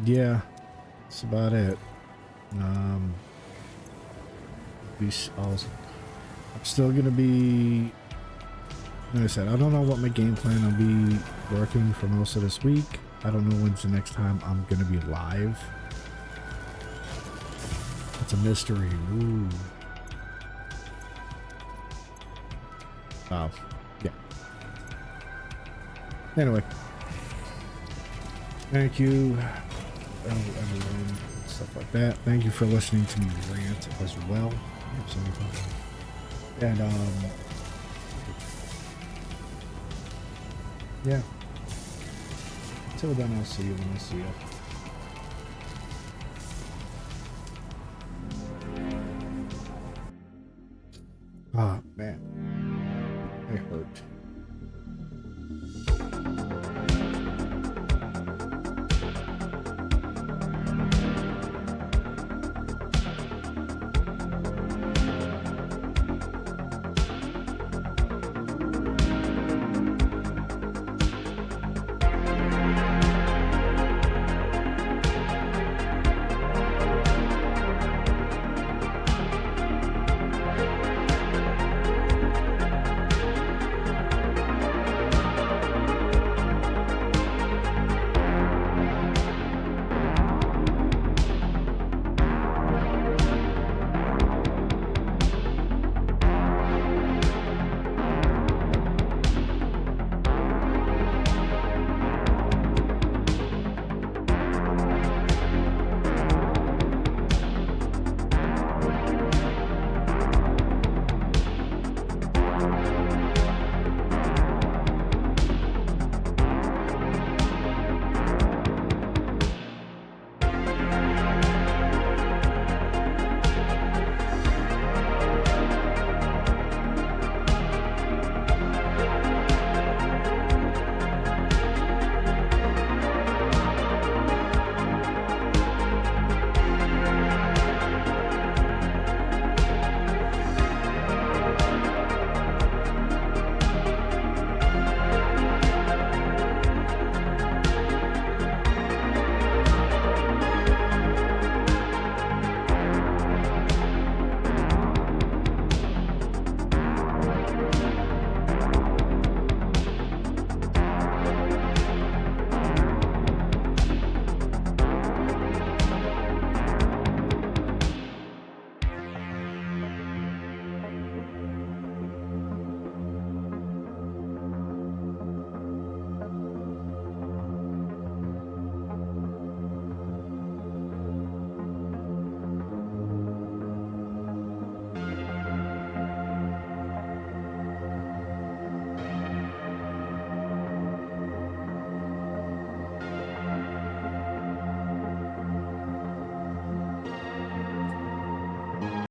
Yeah, that's about it. I'm still gonna be, like I said, I don't know what my game plan will be working for most of this week. I don't know when's the next time I'm gonna be live. It's a mystery. Ooh. Oh, yeah. Anyway, thank you, everyone, stuff like that. Thank you for listening to me rant as well. And yeah. Until then, I'll see you when I see you. Ah, man.